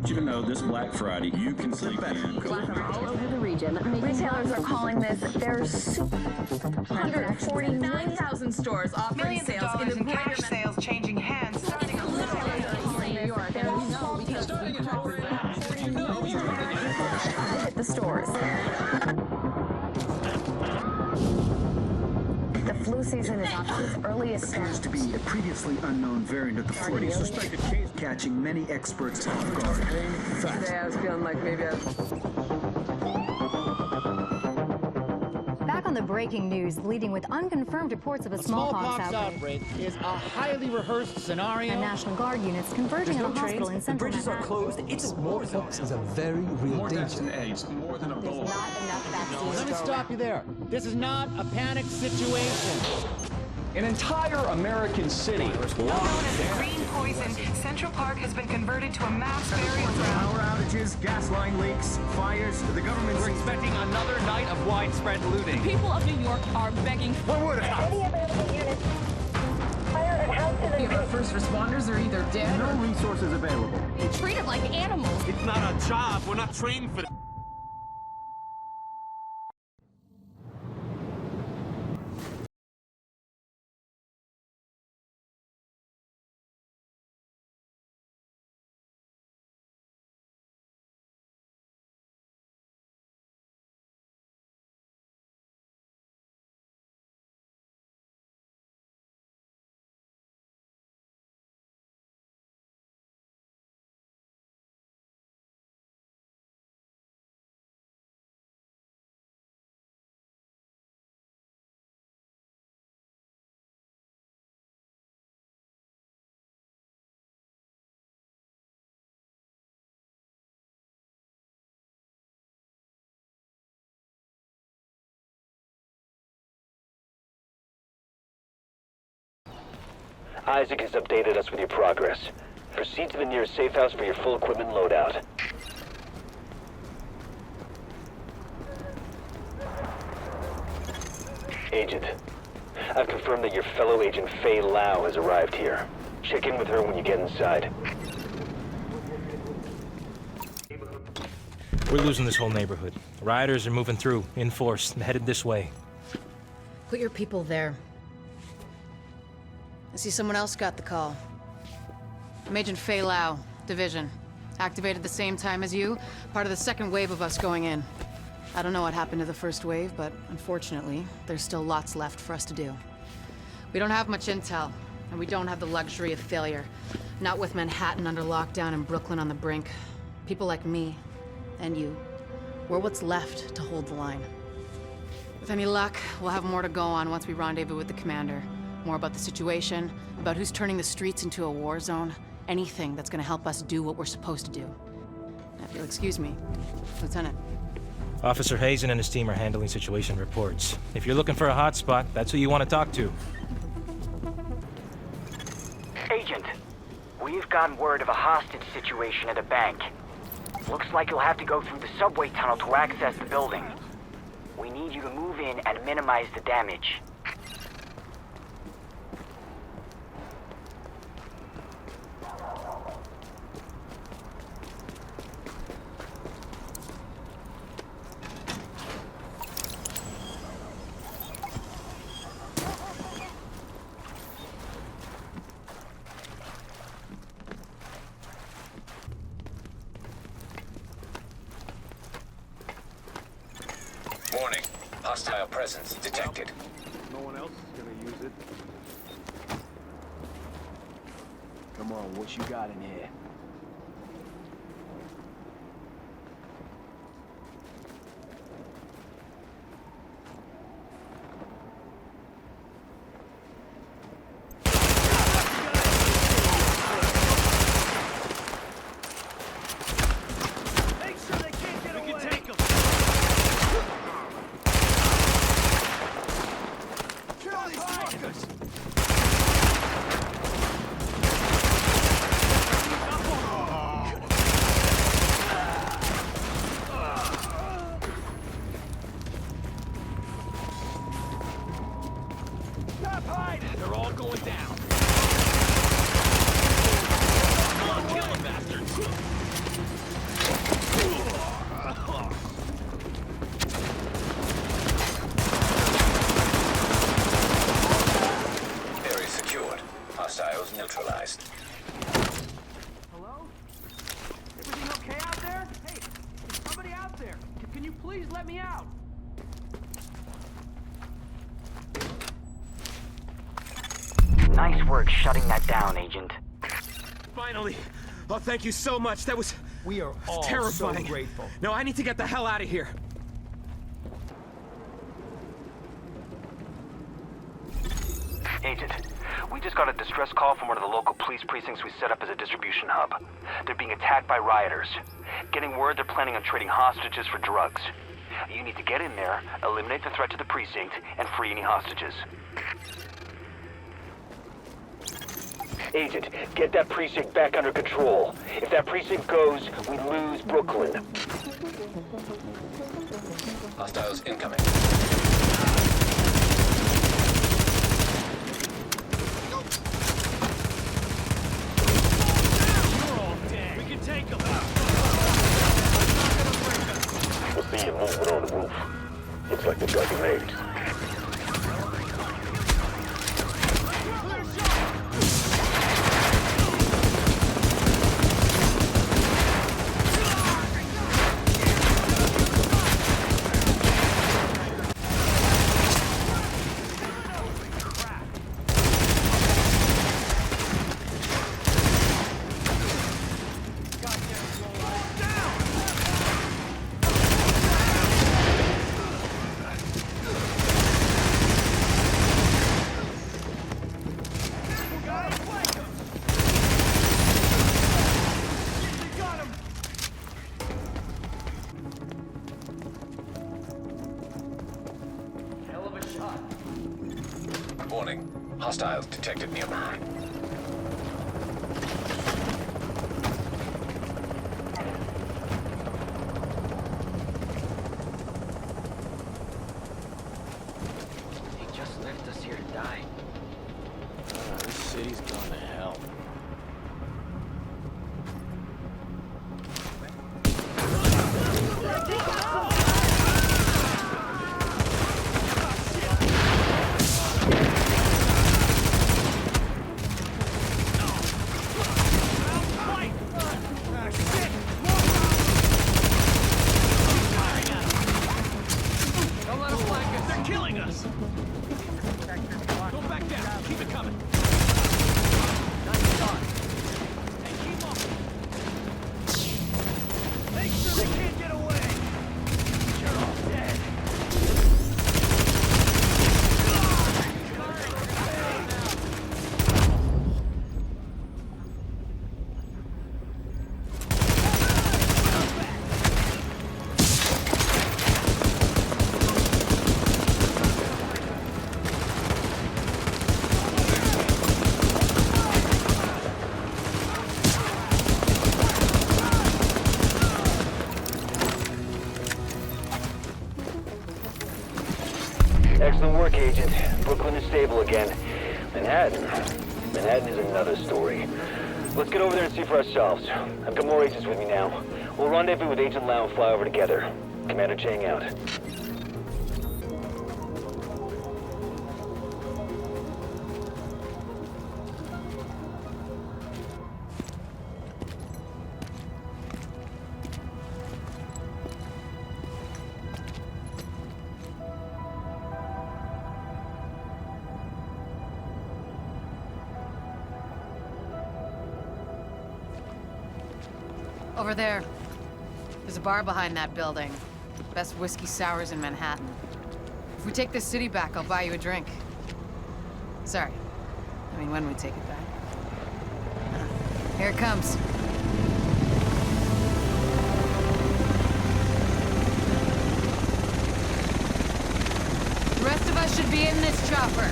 want you to know this Black Friday, you can sleep in. From all over the region. Retailers are calling this their super 149,000 stores offering millions sales of dollars in the in cash sales changing hands starting on New York, and we know because hit the stores. The flu season is off to its earliest appears start. to be a previously unknown variant of the flu, suspected case catching many experts off guard. Today I was feeling like maybe Back on the breaking news, leading with unconfirmed reports of a smallpox outbreak is a highly rehearsed scenario. And National Guard units converging on a hospital in central Manhattan. Closed. It's smallpox is a very real danger. More AIDS, more than a there's bullet. not enough vaccines. Let me stop you there. This is not a panic situation. An entire American city known as the green poison. Central Park has been converted to a mass burial ground. Power outages, gas line leaks, fires. The government's We're expecting another night of widespread looting. people of New York are begging. Our first responders are either dead no or resources available. being treated like animals. It's not our job. We're not trained for that. Isaac has updated us with your progress. Proceed to the nearest safe house for your full equipment loadout. Agent, I've confirmed that your fellow agent Faye Lau has arrived here. Check in with her when you get inside. We're losing this whole neighborhood. Rioters are moving through, in force, headed this way. Put your people there. I see someone else got the call. I'm Agent Faye Lau, Division. Activated the same time as you, part of the second wave of us going in. I don't know what happened to the first wave, but unfortunately, there's still lots left for us to do. We don't have much intel, and we don't have the luxury of failure. Not with Manhattan under lockdown and Brooklyn on the brink. People like me, and you, we're what's left to hold the line. With any luck, we'll have more to go on once we rendezvous with the commander. More about the situation, about who's turning the streets into a war zone. Anything that's gonna help us do what we're supposed to do. Now, if you'll excuse me, Lieutenant. Officer Hazen and his team are handling situation reports. If you're looking for a hotspot, that's who you want to talk to. Agent, we've gotten word of a hostage situation at a bank. Looks like you'll have to go through the subway tunnel to access the building. We need you to move in and minimize the damage. Warning. Hostile presence detected. No one else is gonna use it. Come on, what you got in here? Hostiles neutralized. Hello? Everything okay out there? Hey, there's somebody out there. Can you please let me out? Nice work shutting that down, Agent. Finally! Oh, thank you so much. That was... We are all terrifying. so grateful. No, I need to get the hell out of here. Agent, we just got a distress call from one of the local police precincts we set up as a distribution hub. They're being attacked by rioters. Getting word they're planning on trading hostages for drugs. You need to get in there, eliminate the threat to the precinct, and free any hostages. Agent, get that precinct back under control. If that precinct goes, we lose Brooklyn. Hostiles incoming. We can take them. We'll see you moving on the roof. Looks like they've got grenades. Warning. Hostiles detected nearby. They just left us here to die. This city's going to hell. Don't let them flank us. They're killing us. Don't back down. Keep it coming. Nice shot. Hey, keep up. Make sure they can't get away. You're all dead. Excellent work, Agent. Brooklyn is stable again. Manhattan is another story. Let's get over there and see for ourselves. I've got more agents with me now. We'll rendezvous with Agent Lau and fly over together. Commander Chang out. Over there. There's a bar behind that building. Best whiskey sours in Manhattan. If we take this city back, I'll buy you a drink. Sorry. I mean, when we take it back. Here it comes. The rest of us should be in this chopper.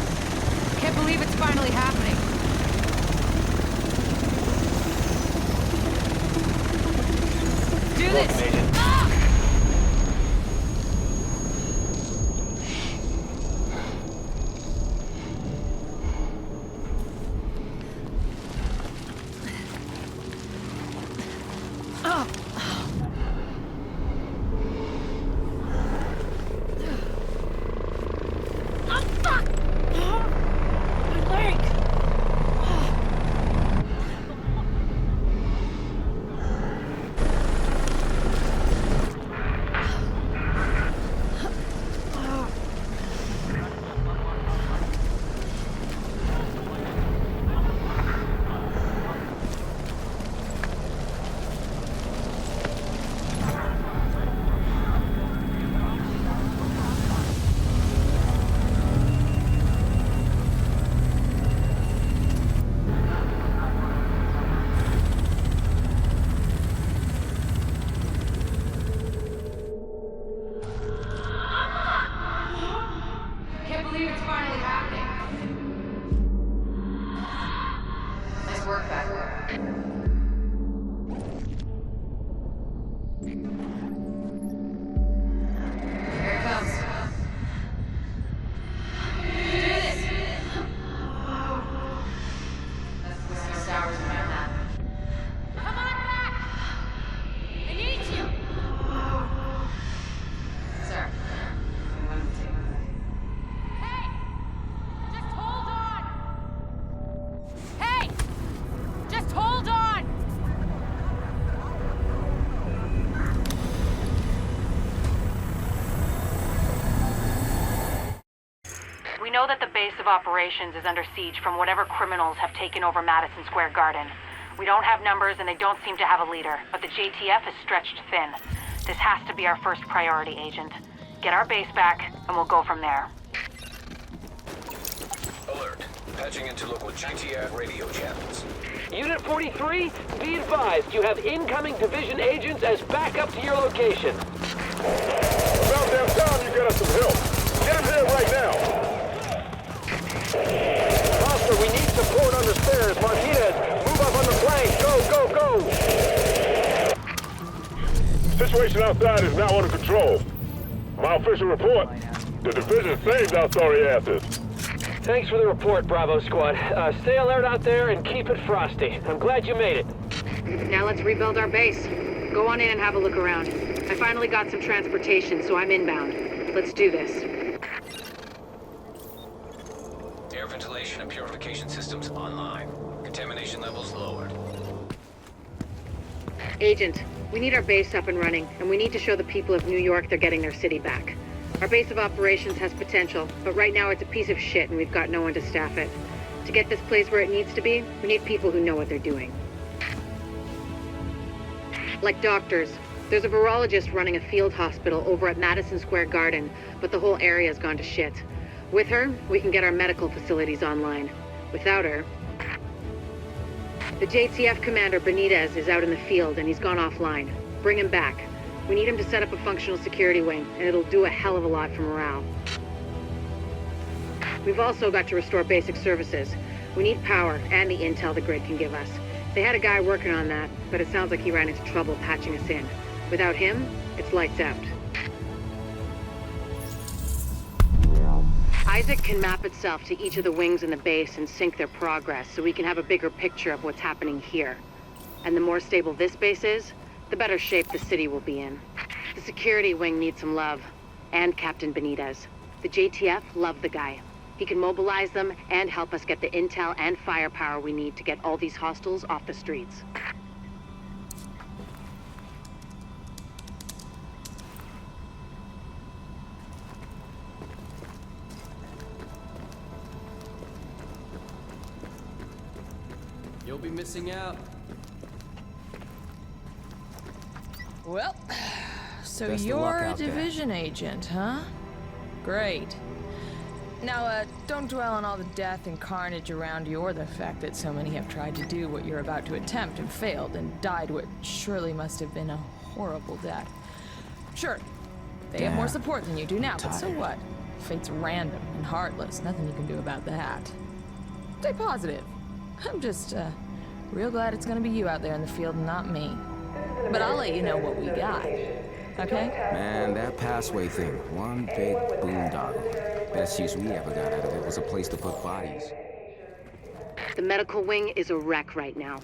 Can't believe it's finally happening. Do this! Ah! Oh. Oh, fuck! My leg! work back there. Here it comes. That's whiskey sours in my lap. Come on back! I need you! Sir. Hey! Just hold on! Hey! Just hold on! We know that the base of operations is under siege from whatever criminals have taken over Madison Square Garden. We don't have numbers and they don't seem to have a leader, but the JTF is stretched thin. This has to be our first priority, Agent. Get our base back, and we'll go from there. Alert. Patching into local JTF radio channels. Unit 43, be advised, you have incoming division agents as backup to your location. About damn time you get us some help. Get him here right now. Officer, we need support on the stairs. Martinez, move up on the flank. Go, go, go. Situation outside is now under control. My official report, the division saved our sorry asses. Thanks for the report, Bravo Squad. Stay alert out there and keep it frosty. I'm glad you made it. Now let's rebuild our base. Go on in and have a look around. I finally got some transportation, so I'm inbound. Let's do this. Air ventilation and purification systems online. Contamination levels lowered. Agent, we need our base up and running, and we need to show the people of New York they're getting their city back. Our base of operations has potential, but right now it's a piece of shit and we've got no one to staff it. To get this place where it needs to be, we need people who know what they're doing. Like doctors. There's a virologist running a field hospital over at Madison Square Garden, but the whole area's gone to shit. With her, we can get our medical facilities online. Without her... The JTF commander, Benitez, is out in the field and he's gone offline. Bring him back. We need him to set up a functional security wing, and it'll do a hell of a lot for morale. We've also got to restore basic services. We need power and the intel the grid can give us. They had a guy working on that, but it sounds like he ran into trouble patching us in. Without him, it's lights out. Isaac can map itself to each of the wings in the base and sync their progress so we can have a bigger picture of what's happening here. And the more stable this base is, the better shape the city will be in. The security wing needs some love, and Captain Benitez. The JTF love the guy. He can mobilize them and help us get the intel and firepower we need to get all these hostiles off the streets. You'll be missing out. Well, so Best of you're luck a out there. division agent, huh? Great. Now, don't dwell on all the death and carnage around you or the fact that so many have tried to do what you're about to attempt and failed and died what surely must have been a horrible death. Sure, they have more support than you do now, but so what? Fate's random and heartless. Nothing you can do about that. Stay positive. I'm just, real glad it's gonna be you out there in the field and not me. But I'll let you know what we got, okay? Man, that passway thing, one big boondoggle. Best use we ever got out of it was a place to put bodies. The medical wing is a wreck right now.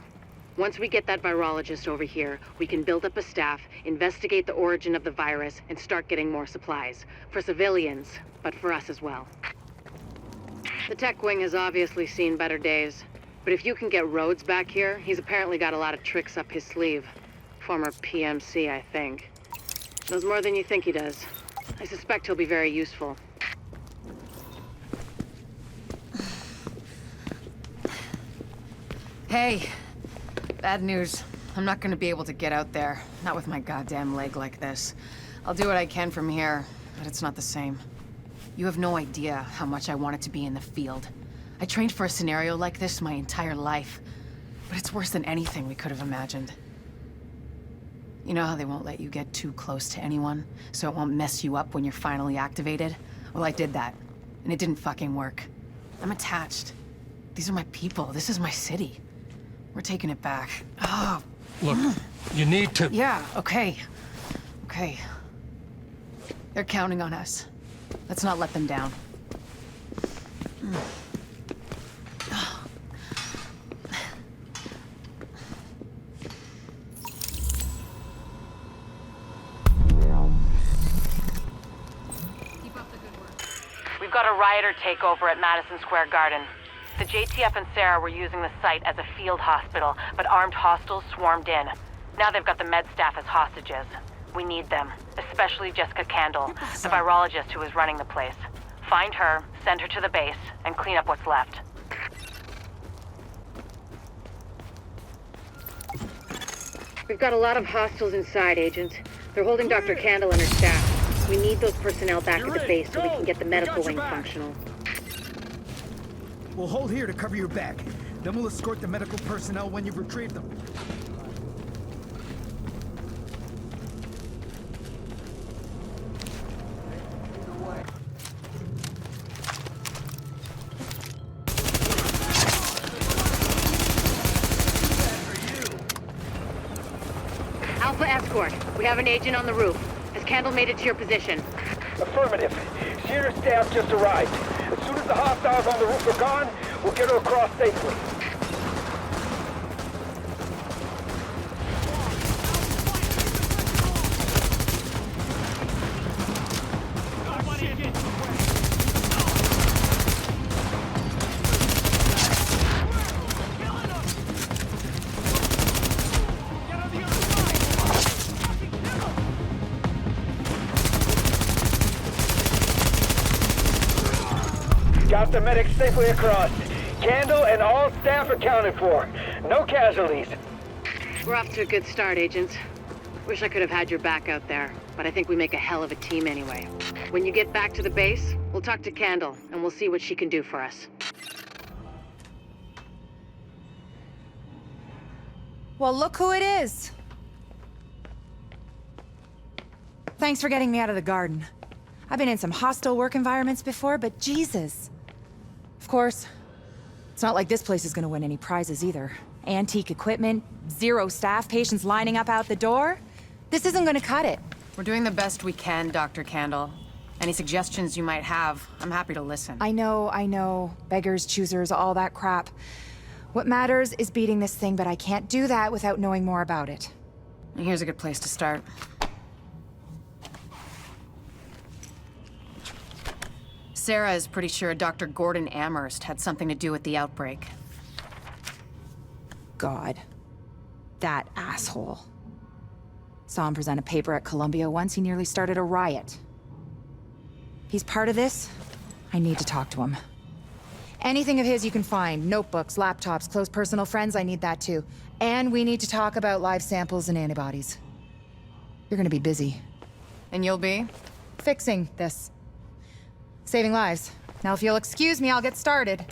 Once we get that virologist over here, we can build up a staff, investigate the origin of the virus, and start getting more supplies. For civilians, but for us as well. The tech wing has obviously seen better days. But if you can get Rhodes back here, he's apparently got a lot of tricks up his sleeve. Former PMC, I think. Knows more than you think he does. I suspect he'll be very useful. Hey, bad news. I'm not gonna be able to get out there. Not with my goddamn leg like this. I'll do what I can from here, but it's not the same. You have no idea how much I wanted to be in the field. I trained for a scenario like this my entire life, but it's worse than anything we could have imagined. You know how they won't let you get too close to anyone, so it won't mess you up when you're finally activated? Well, I did that, and it didn't fucking work. I'm attached. These are my people. This is my city. We're taking it back. Oh. Look, you need to... Yeah, okay. Okay. They're counting on us. Let's not let them down. We've got a rioter takeover at Madison Square Garden. The JTF and Sarah were using the site as a field hospital, but armed hostiles swarmed in. Now they've got the med staff as hostages. We need them, especially Jessica Candle, the virologist who is running the place. Find her, send her to the base, and clean up what's left. We've got a lot of hostiles inside, Agent. They're holding Dr. Candle and her staff. We need those personnel back at the base so we can get the medical wing functional. We'll hold here to cover your back. Then we'll escort the medical personnel when you've retrieved them. Alpha Escort, we have an agent on the roof. Has Candle made it to your position? Affirmative. She and her staff just arrived. As soon as the hostiles on the roof are gone, we'll get her across safely. Got the medics safely across. Candle and all staff accounted for. No casualties. We're off to a good start, agents. Wish I could have had your back out there, but I think we make a hell of a team anyway. When you get back to the base, we'll talk to Candle, and we'll see what she can do for us. Well, look who it is. Thanks for getting me out of the garden. I've been in some hostile work environments before, but Jesus. Of course, it's not like this place is gonna win any prizes either. Antique equipment, 0 staff, patients lining up out the door. This isn't gonna cut it. We're doing the best we can, Dr. Candle. Any suggestions you might have, I'm happy to listen. I know. Beggars, choosers, all that crap. What matters is beating this thing, but I can't do that without knowing more about it. Here's a good place to start. Sarah is pretty sure Dr. Gordon Amherst had something to do with the outbreak. God. That asshole. Saw him present a paper at Columbia once. He nearly started a riot. He's part of this. I need to talk to him. Anything of his you can find. Notebooks, laptops, close personal friends, I need that too. And we need to talk about live samples and antibodies. You're gonna be busy. And you'll be? Fixing this. Saving lives. Now if you'll excuse me, I'll get started.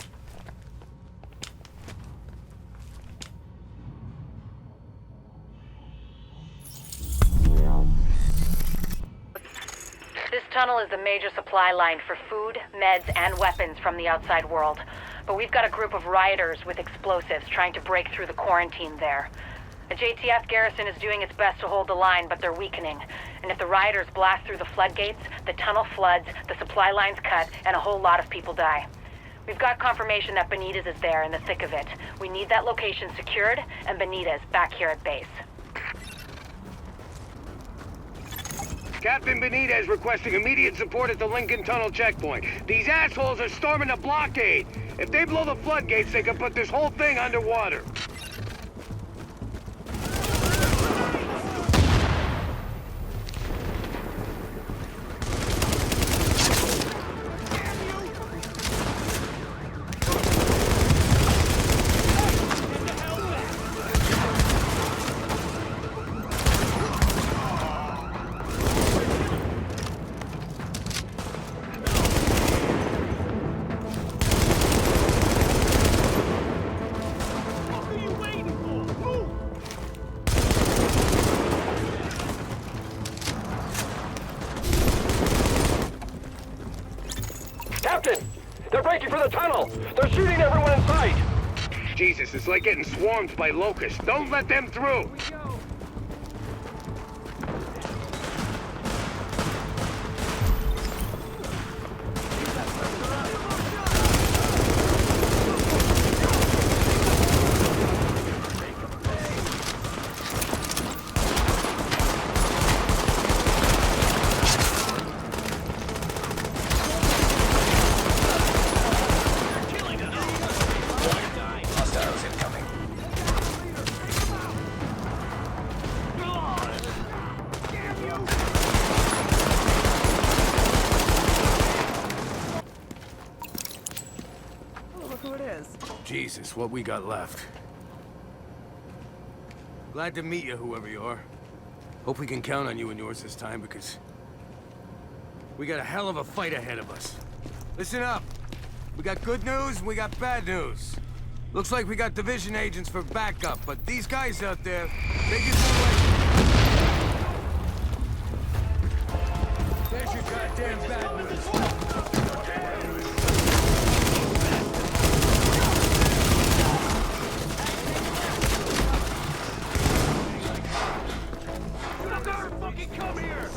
This tunnel is the major supply line for food, meds, and weapons from the outside world. But we've got a group of rioters with explosives trying to break through the quarantine there. The JTF garrison is doing its best to hold the line, but they're weakening. And if the rioters blast through the floodgates, the tunnel floods, the supply lines cut, and a whole lot of people die. We've got confirmation that Benitez is there in the thick of it. We need that location secured, and Benitez back here at base. Captain Benitez requesting immediate support at the Lincoln Tunnel checkpoint. These assholes are storming the blockade. If they blow the floodgates, they can put this whole thing underwater. Captain! They're breaking for the tunnel! They're shooting everyone in sight! Jesus, it's like getting swarmed by locusts. Don't let them through! Jesus, what we got left. Glad to meet you, whoever you are. Hope we can count on you and yours this time, because we got a hell of a fight ahead of us. Listen up. We got good news and we got bad news. Looks like we got division agents for backup, but these guys out there, they just don't like... There's your goddamn bad news. Come here!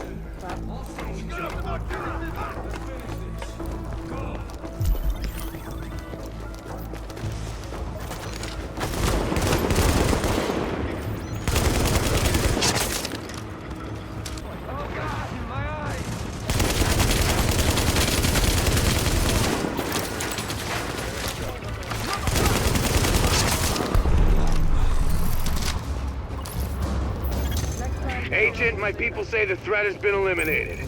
Agent, my people say the threat has been eliminated.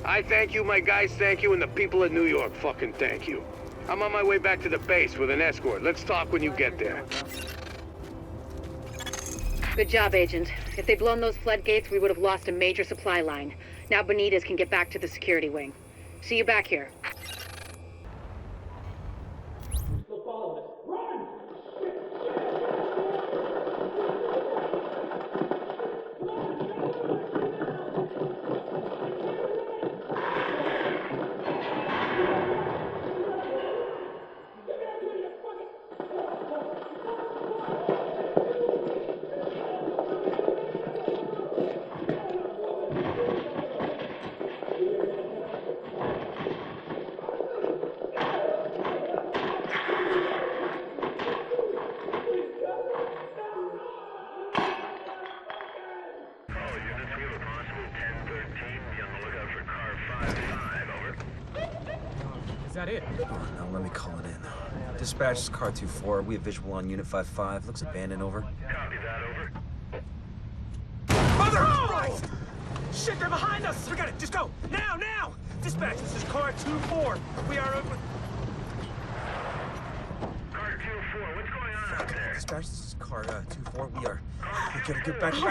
I thank you, my guys thank you, and the people of New York fucking thank you. I'm on my way back to the base with an escort. Let's talk when you get there. Good job, Agent. If they'd blown those floodgates, we would have lost a major supply line. Now Benitez can get back to the security wing. See you back here. That it? Oh, no, let me call it in. Dispatch, this is car 2-4. We have visual on Unit 5-5. Looks abandoned, over. Copy that, over. Mother of Christ! Shit, they're behind us! Forget it, just go! Now, now! Dispatch, this is car 2-4. We are over... Car 2-4, what's going on out there? Dispatch, this is car 2-4. We gotta get back up!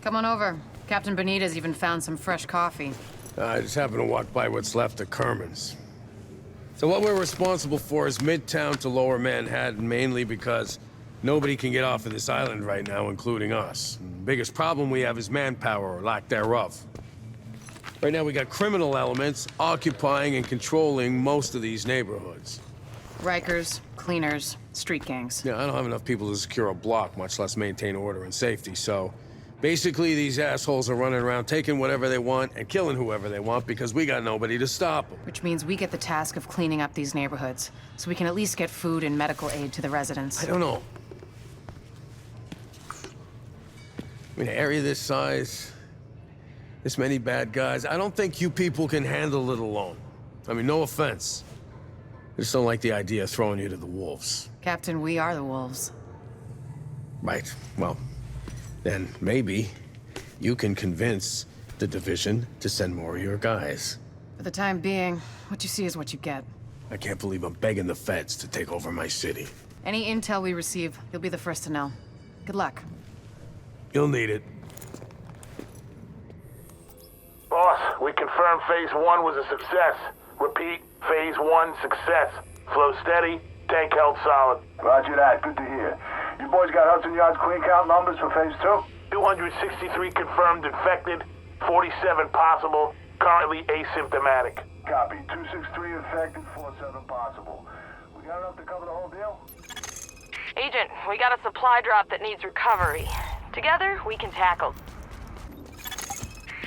Come on over. Captain Benitez even found some fresh coffee. I just happened to walk by what's left of Kerman's. So what we're responsible for is Midtown to Lower Manhattan, mainly because nobody can get off of this island right now, including us. And the biggest problem we have is manpower, or lack thereof. Right now we got criminal elements occupying and controlling most of these neighborhoods. Rikers, cleaners, street gangs. Yeah, I don't have enough people to secure a block, much less maintain order and safety, so... Basically, these assholes are running around taking whatever they want and killing whoever they want because we got nobody to stop them. Which means we get the task of cleaning up these neighborhoods, so we can at least get food and medical aid to the residents. I don't know. I mean, an area this size, this many bad guys, I don't think you people can handle it alone. I mean, no offense. I just don't like the idea of throwing you to the wolves. Captain, we are the wolves. Right, well... Then maybe you can convince the division to send more of your guys. For the time being, what you see is what you get. I can't believe I'm begging the feds to take over my city. Any intel we receive, you'll be the first to know. Good luck. You'll need it. Boss, we confirmed Phase 1 was a success. Repeat, Phase 1 success. Flow steady, tank held solid. Roger that, good to hear. You boys got Hudson Yard's clean count numbers for Phase 2? 263 confirmed infected, 47 possible, currently asymptomatic. Copy. 263 infected, 47 possible. We got enough to cover the whole deal? Agent, we got a supply drop that needs recovery. Together, we can tackle.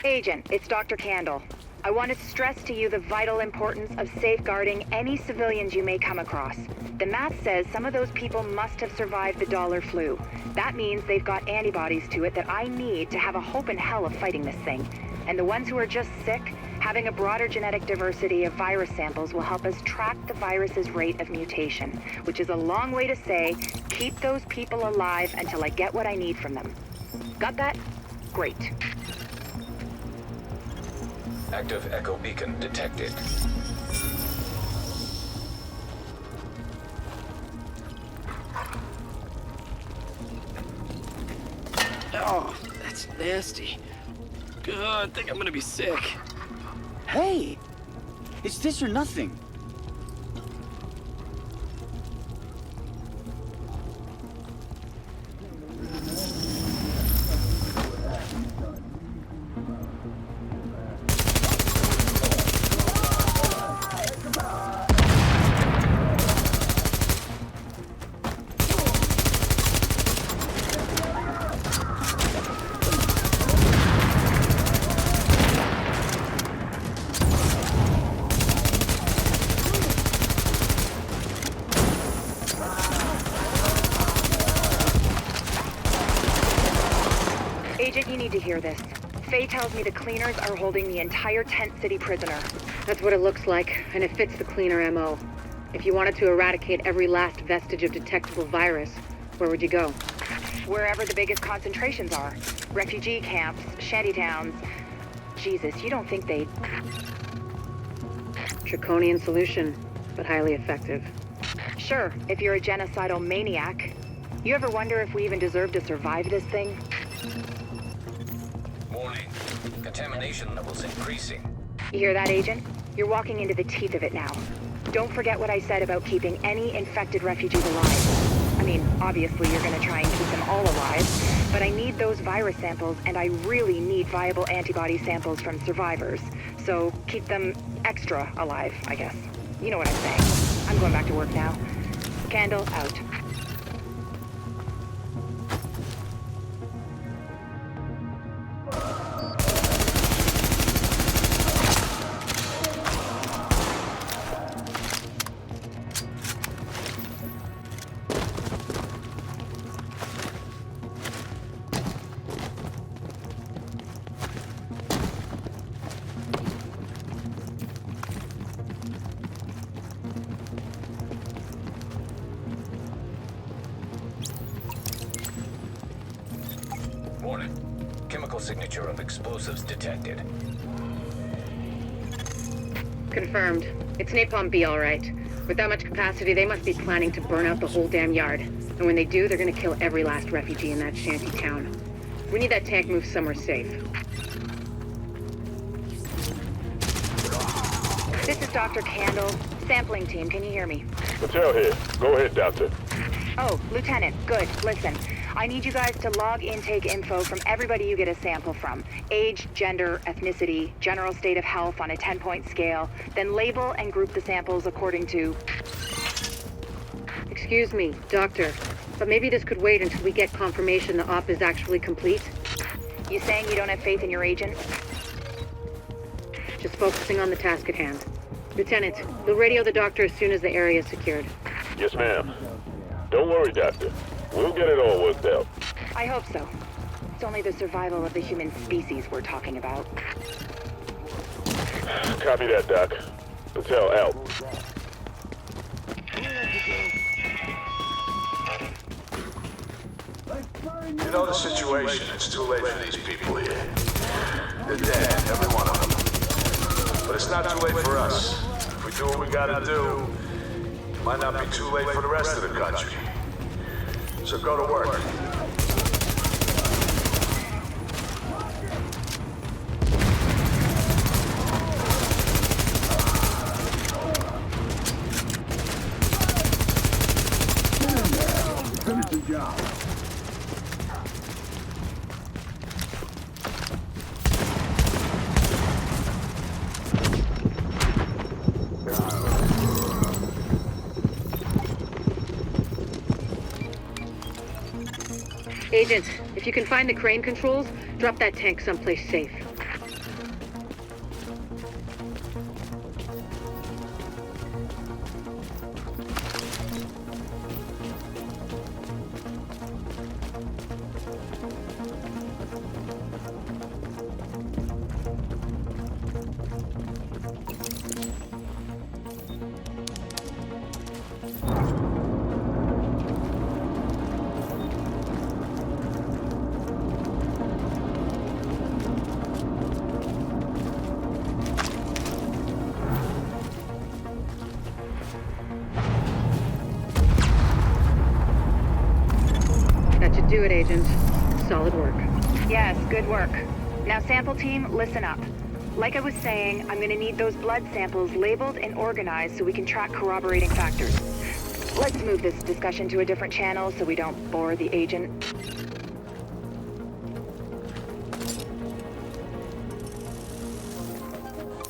Agent, it's Dr. Candle. I want to stress to you the vital importance of safeguarding any civilians you may come across. The math says some of those people must have survived the dollar flu. That means they've got antibodies to it that I need to have a hope in hell of fighting this thing. And the ones who are just sick, having a broader genetic diversity of virus samples will help us track the virus's rate of mutation, which is a long way to say, keep those people alive until I get what I need from them. Got that? Great. Active echo beacon detected. Oh, that's nasty. I think I'm gonna be sick. Hey! It's this or nothing. Agent, you need to hear this. Faye tells me the cleaners are holding the entire Tent City prisoner. That's what it looks like, and it fits the cleaner MO. If you wanted to eradicate every last vestige of detectable virus, where would you go? Wherever the biggest concentrations are. Refugee camps, shantytowns. Jesus, you don't think they'd... Draconian solution, but highly effective. Sure, if you're a genocidal maniac. You ever wonder if we even deserve to survive this thing? Warning. Contamination levels increasing. You hear that, Agent? You're walking into the teeth of it now. Don't forget what I said about keeping any infected refugees alive. I mean, obviously you're gonna try and keep them all alive, but I need those virus samples, and I really need viable antibody samples from survivors. So keep them extra alive, I guess. You know what I'm saying. I'm going back to work now. Candle out. Warning. Chemical signature of explosives detected. Confirmed. It's Napalm B, all right. With that much capacity, they must be planning to burn out the whole damn yard. And when they do, they're gonna kill every last refugee in that shanty town. We need that tank moved somewhere safe. This is Dr. Candle. Sampling team, can you hear me? Patel here. Go ahead, Doctor. Oh, Lieutenant, good. Listen, I need you guys to log intake info from everybody you get a sample from. Age, gender, ethnicity, general state of health on a 10-point scale. Then label and group the samples according to... Excuse me, Doctor, but maybe this could wait until we get confirmation the op is actually complete? You saying you don't have faith in your agent? Just focusing on the task at hand. Lieutenant, you'll radio the doctor as soon as the area is secured. Yes, ma'am. Don't worry, Doctor. We'll get it all worked out. I hope so. It's only the survival of the human species we're talking about. Copy that, Doc. Patel out. You know the situation. It's too late for these people here. They're dead, every one of them. But it's not too late for us. If we do what we gotta do, it might not be too late for the rest of the country. So go to work. Finish the job. Agent, if you can find the crane controls, drop that tank someplace safe. That should do it, Agent. Solid work. Yes, good work. Now, sample team, listen up. Like I was saying, I'm gonna need those blood samples labeled and organized so we can track corroborating factors. Let's move this discussion to a different channel so we don't bore the agent.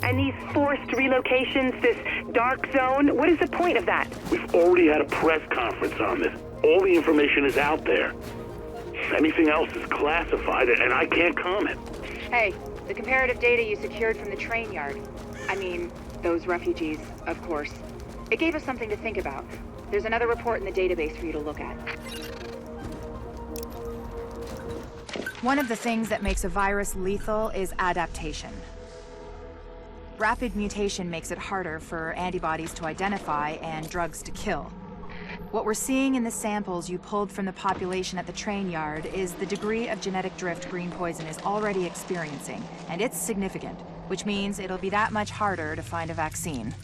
And these forced relocations, this dark zone, what is the point of that? We've already had a press conference on this. All the information is out there. Anything else is classified, and I can't comment. Hey, the comparative data you secured from the train yard. I mean, those refugees, of course. It gave us something to think about. There's another report in the database for you to look at. One of the things that makes a virus lethal is adaptation. Rapid mutation makes it harder for antibodies to identify and drugs to kill. What we're seeing in the samples you pulled from the population at the train yard is the degree of genetic drift green poison is already experiencing, and it's significant, which means it'll be that much harder to find a vaccine.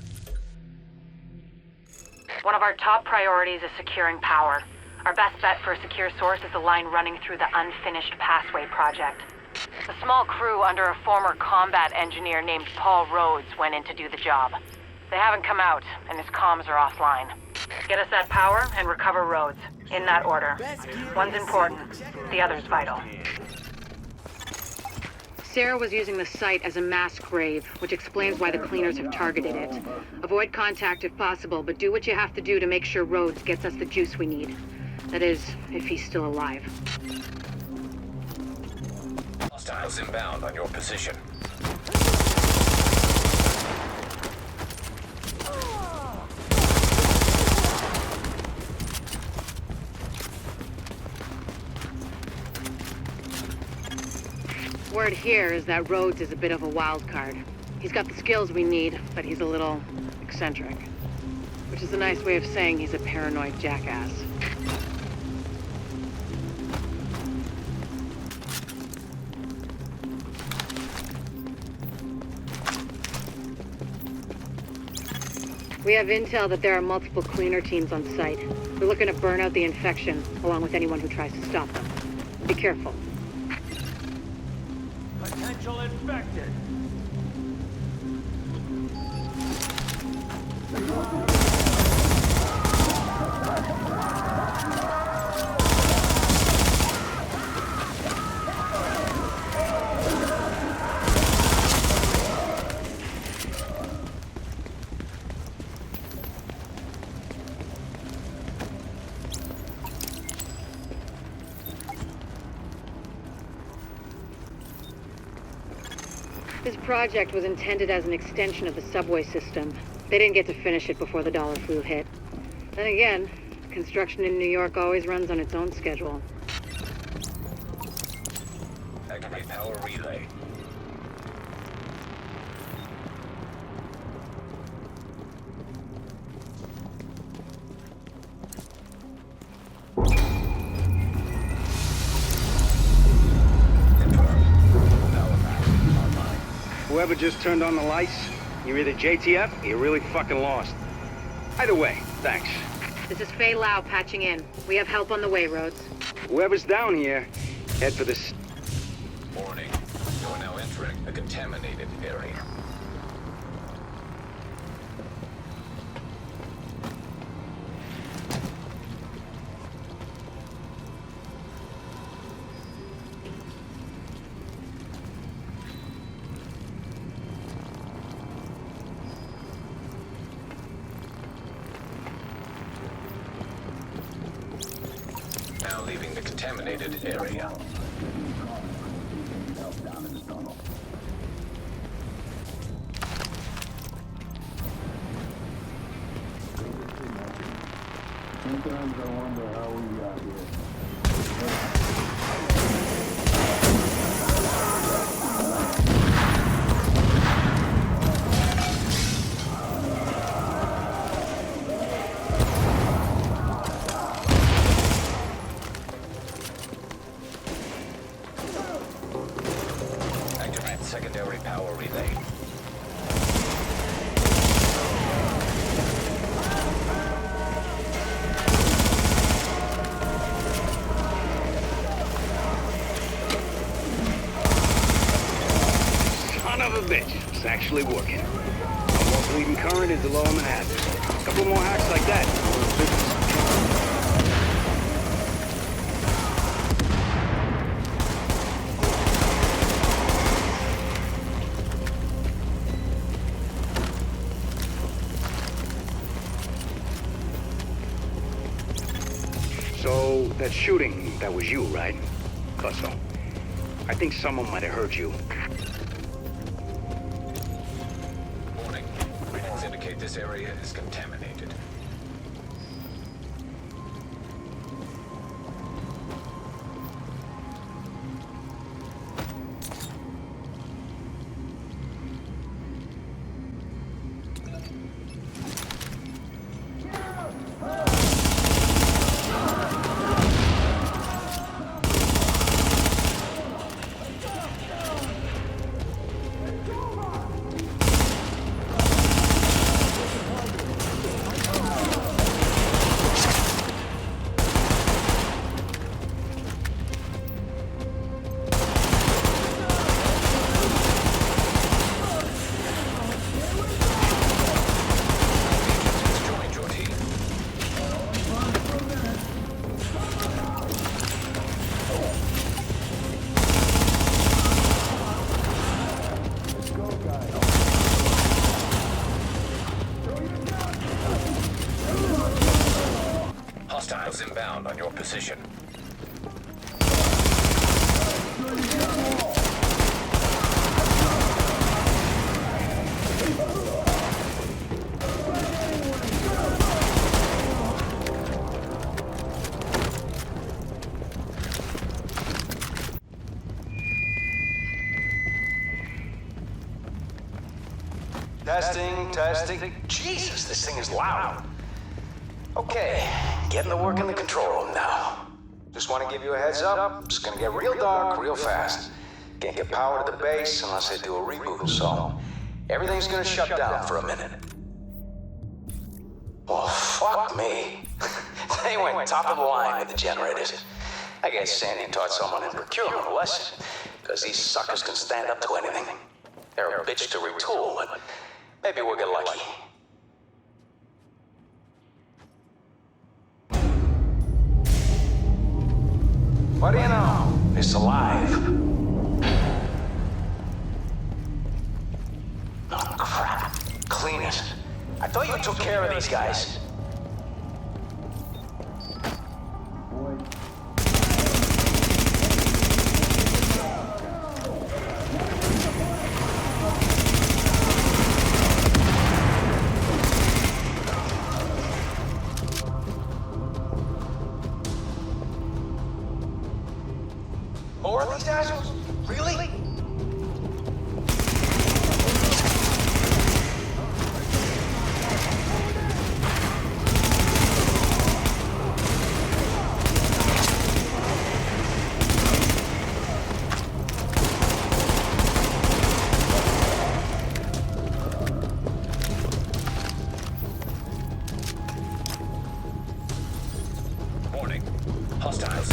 One of our top priorities is securing power. Our best bet for a secure source is the line running through the unfinished Passway project. A small crew under a former combat engineer named Paul Rhodes went in to do the job. They haven't come out, and his comms are offline. Get us that power and recover Rhodes. In that order. One's important, the other's vital. Sarah was using the site as a mass grave, which explains why the cleaners have targeted it. Avoid contact if possible, but do what you have to do to make sure Rhodes gets us the juice we need. That is, if he's still alive. Hostiles inbound on your position. Word here is that Rhodes is a bit of a wild card. He's got the skills we need, but he's a little eccentric. Which is a nice way of saying he's a paranoid jackass. We have intel that there are multiple cleaner teams on site. They're looking to burn out the infection, along with anyone who tries to stop them. Be careful. Potential infected. This project was intended as an extension of the subway system. They didn't get to finish it before the dollar flu hit. Then again, construction in New York always runs on its own schedule. Activate power relay. Whoever just turned on the lights, you're either JTF or you're really fucking lost. Either way, thanks. This is Fei Lau patching in. We have help on the way, Rhodes. Whoever's down here, head for this. Warning. You are now entering a contaminated area. Now leaving the contaminated area. Sometimes I wonder how we got here. Activate secondary power relay. Son of a bitch. It's actually working. Almost leaving current into lower Manhattan. A couple more hacks like that. So, that shooting, that was you, right? Thought so. I think someone might have heard you. Warning. Readings indicate this area is contaminated. Hostiles inbound on your position. Testing, testing. Jesus, this thing is loud. Okay, getting to work in the control room now. Just want to give you a heads up. It's gonna get real dark real fast. Can't get power to the base unless they do a reboot, so everything's gonna shut down for a minute. Well, fuck me. They went top of the line with the generators. I guess Sandy taught someone in procurement a lesson, because these suckers can stand up to anything. They're a bitch to retool, but maybe we'll get lucky. What do you know? It's alive. Oh, crap. Clean it. I thought you took care of these guys. More of these assholes? Really? Warning. Hostiles.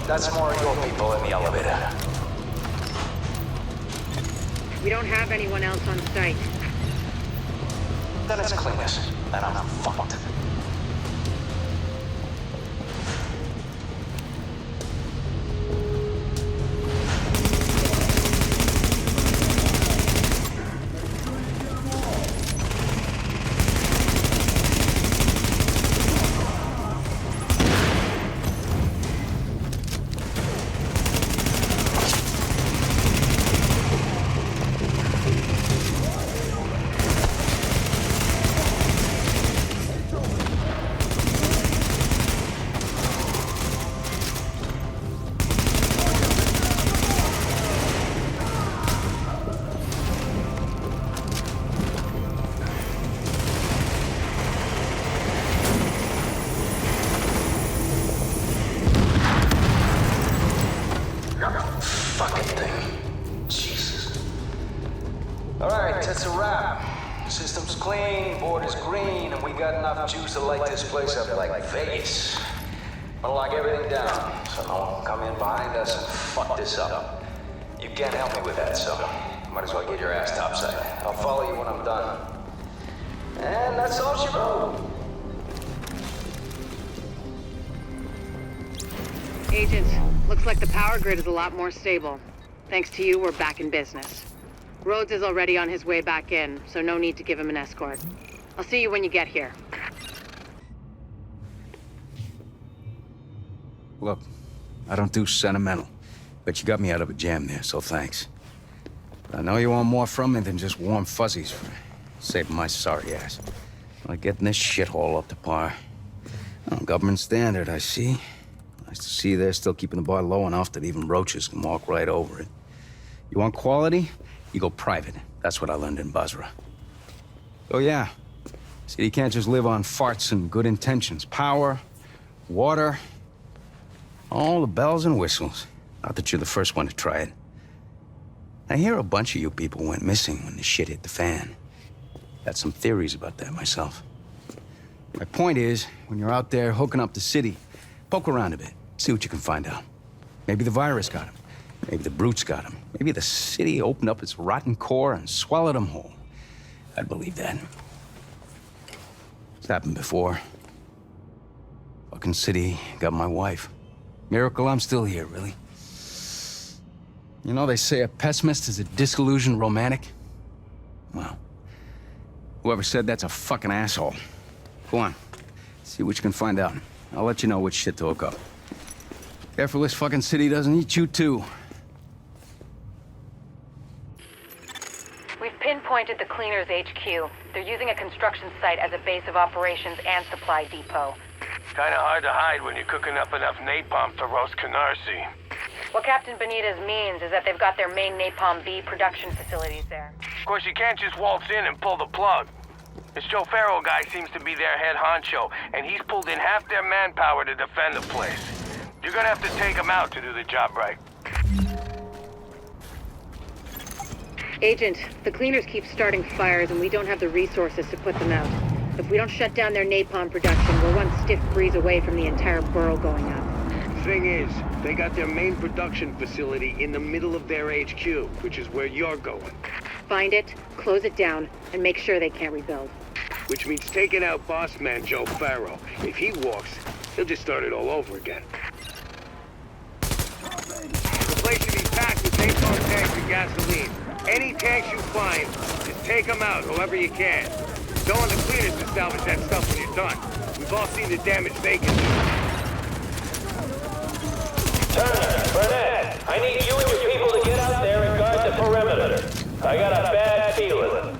That's more of your people in the elevator. We don't have anyone else on site. Then it's cleanest, and I'm fucked. System's clean, board is green, and we got enough juice to light this place up like Vegas. I'm gonna lock everything down, so no one can come in behind us and fuck this up. You can't help me with that, so might as well get your ass topside. I'll follow you when I'm done. And that's all she wrote. Agent, looks like the power grid is a lot more stable. Thanks to you, we're back in business. Rhodes is already on his way back in, so no need to give him an escort. I'll see you when you get here. Look, I don't do sentimental, but you got me out of a jam there, so thanks. I know you want more from me than just warm fuzzies for saving my sorry ass. Like getting this shithole up to par. Oh, government standard, I see. Nice to see they're still keeping the bar low enough that even roaches can walk right over it. You want quality? You go private. That's what I learned in Basra. Oh yeah. See, you can't just live on farts and good intentions. Power, water, all the bells and whistles. Not that you're the first one to try it. I hear a bunch of you people went missing when the shit hit the fan. Got some theories about that myself. My point is, when you're out there hooking up the city, poke around a bit, see what you can find out. Maybe the virus got him. Maybe the brutes got him. Maybe the city opened up its rotten core and swallowed him whole. I'd believe that. It's happened before. Fucking city got my wife. Miracle I'm still here, really. You know, they say a pessimist is a disillusioned romantic. Well, whoever said that's a fucking asshole. Go on, see what you can find out. I'll let you know which shit to hook up. Careful this fucking city doesn't eat you too. We've pinpointed the Cleaners HQ. They're using a construction site as a base of operations and supply depot. Kinda hard to hide when you're cooking up enough napalm to roast Canarsie. What Captain Benitez means is that they've got their main Napalm B production facilities there. Of course, you can't just waltz in and pull the plug. This Joe Farrell guy seems to be their head honcho, and he's pulled in half their manpower to defend the place. You're gonna have to take him out to do the job right. Agent, the cleaners keep starting fires and we don't have the resources to put them out. If we don't shut down their napalm production, we're one stiff breeze away from the entire borough going up. Thing is, they got their main production facility in the middle of their HQ, which is where you're going. Find it, close it down, and make sure they can't rebuild. Which means taking out boss man Joe Farrell. If he walks, he'll just start it all over again. The place should be packed with napalm tanks and gasoline. Any tanks you find, just take them out however you can. Don't want the cleaners to salvage that stuff when you're done. We've all seen the damage they can do. Turner, Burnett, I need you and your people to get out there and guard the perimeter. I got a bad feeling.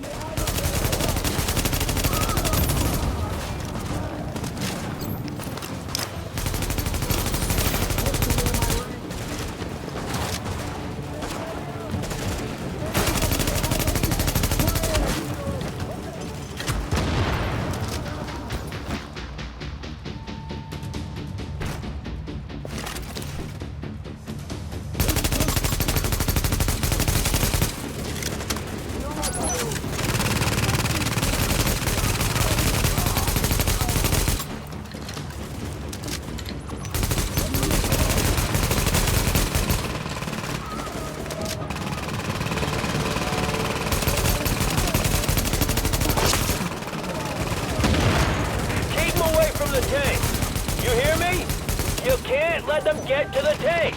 Let them get to the tank!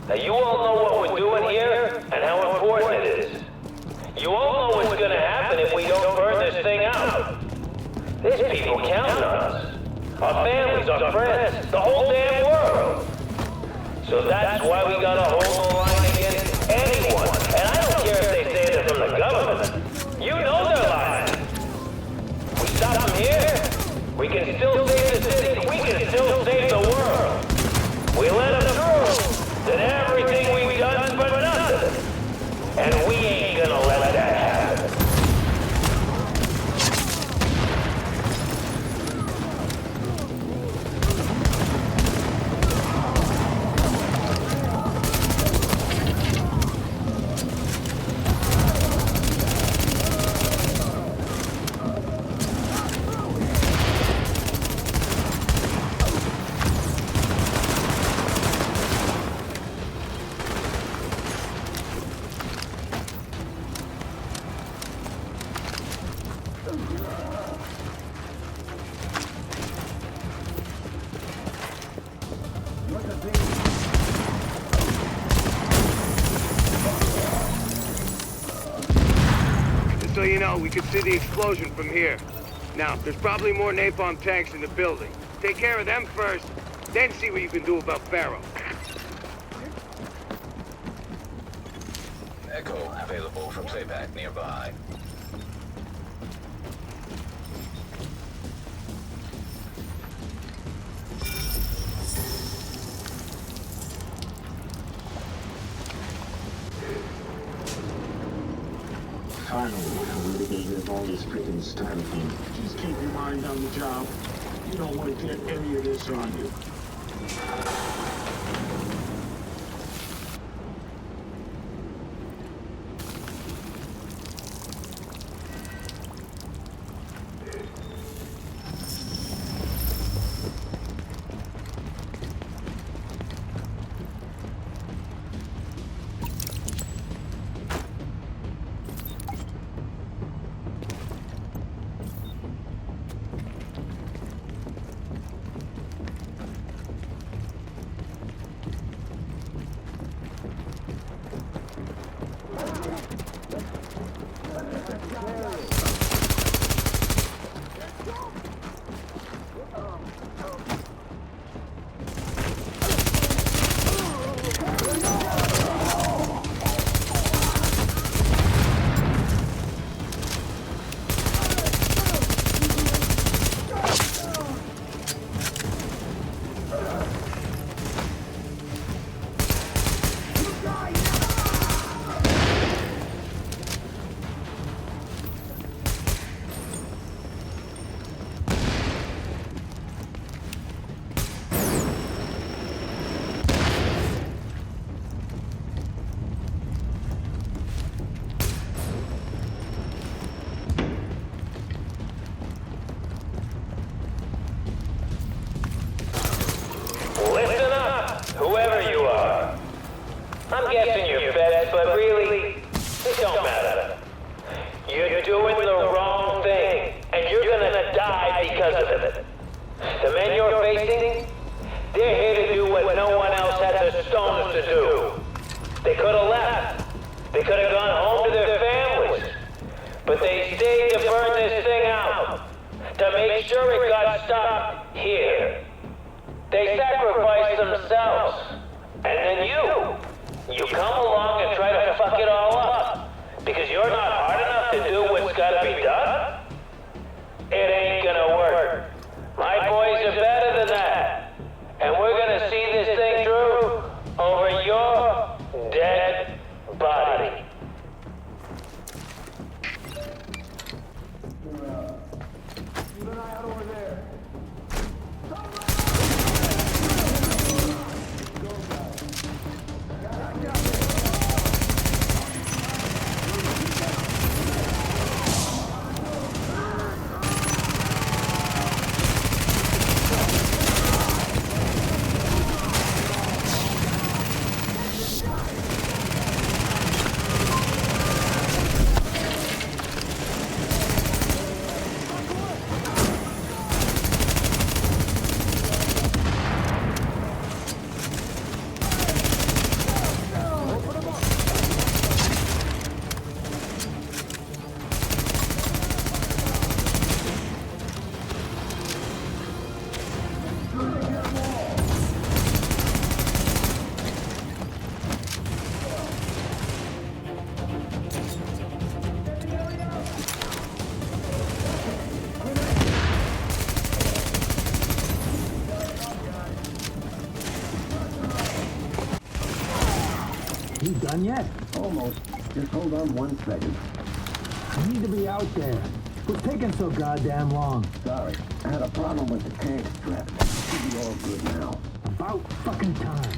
Now you all know what we're doing here and how important it is. You all know what's gonna happen if we don't burn this thing out. There's people counting on us. Our families, our friends, the whole damn world. So that's why we gotta hold the line against anyone. And I don't care if they say they're from the government. You know they're lying. We stop them here, we can still save the city, we can still save the world. We let them through, then everything we've done's for nothing. And we ain't gonna let that happen. you know, we could see the explosion from here. Now, there's probably more napalm tanks in the building. Take care of them first, then see what you can do about Barrow. Echo available for playback nearby. Finally, I'm litigating all this freaking styrofoam. Just keep your mind on the job. You don't want to get any of this on you. Listen up, whoever you are. I'm guessing you're feds, but really, it don't matter. You're doing the wrong thing, and you're gonna die because of it. The men you're facing, they're here to do what no one else had the stones to do. They could have left. They could have gone home to their families. But they stayed to burn this thing out, to make sure it got stopped here. They sacrificed themselves. And then you come along and try to fuck it all up. Because you're not hard enough to do what's gotta be done? It ain't gonna work. My boys are better than that. And we're gonna see this thing through over your dead body. Keep an eye out over there. You done yet? Almost. Just hold on 1 second. I need to be out there. What's taking so goddamn long? Sorry. I had a problem with the tank strap. Should be all good now. About fucking time.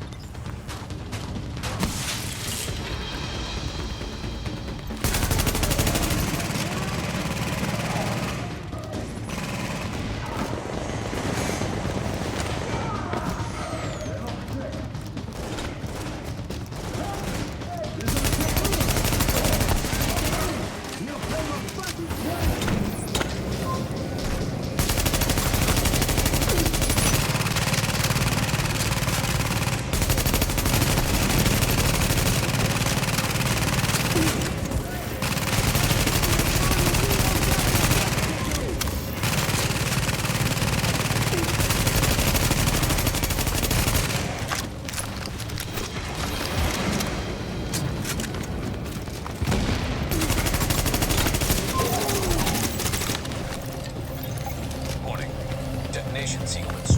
Detonation sequence.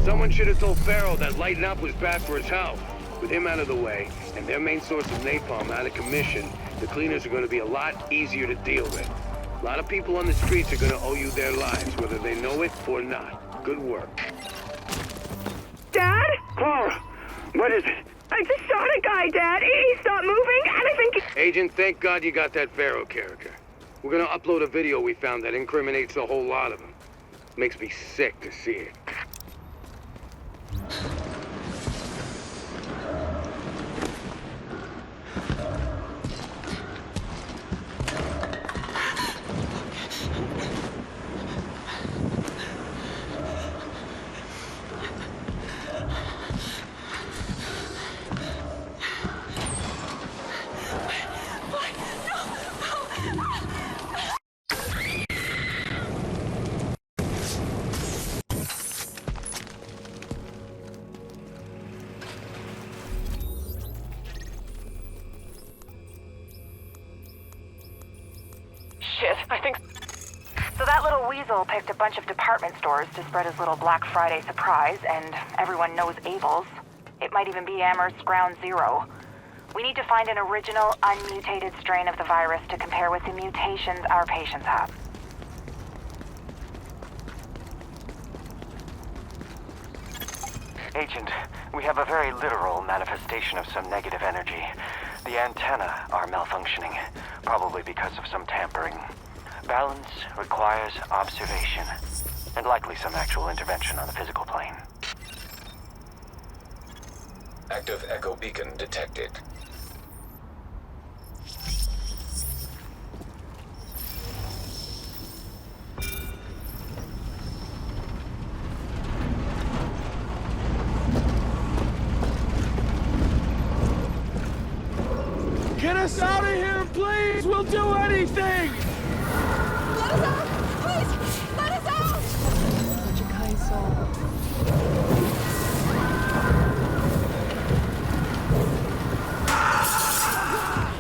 Someone should have told Farrell that lighting up was bad for his health. With him out of the way, and their main source of napalm out of commission, the cleaners are going to be a lot easier to deal with. A lot of people on the streets are going to owe you their lives, whether they know it or not. Good work. Dad? Clara! What is it? I just shot a guy, Dad. He stopped moving, and I think... Agent, thank God you got that Farrell character. We're going to upload a video we found that incriminates a whole lot of them. Makes me sick to see it. Shit, I think... So that little weasel picked a bunch of department stores to spread his little Black Friday surprise, and everyone knows Abel's. It might even be Amherst's Ground Zero. We need to find an original, unmutated strain of the virus to compare with the mutations our patients have. Agent, we have a very literal manifestation of some negative energy. The antennae are malfunctioning, probably because of some tampering. Balance requires observation, and likely some actual intervention on the physical plane. Active echo beacon detected. Get us out of here, please! We'll do anything! Let us out! Please! Let us out! Such a kind soul.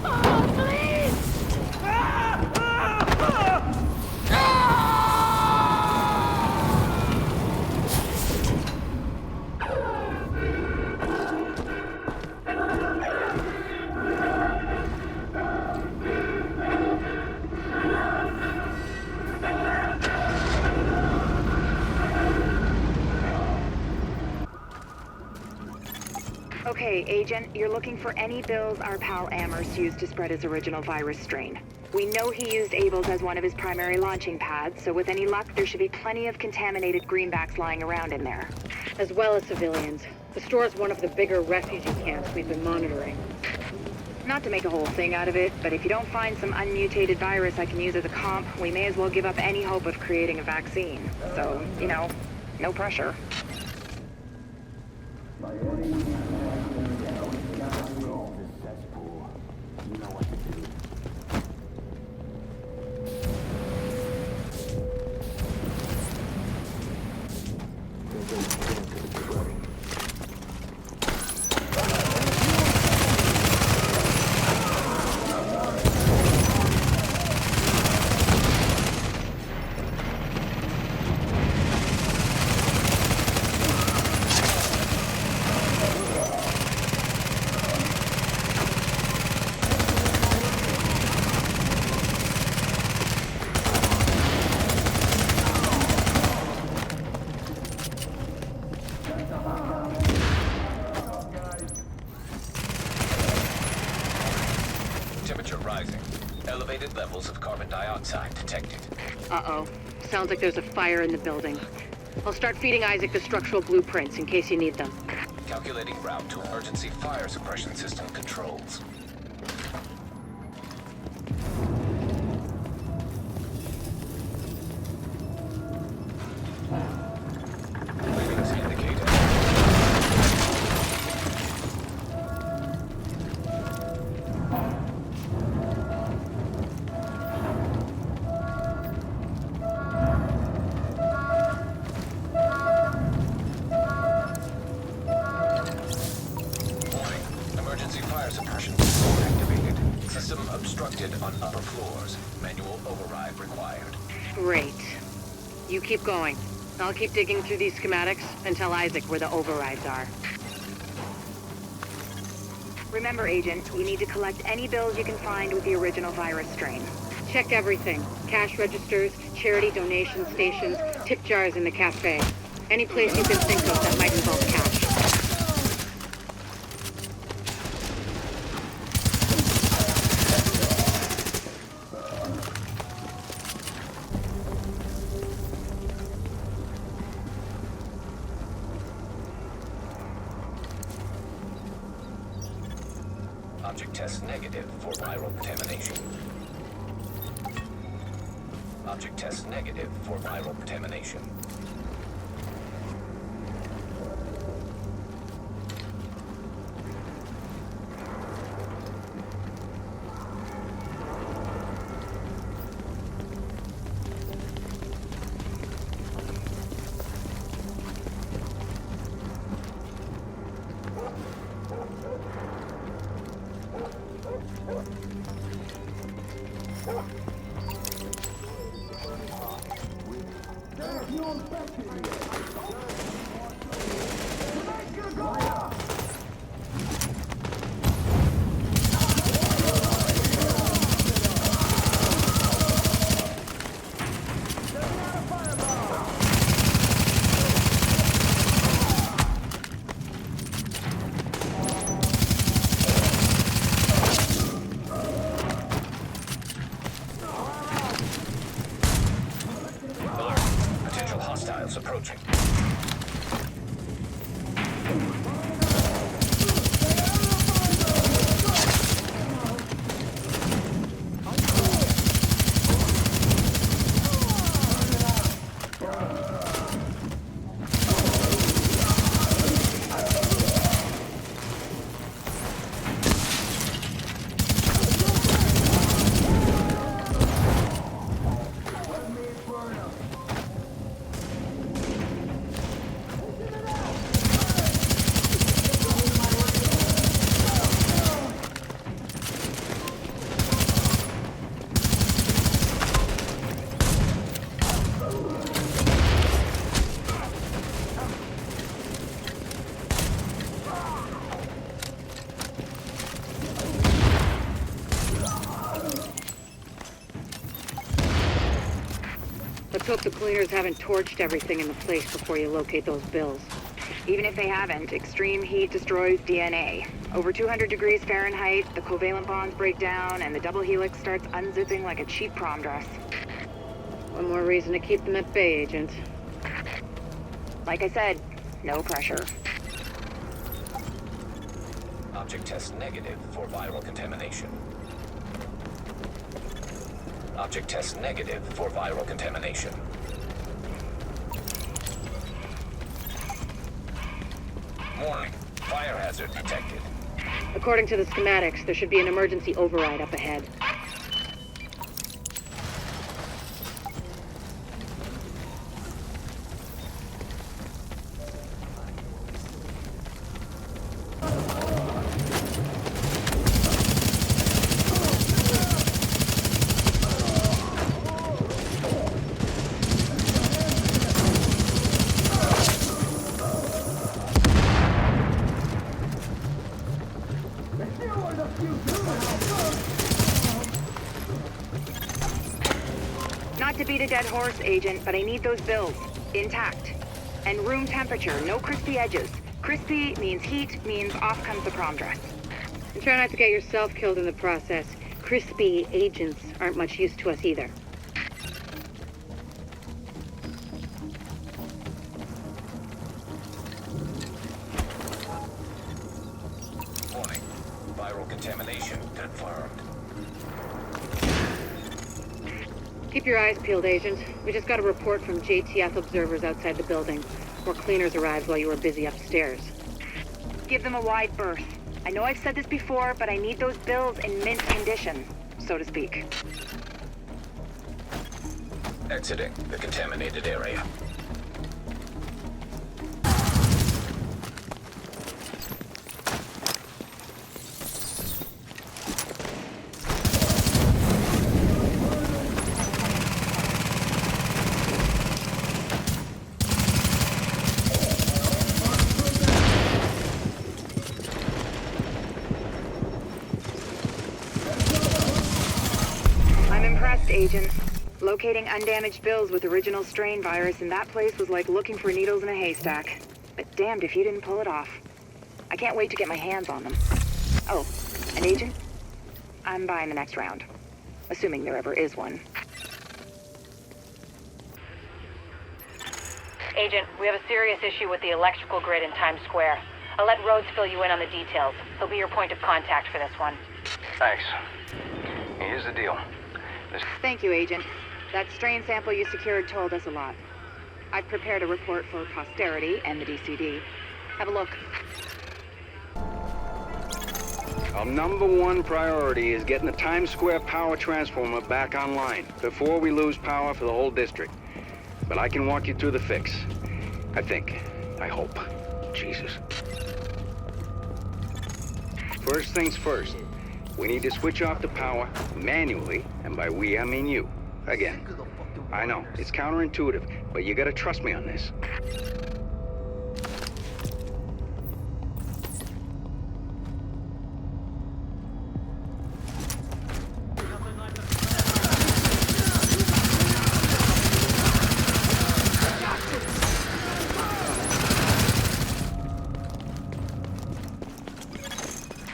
Oh, please! Okay, Agent, you're looking for any bills our pal Amherst used to spread his original virus strain. We know he used Abel's as one of his primary launching pads, so with any luck, there should be plenty of contaminated greenbacks lying around in there. As well as civilians. The store's one of the bigger refugee camps we've been monitoring. Not to make a whole thing out of it, but if you don't find some unmutated virus I can use as a comp, we may as well give up any hope of creating a vaccine. So, you know, no pressure. Temperature rising. Elevated levels of carbon dioxide detected. Uh-oh. Sounds like there's a fire in the building. I'll start feeding Isaac the structural blueprints in case you need them. Calculating route to emergency fire suppression system controls. Readings indicate floors. Manual override required. Great. You keep going. I'll keep digging through these schematics and tell Isaac where the overrides are. Remember, Agent, you need to collect any bills you can find with the original virus strain. Check everything. Cash registers, charity donation stations, tip jars in the cafe. Any place you can think of that might involve cash. Object test negative for viral contamination. Object test negative for viral contamination. Approaching. Let's hope the cleaners haven't torched everything in the place before you locate those bills. Even if they haven't, extreme heat destroys DNA. Over 200 degrees Fahrenheit, the covalent bonds break down, and the double helix starts unzipping like a cheap prom dress. One more reason to keep them at bay, Agent. Like I said, no pressure. Object test negative for viral contamination. Object test negative for viral contamination. Warning. Fire hazard detected. According to the schematics, there should be an emergency override up ahead. Not to beat a dead horse, Agent, but I need those bills. Intact. And room temperature, no crispy edges. Crispy means heat, means off comes the prom dress. And try not to get yourself killed in the process. Crispy agents aren't much use to us either. Warning. Viral contamination confirmed. Keep your eyes peeled, Agent. We just got a report from JTF observers outside the building. More cleaners arrived while you were busy upstairs. Give them a wide berth. I know I've said this before, but I need those bills in mint condition, so to speak. Exiting the contaminated area. locating undamaged bills with original strain virus in that place was like looking for needles in a haystack. But damned if you didn't pull it off. I can't wait to get my hands on them. Oh, an agent? I'm buying the next round. Assuming there ever is one. Agent, we have a serious issue with the electrical grid in Times Square. I'll let Rhodes fill you in on the details. He'll be your point of contact for this one. Thanks. Here's the deal. Thank you, Agent. That strain sample you secured told us a lot. I've prepared a report for posterity and the DCD. Have a look. Our #1 priority is getting the Times Square power transformer back online before we lose power for the whole district. But I can walk you through the fix. I think. I hope. Jesus. First things first. We need to switch off the power manually, and by we, I mean you. Again. I know, it's counterintuitive, but you gotta trust me on this.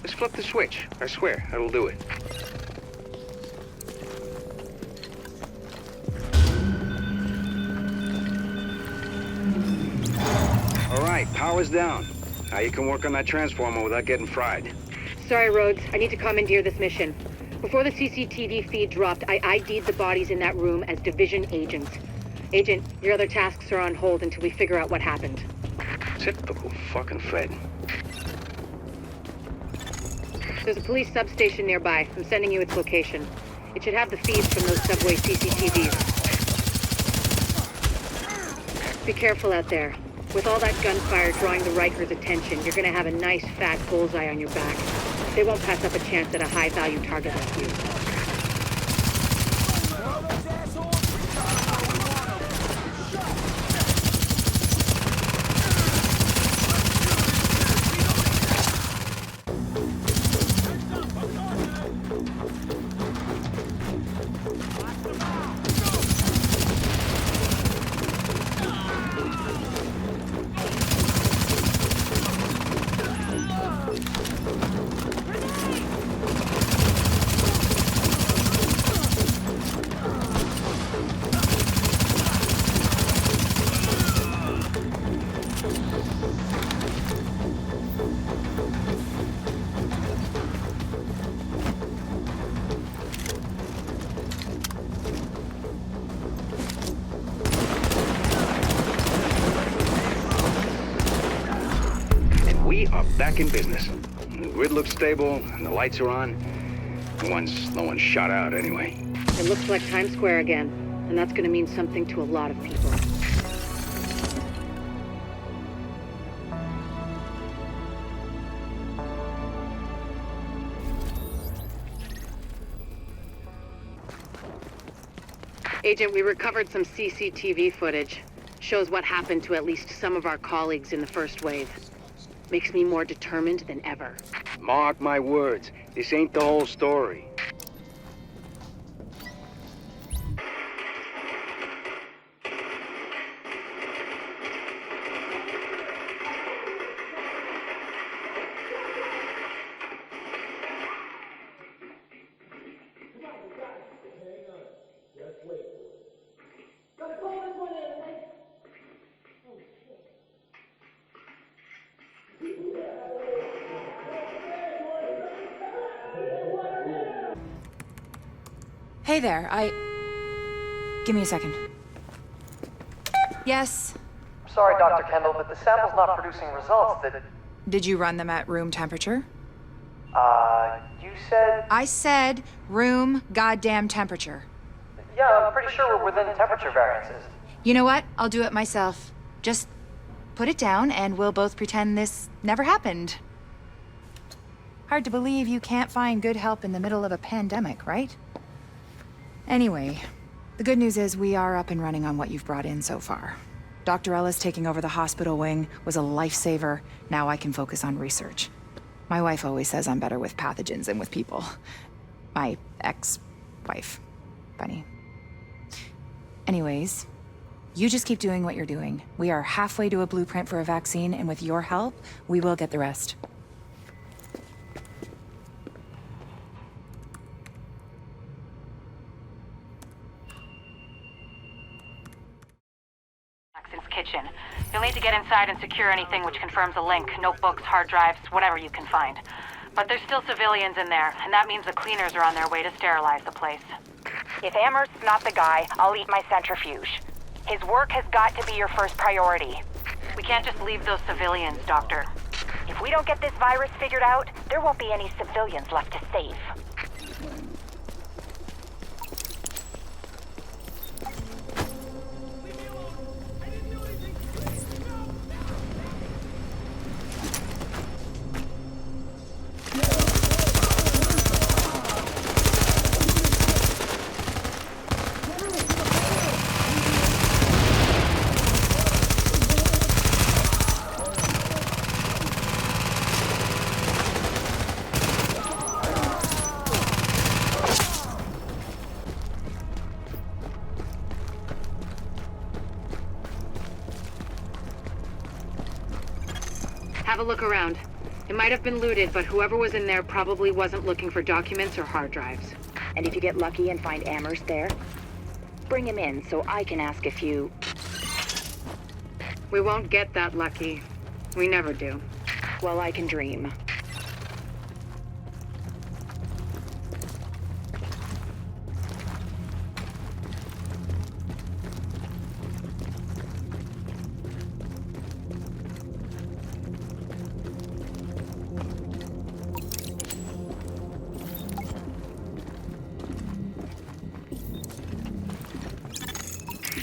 Just flip the switch. I swear, that'll do it. All right, power's down. Now you can work on that transformer without getting fried. Sorry, Rhodes. I need to commandeer this mission. Before the CCTV feed dropped, I ID'd the bodies in that room as Division agents. Agent, your other tasks are on hold until we figure out what happened. Typical fucking Fed. There's a police substation nearby. I'm sending you its location. It should have the feeds from those subway CCTVs. Be careful out there. With all that gunfire drawing the Rikers' attention, you're gonna have a nice fat bullseye on your back. They won't pass up a chance at a high-value target like you. We are back in business. The grid looks stable, and the lights are on. No one's shot out anyway. It looks like Times Square again, and that's gonna mean something to a lot of people. Agent, we recovered some CCTV footage. Shows what happened to at least some of our colleagues in the first wave. Makes me more determined than ever. Mark my words, this ain't the whole story. Hey there, Give me a second. Yes? Sorry, Dr. Kendall, but the sample's not producing results that... Did you run them at room temperature? You said... I said room goddamn temperature. Yeah, I'm pretty sure we're within temperature variances. You know what? I'll do it myself. Just put it down and we'll both pretend this never happened. Hard to believe you can't find good help in the middle of a pandemic, right? Anyway, the good news is we are up and running on what you've brought in so far. Dr. Ellis taking over the hospital wing was a lifesaver. Now I can focus on research. My wife always says I'm better with pathogens than with people. My ex-wife. Funny. Anyways, you just keep doing what you're doing. We are halfway to a blueprint for a vaccine, and with your help, we will get the rest. Kitchen. You'll need to get inside and secure anything which confirms a link, notebooks, hard drives, whatever you can find. But there's still civilians in there, and that means the cleaners are on their way to sterilize the place. If Amherst's not the guy, I'll eat my centrifuge. His work has got to be your first priority. We can't just leave those civilians, Doctor. If we don't get this virus figured out, there won't be any civilians left to save. Have a look around. It might have been looted, but whoever was in there probably wasn't looking for documents or hard drives. And if you get lucky and find Amherst there, bring him in so I can ask a few... We won't get that lucky. We never do. Well, I can dream.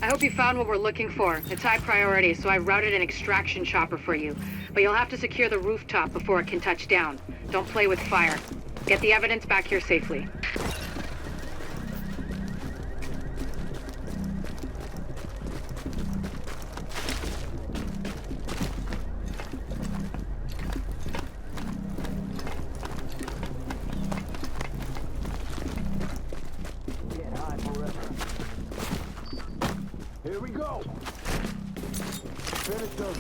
I hope you found what we're looking for. It's high priority, so I routed an extraction chopper for you. But you'll have to secure the rooftop before it can touch down. Don't play with fire. Get the evidence back here safely. Here we go. Finish them.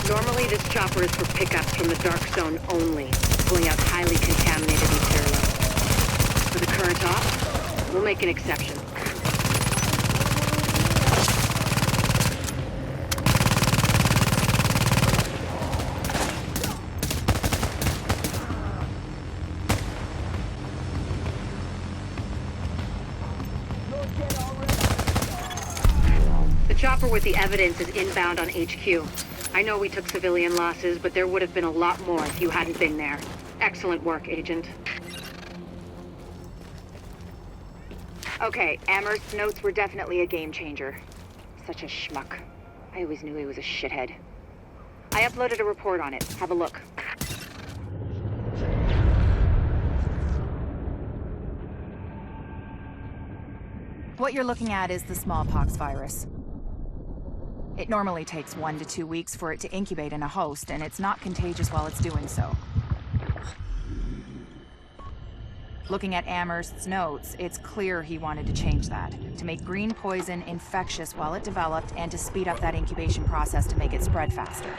Normally, this chopper is for pickups from the dark zone only, pulling out highly contaminated material. For the current op, we'll make an exception. The chopper with the evidence is inbound on HQ. I know we took civilian losses, but there would have been a lot more if you hadn't been there. Excellent work, Agent. Okay, Amherst's notes were definitely a game changer. Such a schmuck. I always knew he was a shithead. I uploaded a report on it. Have a look. What you're looking at is the smallpox virus. It normally takes 1 to 2 weeks for it to incubate in a host, and it's not contagious while it's doing so. Looking at Amherst's notes, it's clear he wanted to change that, to make green poison infectious while it developed, and to speed up that incubation process to make it spread faster.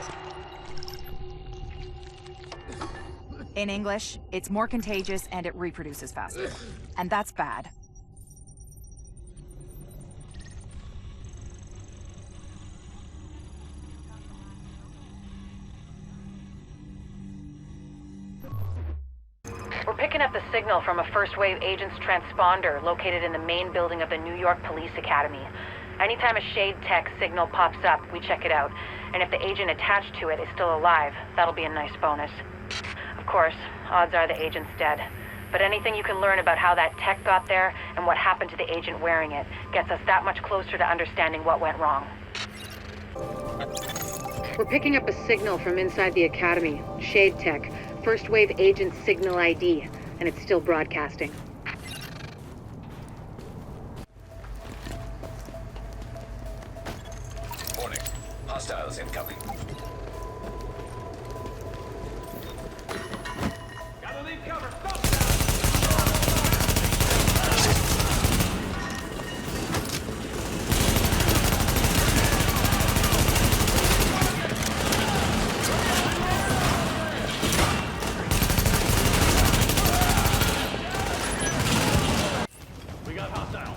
In English, it's more contagious and it reproduces faster. And that's bad. We're picking up the signal from a first-wave agent's transponder located in the main building of the New York Police Academy. Anytime a Shade Tech signal pops up, we check it out. And if the agent attached to it is still alive, that'll be a nice bonus. Of course, odds are the agent's dead. But anything you can learn about how that tech got there and what happened to the agent wearing it gets us that much closer to understanding what went wrong. We're picking up a signal from inside the Academy. Shade Tech. First wave agent signal ID. And it's still broadcasting. Warning. Hostiles incoming. Gotta leave cover. Stop! We got hostile.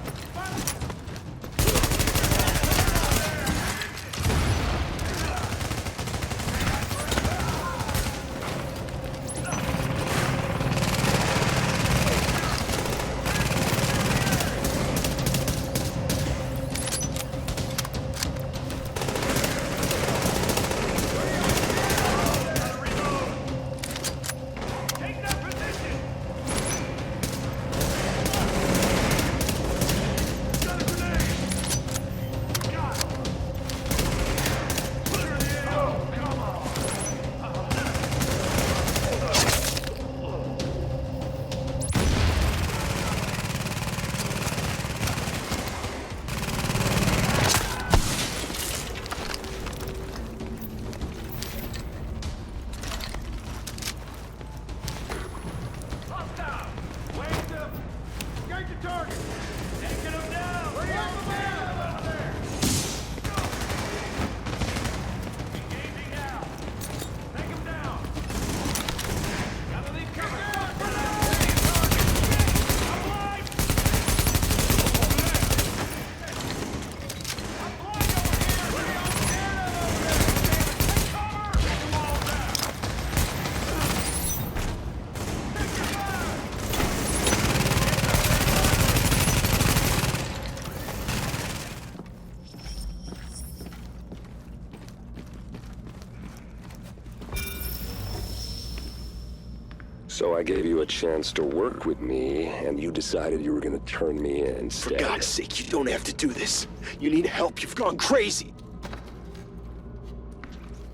So I gave you a chance to work with me, and you decided you were gonna turn me in instead. For God's sake, you don't have to do this. You need help. You've gone crazy.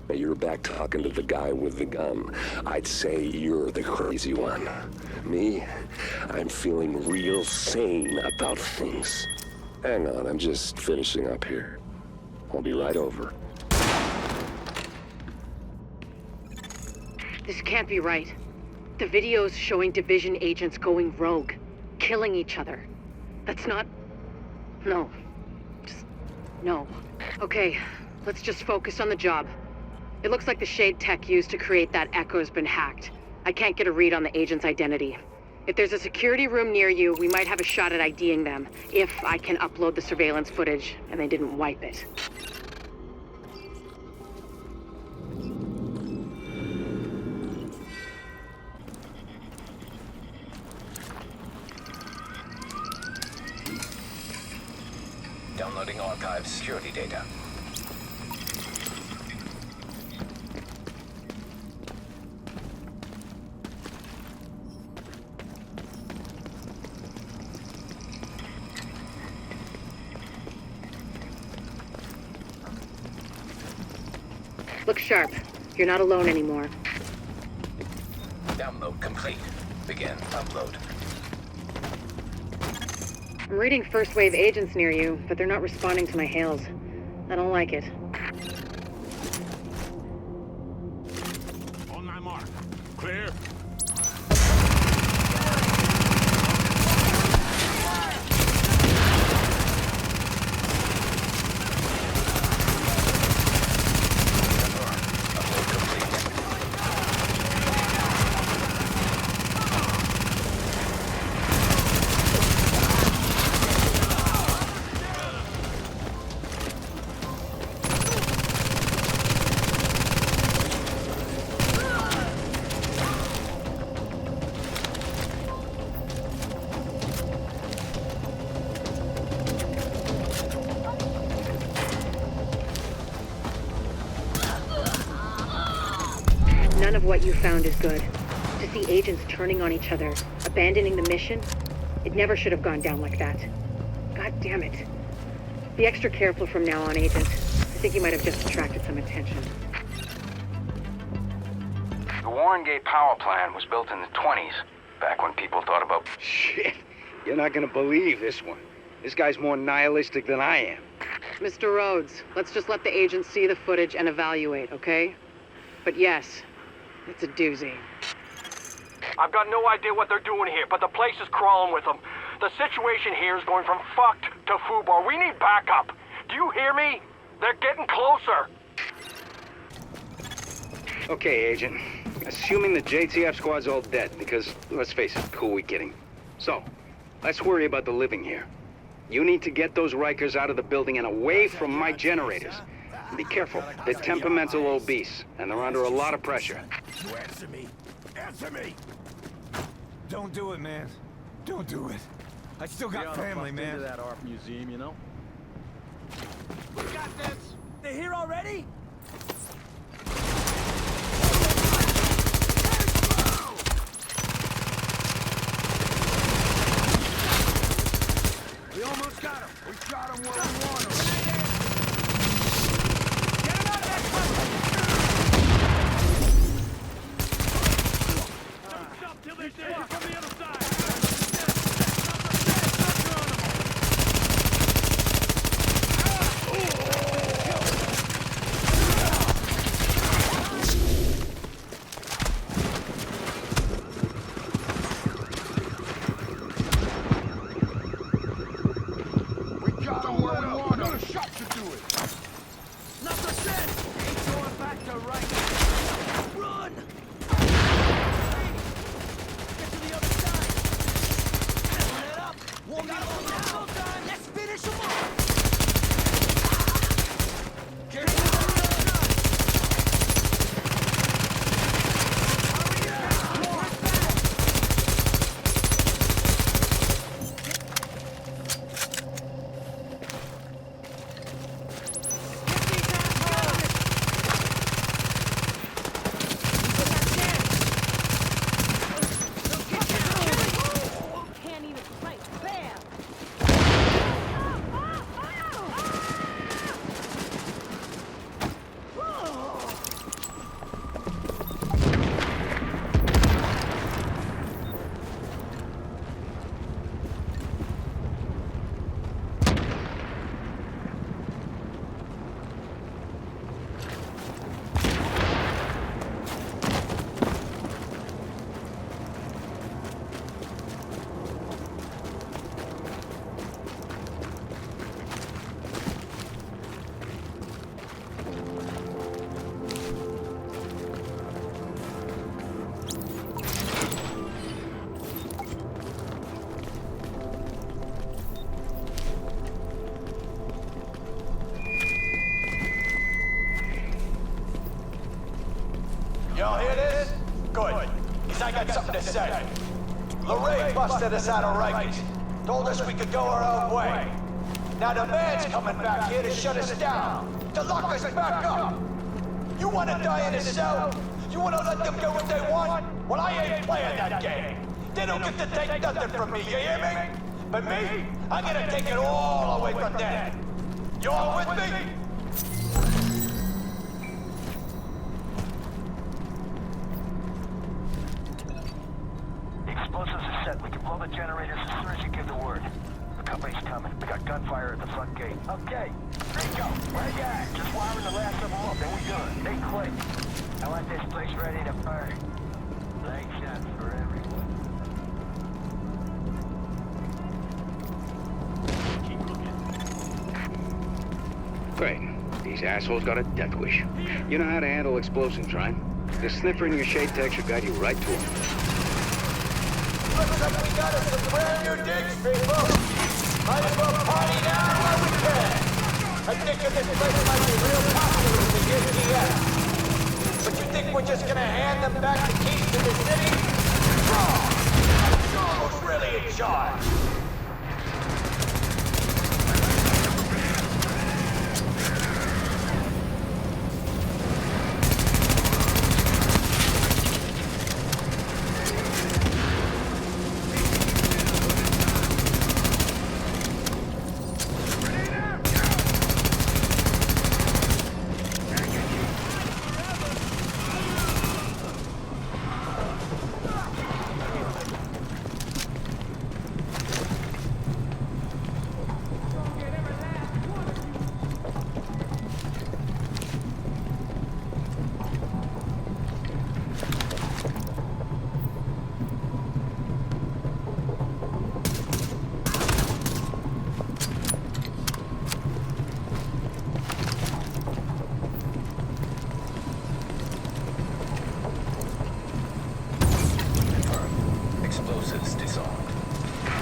You're back talking to the guy with the gun. I'd say you're the crazy one. Me, I'm feeling real sane about things. Hang on, I'm just finishing up here. I'll be right over. This can't be right. The video's showing Division agents going rogue, killing each other. That's not... No. Just... no. Okay, let's just focus on the job. It looks like the Shade Tech used to create that echo's been hacked. I can't get a read on the agent's identity. If there's a security room near you, we might have a shot at IDing them, if I can upload the surveillance footage and they didn't wipe it. Downloading archive security data. Look sharp. You're not alone anymore. Download complete. Begin upload. I'm reading first wave agents near you, but they're not responding to my hails. I don't like it. On my mark. Clear. None of what you found is good. To see agents turning on each other, abandoning the mission, it never should have gone down like that. God damn it. Be extra careful from now on, Agent. I think you might have just attracted some attention. Warren Gate power plant was built in the 20s, back when people thought about... Shit, you're not gonna believe this one. This guy's more nihilistic than I am. Mr. Rhodes, let's just let the agents see the footage and evaluate, okay? But yes, it's a doozy. I've got no idea what they're doing here, but the place is crawling with them. The situation here is going from fucked to foobar. We need backup. Do you hear me? They're getting closer. Okay, Agent. Assuming the JTF squad's all dead, because, let's face it, who are we kidding? So, let's worry about the living here. You need to get those Rikers out of the building and away from my generators. And be careful, they're temperamental obese, and they're under a lot of pressure. You answer me! Answer me! Don't do it, man. Don't do it. I still got family, man. Into that art museum, you know? We got this! They're here already? We almost got him. We shot him where we want him. Get him out of that place! Don't stop till they're dead. From the other side. Y'all hear this? Good. Because I got something to say. Lorraine busted us out of Rikers. Told us we could go our own way. Now the man's coming back here to shut us down. To lock us back up. You want to die in a cell? You want to let them get what they want? Well, I ain't playing that game. They don't get to take nothing from me, you hear me? But me, I'm gonna take it all away from them. You all with me? Explosives are set. We can blow the generators as soon as you give the word. The company's coming. We got gunfire at the front gate. Okay. Rico, where you at? Just wiring the last of them up, then we done. They click. I want this place ready to burn. Leg shots for everyone. Keep looking. Great. These assholes got a death wish. You know how to handle explosives, right? The sniffer in your shade tech should guide you right to them. Looks like we got us some brand new digs, people. Might as well party now while we can. I think this place might be real popular with the JTF. But you think we're just gonna hand them back the keys to the city? Wrong! Who's really in charge?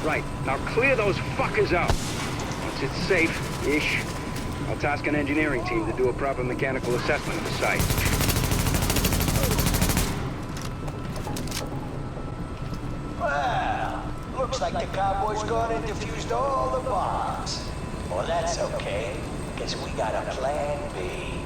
Right. Now clear those fuckers out. Once it's safe-ish, I'll task an engineering team to do a proper mechanical assessment of the site. Well, looks like the cowboy's gone and defused all the bombs. Well, that's okay, because we got a plan B.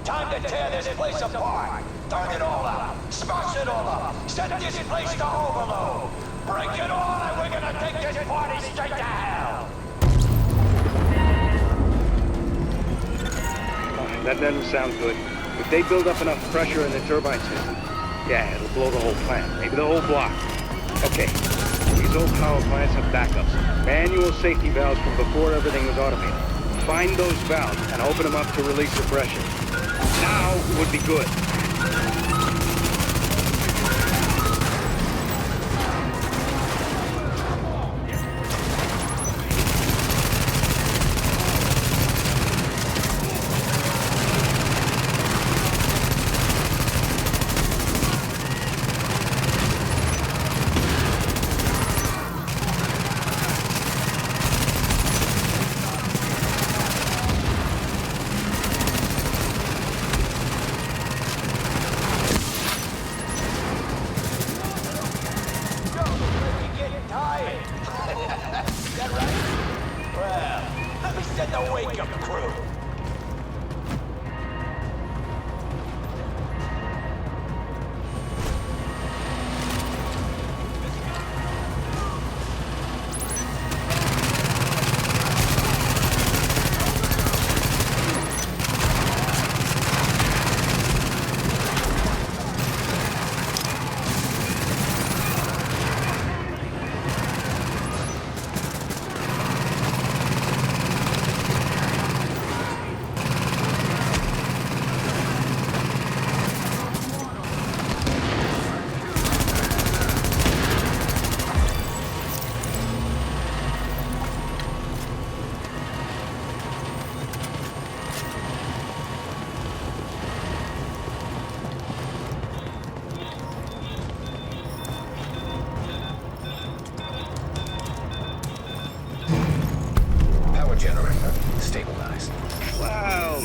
Time to tear this place apart. Turn it all up. Smash it all up. Set this place to overload. Break it all and we're gonna take this party straight to hell. That doesn't sound good. If they build up enough pressure in the turbine system, yeah, it'll blow the whole plant, maybe the whole block. Okay, these old power plants have backups. Manual safety valves from before everything was automated. Find those valves and open them up to release the pressure. Now would be good.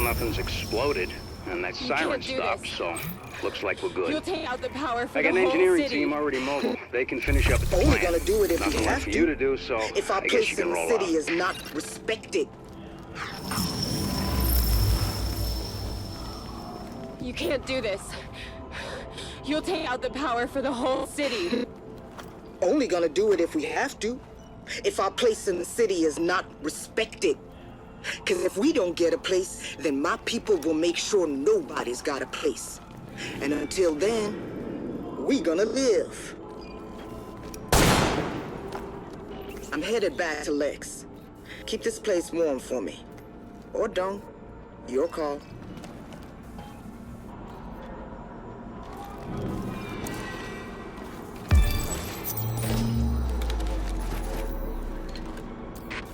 Nothing's exploded, and that siren stopped, so looks like we're good. You'll take out the power for I got the an whole engineering city. team already mobile. They can finish up at the Only plant. gonna do it if Nothing we left have for to. you to do, so if our I guess place you can in the roll city out. is not respected. You can't do this. You'll take out the power for the whole city. Only gonna do it if we have to. If our place in the city is not respected. Because if we don't get a place, then my people will make sure nobody's got a place. And until then, we gonna live. I'm headed back to Lex. Keep this place warm for me. Or don't. Your call.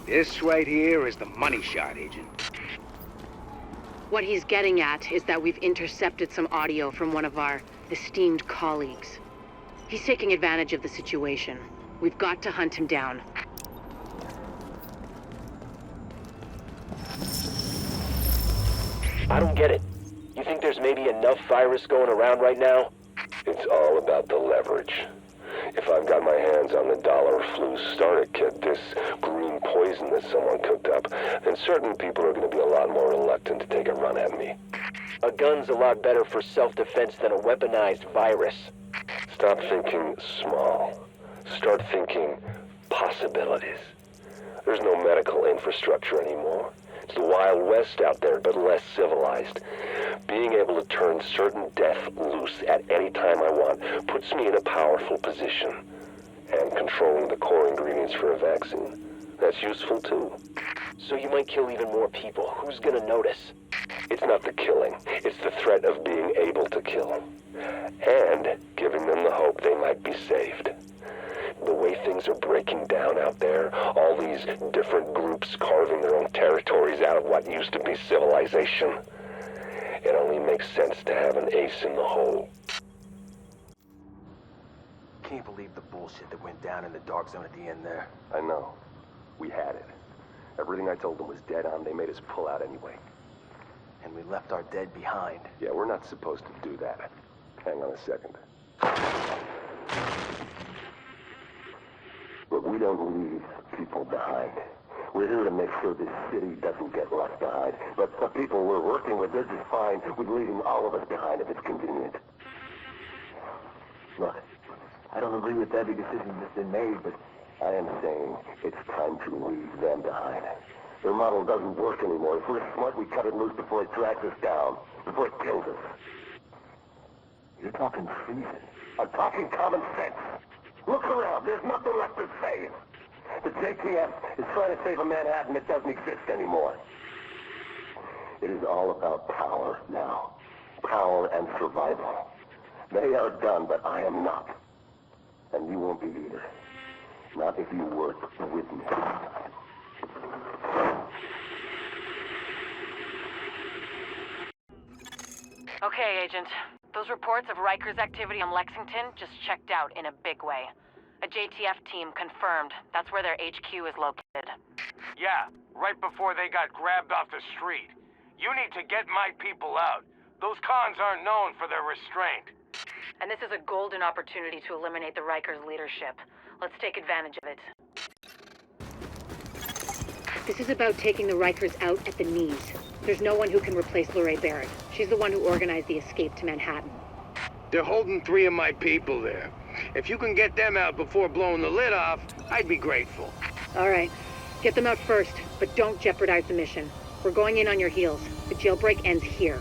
This right here is the money shot, Agent. What he's getting at is that we've intercepted some audio from one of our esteemed colleagues. He's taking advantage of the situation. We've got to hunt him down. I don't get it. You think there's maybe enough virus going around right now? It's all about the leverage. If I've got my hands on the dollar flu starter kit, this green poison that someone cooked up, then certain people are going to be a lot more reluctant to take a run at me. A gun's a lot better for self-defense than a weaponized virus. Stop thinking small. Start thinking possibilities. There's no medical infrastructure anymore. It's the Wild West out there, but less civilized. Being able to turn certain death loose at any time I want puts me in a powerful position. And controlling the core ingredients for a vaccine, that's useful too. So you might kill even more people. Who's gonna notice? It's not the killing, it's the threat of being able to kill. And giving them the hope they might be saved. The way things are breaking down out there, all these different groups carving their own territories out of what used to be civilization, it only makes sense to have an ace in the hole. can't believe the bullshit that went down in the dark zone at the end there. I know. We had it. Everything I told them was dead on. They made us pull out anyway. And we left our dead behind. Yeah, we're not supposed to do that. Hang on a second. Look, we don't leave people behind. We're here to make sure this city doesn't get left behind. But the people we're working with, they're just fine with leaving all of us behind if it's convenient. Look, I don't agree with every decision that's been made, but I am saying it's time to leave them behind. Their model doesn't work anymore. If we're smart, we cut it loose before it tracks us down, before it kills us. You're talking treason. I'm talking common sense. Look around. There's nothing left to save. The JTF is trying to save a Manhattan that doesn't exist anymore. It is all about power now. Power and survival. They are done, but I am not. And you won't be either. Not if you work with me. Okay, Agent. Those reports of Riker's activity on Lexington just checked out in a big way. A JTF team confirmed that's where their HQ is located. Yeah, right before they got grabbed off the street. You need to get my people out. Those cons aren't known for their restraint. And this is a golden opportunity to eliminate the Rikers leadership. Let's take advantage of it. This is about taking the Rikers out at the knees. There's no one who can replace Lorraine Barrett. She's the one who organized the escape to Manhattan. They're holding 3 of my people there. If you can get them out before blowing the lid off, I'd be grateful. All right. Get them out first, but don't jeopardize the mission. We're going in on your heels. The jailbreak ends here.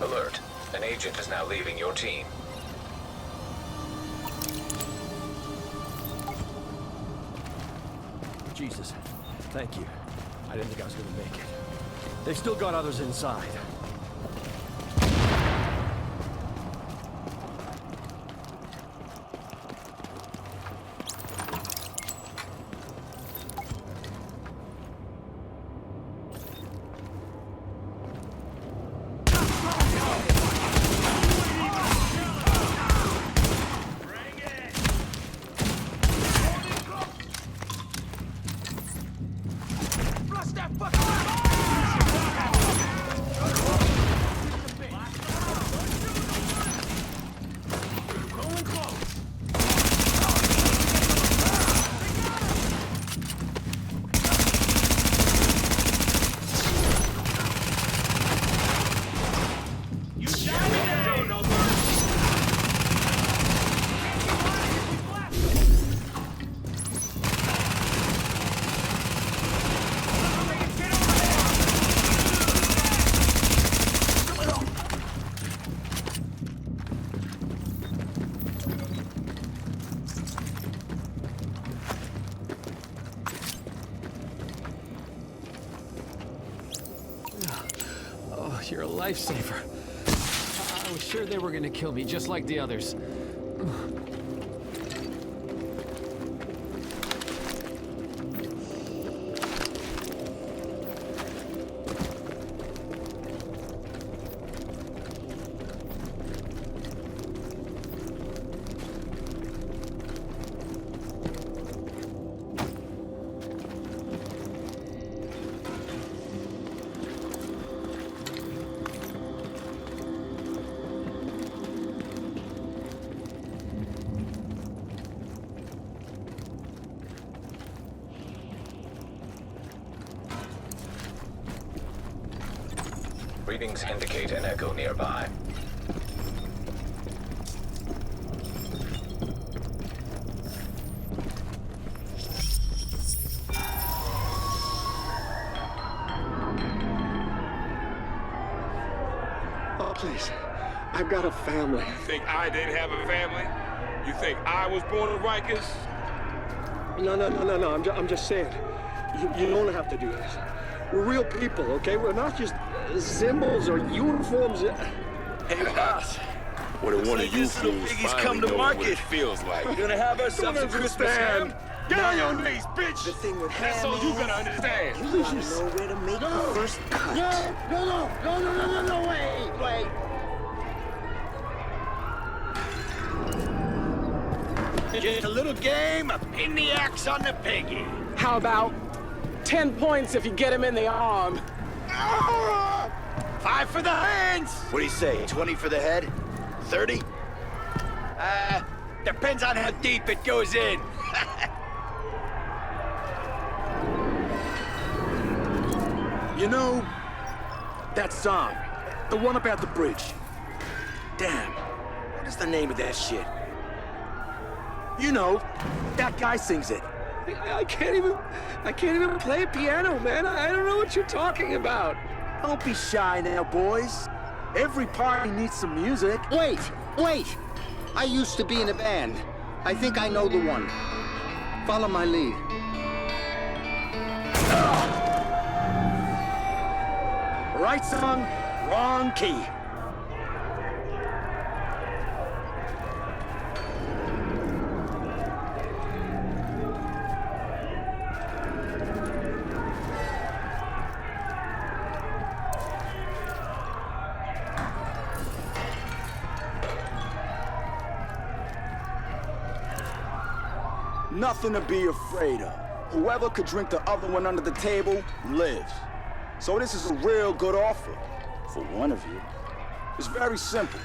Alert. An agent is now leaving your team. Jesus. Thank you. I didn't think I was gonna make it. They've still got others inside. You're a lifesaver. I was sure they were gonna kill me, just like the others. Readings indicate an echo nearby. Please. I've got a family. You think I didn't have a family? You think I was born in Rikers? No. I'm just saying. You don't have to do this. We're real people, okay? We're not just symbols or uniforms. Hey, boss. What do one of you fools come to market? What it feels like. We're gonna have ourselves a Christmas ham. Get on your knees, bitch! The thing with That's all you gonna understand. You gotta know where to make the first cut. No, wait. Just a little game of pin the axe on the piggy. How about 10 points if you get him in the arm? 5 for the hands. What do you say, 20 for the head? 30? Depends on how deep it goes in. You know, that song, the one up at the bridge. Damn, what is the name of that shit? You know, that guy sings it. I can't even play piano, man. I don't know what you're talking about. Don't be shy now, boys. Every party needs some music. Wait! I used to be in a band. I think I know the one. Follow my lead. Right song, wrong key. Nothing to be afraid of. Whoever could drink the other one under the table lives. So this is a real good offer for one of you. It's very simple.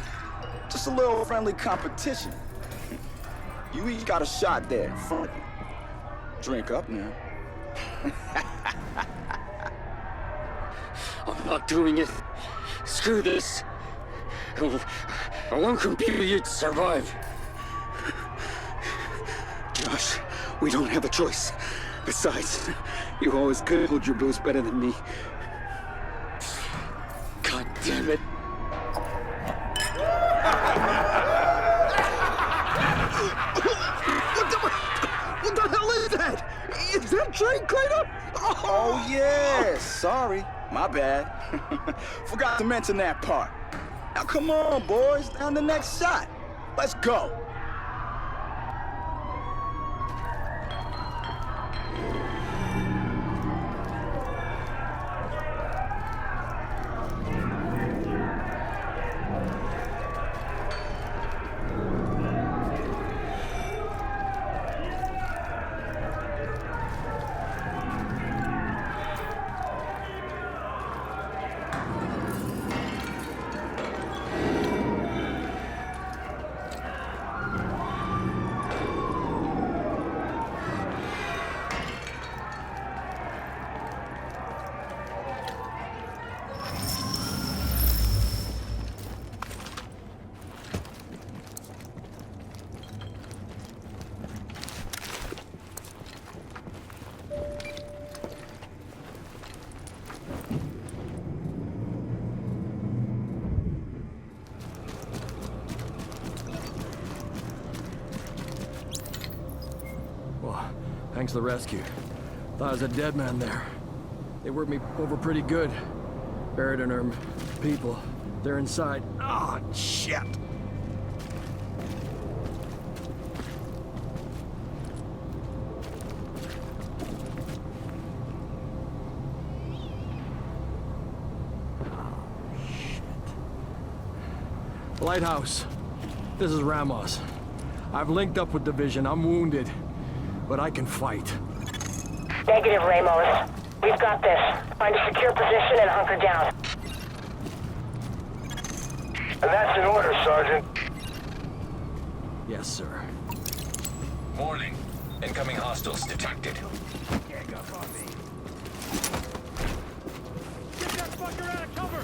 Just a little friendly competition. You each got a shot there in front of you. Drink up now. I'm not doing it. Screw this. I won't compete with you to survive. Josh, we don't have a choice. Besides, you always could hold your booze better than me. God damn it. What the hell is that? Is that train cleanup? Oh, yeah. Sorry. My bad. Forgot to mention that part. Now, come on, boys. Down the next shot. Let's go. Thanks for the rescue. Thought I was a dead man there. They worked me over pretty good. Buried in our people. They're inside. Oh, shit! Lighthouse. This is Ramos. I've linked up with Division. I'm wounded. But I can fight. Negative, Ramos. We've got this. Find a secure position and hunker down. And that's in order, Sergeant. Yes, sir. Warning. Incoming hostiles detected. Gang up on me. Get that fucker out of cover!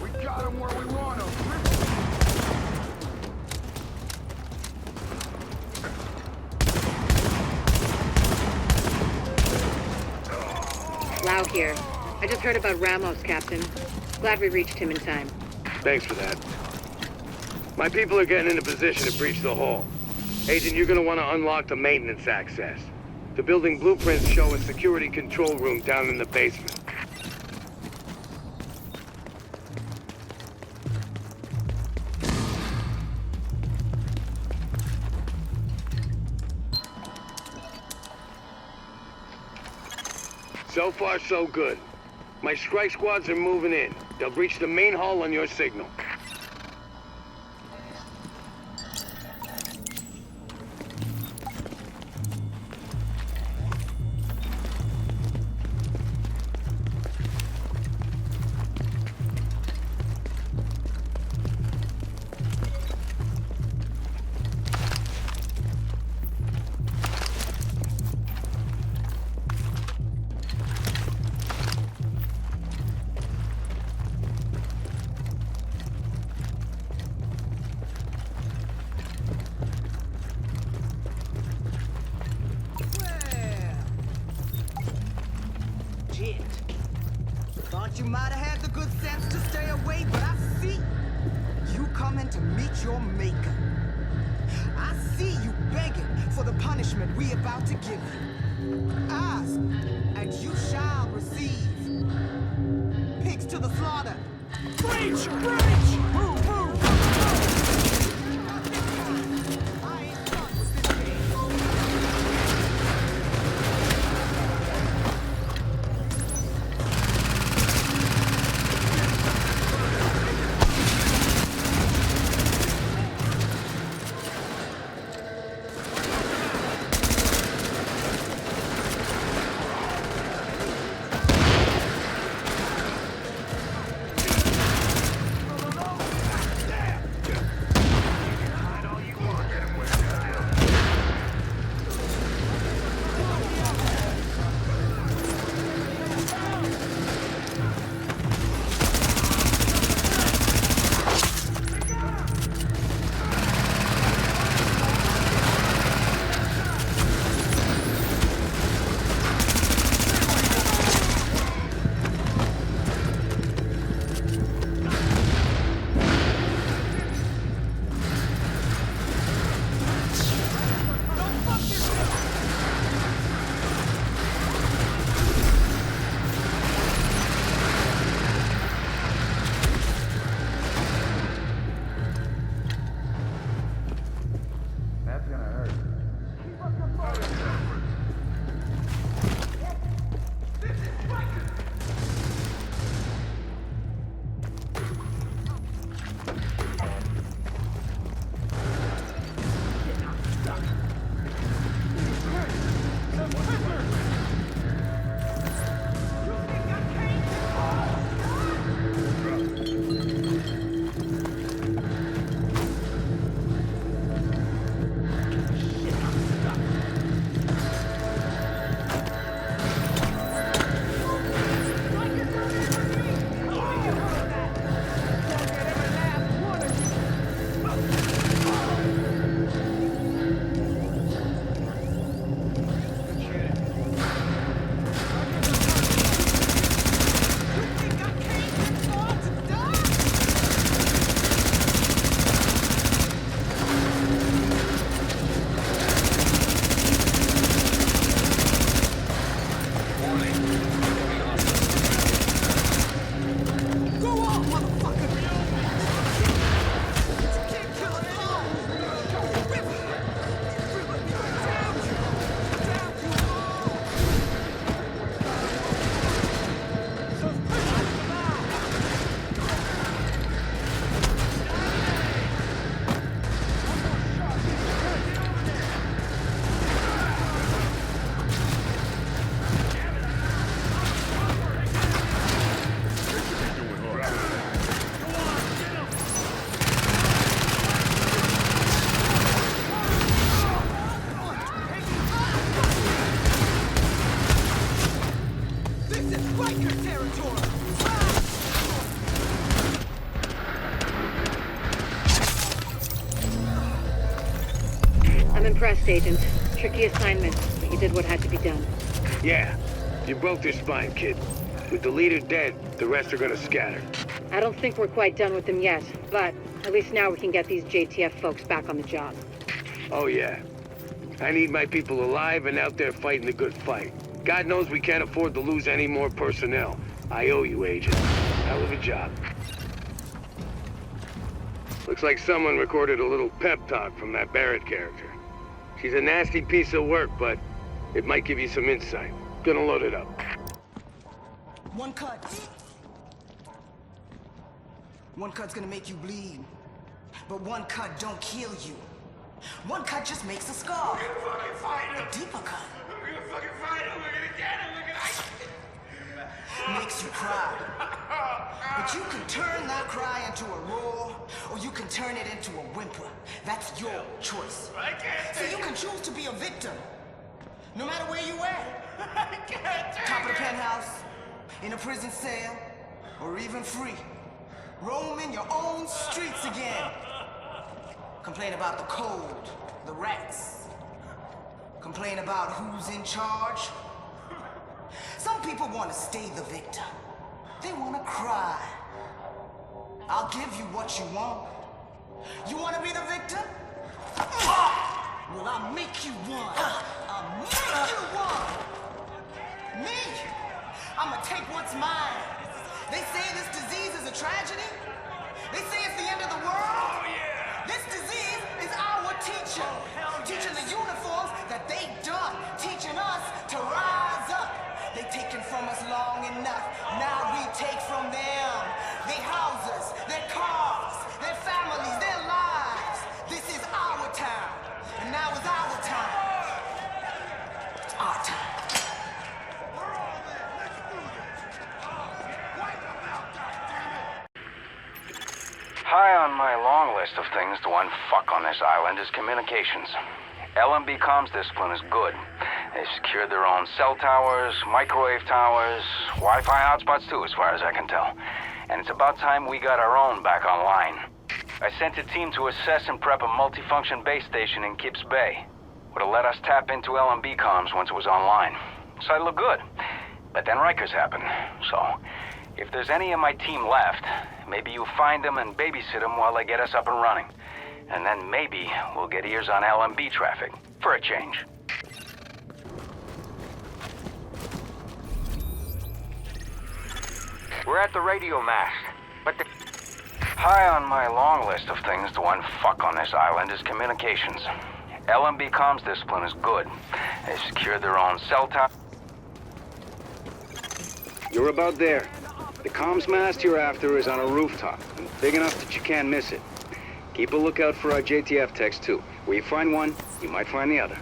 We got him where we want him. Lau here. I just heard about Ramos, Captain. Glad we reached him in time. Thanks for that. My people are getting into position to breach the hall. Agent, you're gonna want to unlock the maintenance access. The building blueprints show a security control room down in the basement. So far, so good. My strike squads are moving in. They'll breach the main hall on your signal. Shit. Thought you might have had the good sense to stay away, but I see you coming to meet your maker. I see you begging for the punishment we about to give you. Ask, and you shall receive. Pigs to the slaughter. Breach! Breach! Move, move! Impressed, Agent. Tricky assignment, but you did what had to be done. Yeah, you broke their spine, kid. With the leader dead, the rest are gonna scatter. I don't think we're quite done with them yet, but at least now we can get these JTF folks back on the job. Oh, yeah. I need my people alive and out there fighting the good fight. God knows we can't afford to lose any more personnel. I owe you, Agent. Hell of a job. Looks like someone recorded a little pep talk from that Barrett character. She's a nasty piece of work, but it might give you some insight. Gonna load it up. One cut. One cut's gonna make you bleed. But one cut don't kill you. One cut just makes a scar. We're gonna fucking fight him. A deeper cut. We're gonna fucking fight him. We're gonna get him. We're gonna... Makes you cry. But you can turn that cry into a roar, or you can turn it into a whimper. That's your choice. I can't So you can choose to be a victim, no matter where you at. I can't take Top of the penthouse, in a prison cell, or even free. Roaming your own streets again. Complain about the cold, the rats. Complain about who's in charge. Some people want to stay the victim. They want to cry. I'll give you what you want. You want to be the victim? Well, I'll make you one. I'll make you one. Me? I'm gonna take what's mine. They say this disease is a tragedy. They say it's the end of the world. Oh, yeah. This disease is our teacher. Teaching the uniforms that they done. Teaching us to rise up. They taken from us long enough. Now we take from them. Their houses, their cars, their families, their lives. This is our time. And now is our time. It's our time. High on my long list of things to unfuck on this island is communications. LMB comms discipline is good. They've secured their own cell towers, microwave towers, Wi-Fi hotspots too, as far as I can tell. And it's about time we got our own back online. I sent a team to assess and prep a multifunction base station in Kips Bay. Would have let us tap into LMB comms once it was online. So I look good. But then Rikers happened. So, if there's any of my team left, maybe you find them and babysit them while they get us up and running. And then maybe we'll get ears on LMB traffic, for a change. We're at the radio mast, but the... High on my long list of things to unfuck on this island is communications. LMB comms discipline is good. They've secured their own cell tower. You're about there. The comms mast you're after is on a rooftop, and big enough that you can't miss it. Keep a lookout for our JTF techs, too. Where you find one, you might find the other.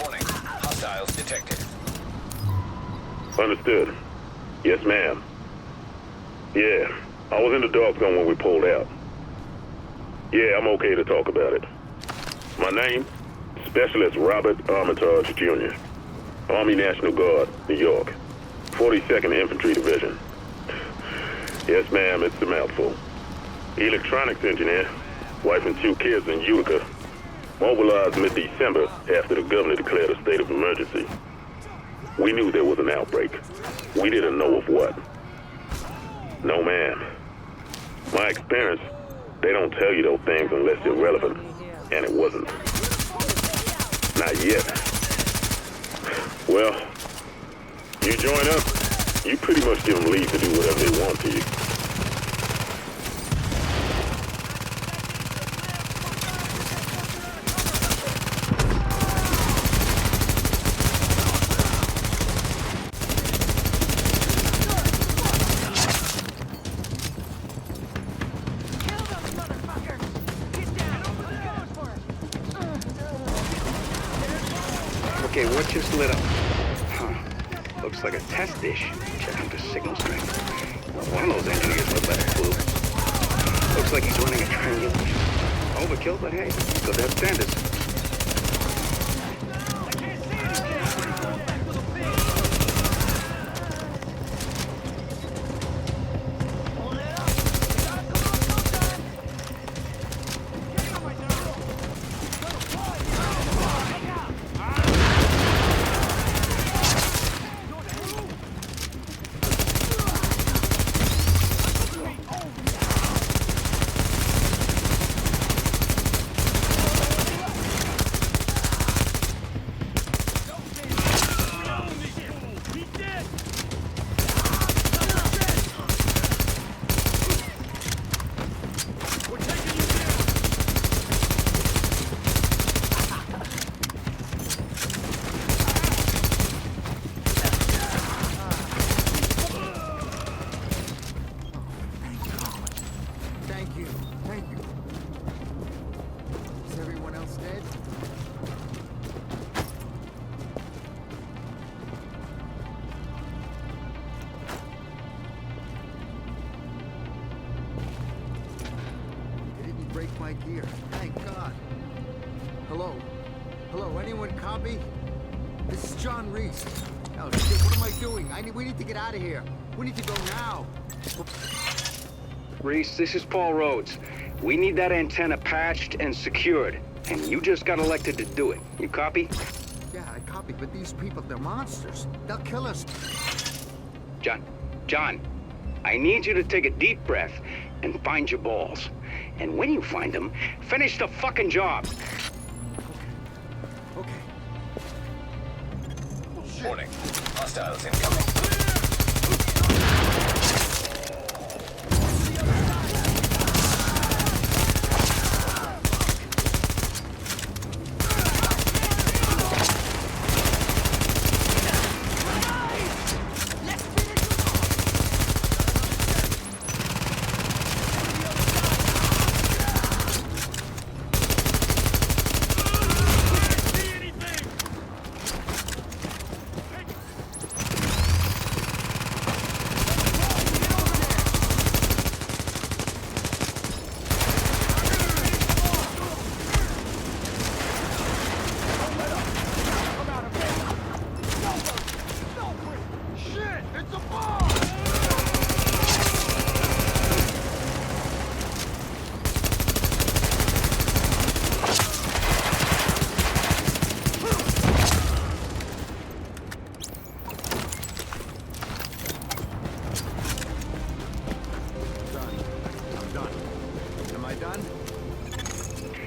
Warning. Hostiles detected. Understood. Yes, ma'am. Yeah, I was in the dark zone when we pulled out. Yeah, I'm okay to talk about it. My name? Specialist Robert Armitage, Jr. Army National Guard, New York. 42nd Infantry Division. Yes, ma'am, it's a mouthful. Electronics engineer, wife and 2 kids in Utica. Mobilized mid-December after the governor declared a state of emergency. We knew there was an outbreak. We didn't know of what. No, ma'am. My experience, they don't tell you those things unless they're relevant. And it wasn't. Not yet. Well, you join us, you pretty much give them leave to do whatever they want to you. Okay, what just lit up? Huh. Looks like a test dish. Checking for signal strength. Well, one of those engineers looked like a clue. Looks like he's running a triangulation. Overkill, but hey, good to have standards. gear. Thank God. Hello? Hello, anyone copy? This is John Reese. Oh shit, what am I doing? We need to get out of here. We need to go now. Reese, this is Paul Rhodes. We need that antenna patched and secured. And you just got elected to do it. You copy? Yeah, I copy, but these people, they're monsters. They'll kill us. John, I need you to take a deep breath and find your balls. And when you find them, finish the fucking job. Okay. Warning. Hostiles incoming.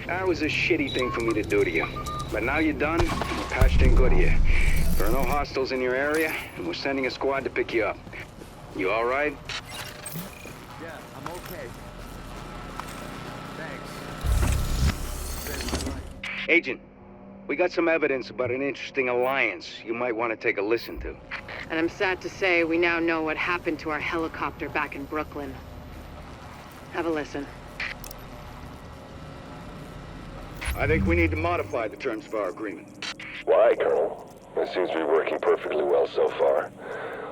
That was a shitty thing for me to do to you. But now you're done, and we're patched in good here. There are no hostiles in your area, and we're sending a squad to pick you up. You all right? Yeah, I'm okay. Thanks. Agent, we got some evidence about an interesting alliance you might want to take a listen to. And I'm sad to say we now know what happened to our helicopter back in Brooklyn. Have a listen. I think we need to modify the terms of our agreement. Why, Colonel? It seems to be working perfectly well so far.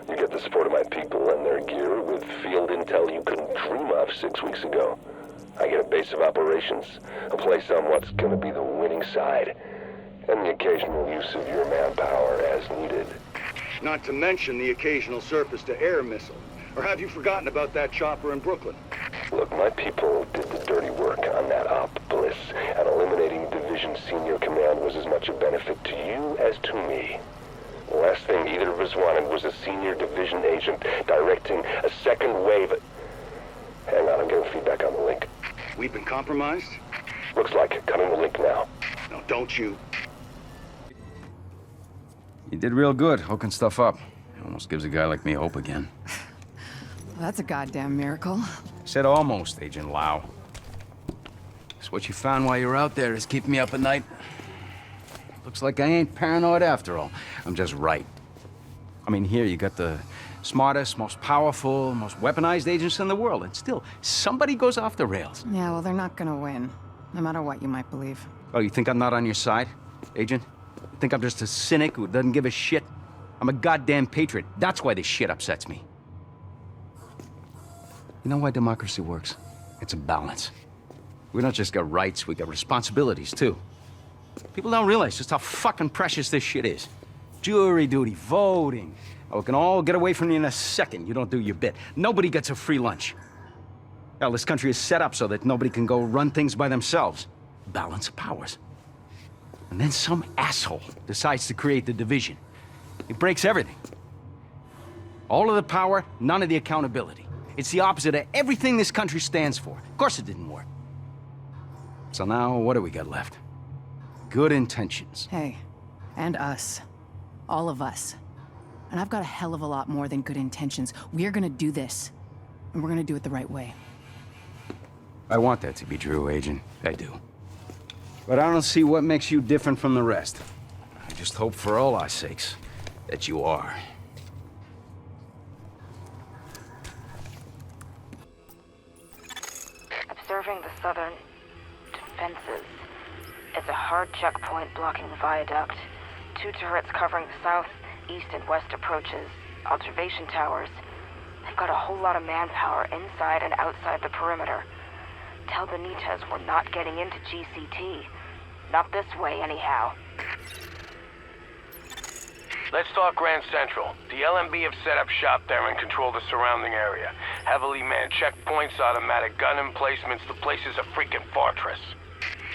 You get the support of my people and their gear with field intel you couldn't dream of 6 weeks ago. I get a base of operations, a place on what's gonna be the winning side, and the occasional use of your manpower as needed. Not to mention the occasional surface-to-air missile. Or have you forgotten about that chopper in Brooklyn? Look, my people did the dirty work on that op, Bliss, and eliminating Division Senior Command was as much a benefit to you as to me. The last thing either of us wanted was a senior division agent directing a second wave. Hang on, I'm getting feedback on the link. We've been compromised? Looks like it. Coming the link now. No, don't you. You did real good hooking stuff up. Almost gives a guy like me hope again. Well, that's a goddamn miracle. Said almost, Agent Lau. Guess what you found while you were out there is keeping me up at night. Looks like I ain't paranoid after all. I'm just right. I mean, here you got the smartest, most powerful, most weaponized agents in the world, and still, somebody goes off the rails. Yeah, well, they're not gonna win. No matter what you might believe. Oh, you think I'm not on your side, Agent? You think I'm just a cynic who doesn't give a shit? I'm a goddamn patriot. That's why this shit upsets me. You know why democracy works? It's a balance. We don't just got rights, we got responsibilities, too. People don't realize just how fucking precious this shit is. Jury duty, voting. Oh, we can all get away from you in a second. You don't do your bit. Nobody gets a free lunch. Hell, this country is set up so that nobody can go run things by themselves. Balance of powers. And then some asshole decides to create the division. It breaks everything. All of the power, none of the accountability. It's the opposite of everything this country stands for. Of course it didn't work. So now, what do we got left? Good intentions. Hey, and us. All of us. And I've got a hell of a lot more than good intentions. We're gonna do this. And we're gonna do it the right way. I want that to be true, Agent. I do. But I don't see what makes you different from the rest. I just hope for all our sakes that you are. Observing the southern defenses. It's a hard checkpoint blocking the viaduct. 2 turrets covering the south, east, and west approaches. Observation towers. They've got a whole lot of manpower inside and outside the perimeter. Tell Benitez we're not getting into GCT. Not this way, anyhow. Let's talk Grand Central. The LMB have set up shop there and control the surrounding area. Heavily manned checkpoints, automatic gun emplacements. The place is a freaking fortress.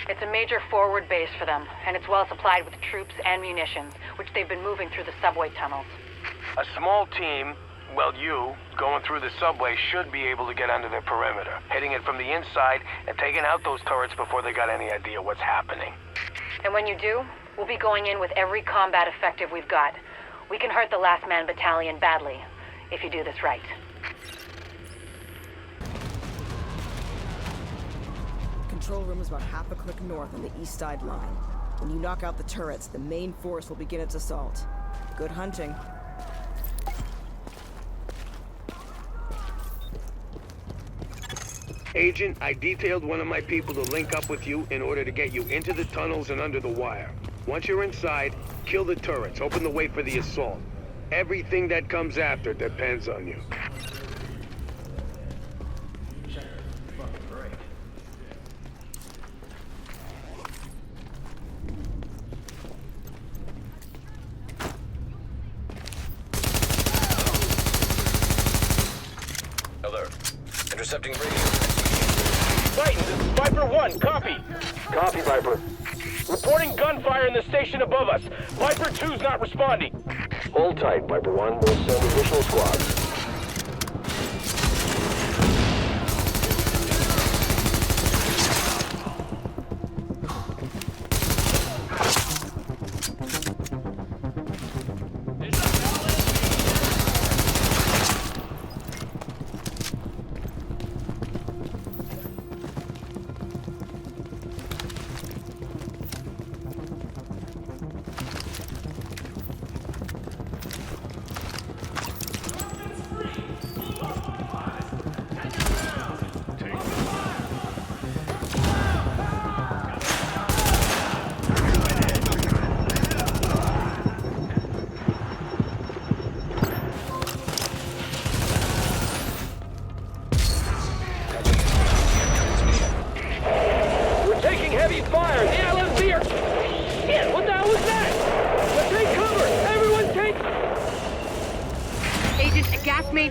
It's a major forward base for them, and it's well supplied with troops and munitions, which they've been moving through the subway tunnels. A small team, well, you, going through the subway should be able to get under their perimeter, hitting it from the inside and taking out those turrets before they got any idea what's happening. And when you do, we'll be going in with every combat effective we've got. We can hurt the Last Man Battalion badly, if you do this right. Control room is about half a click north on the east side line. When you knock out the turrets, the main force will begin its assault. Good hunting. Agent, I detailed one of my people to link up with you in order to get you into the tunnels and under the wire. Once you're inside, kill the turrets, open the way for the assault. Everything that comes after depends on you. Alert. Intercepting radio. Titan, this is Viper 1, copy. Copy, Viper. Reporting gunfire in the station above us. Viper 2's not responding. Hold tight, Viper 1. We'll send additional squads.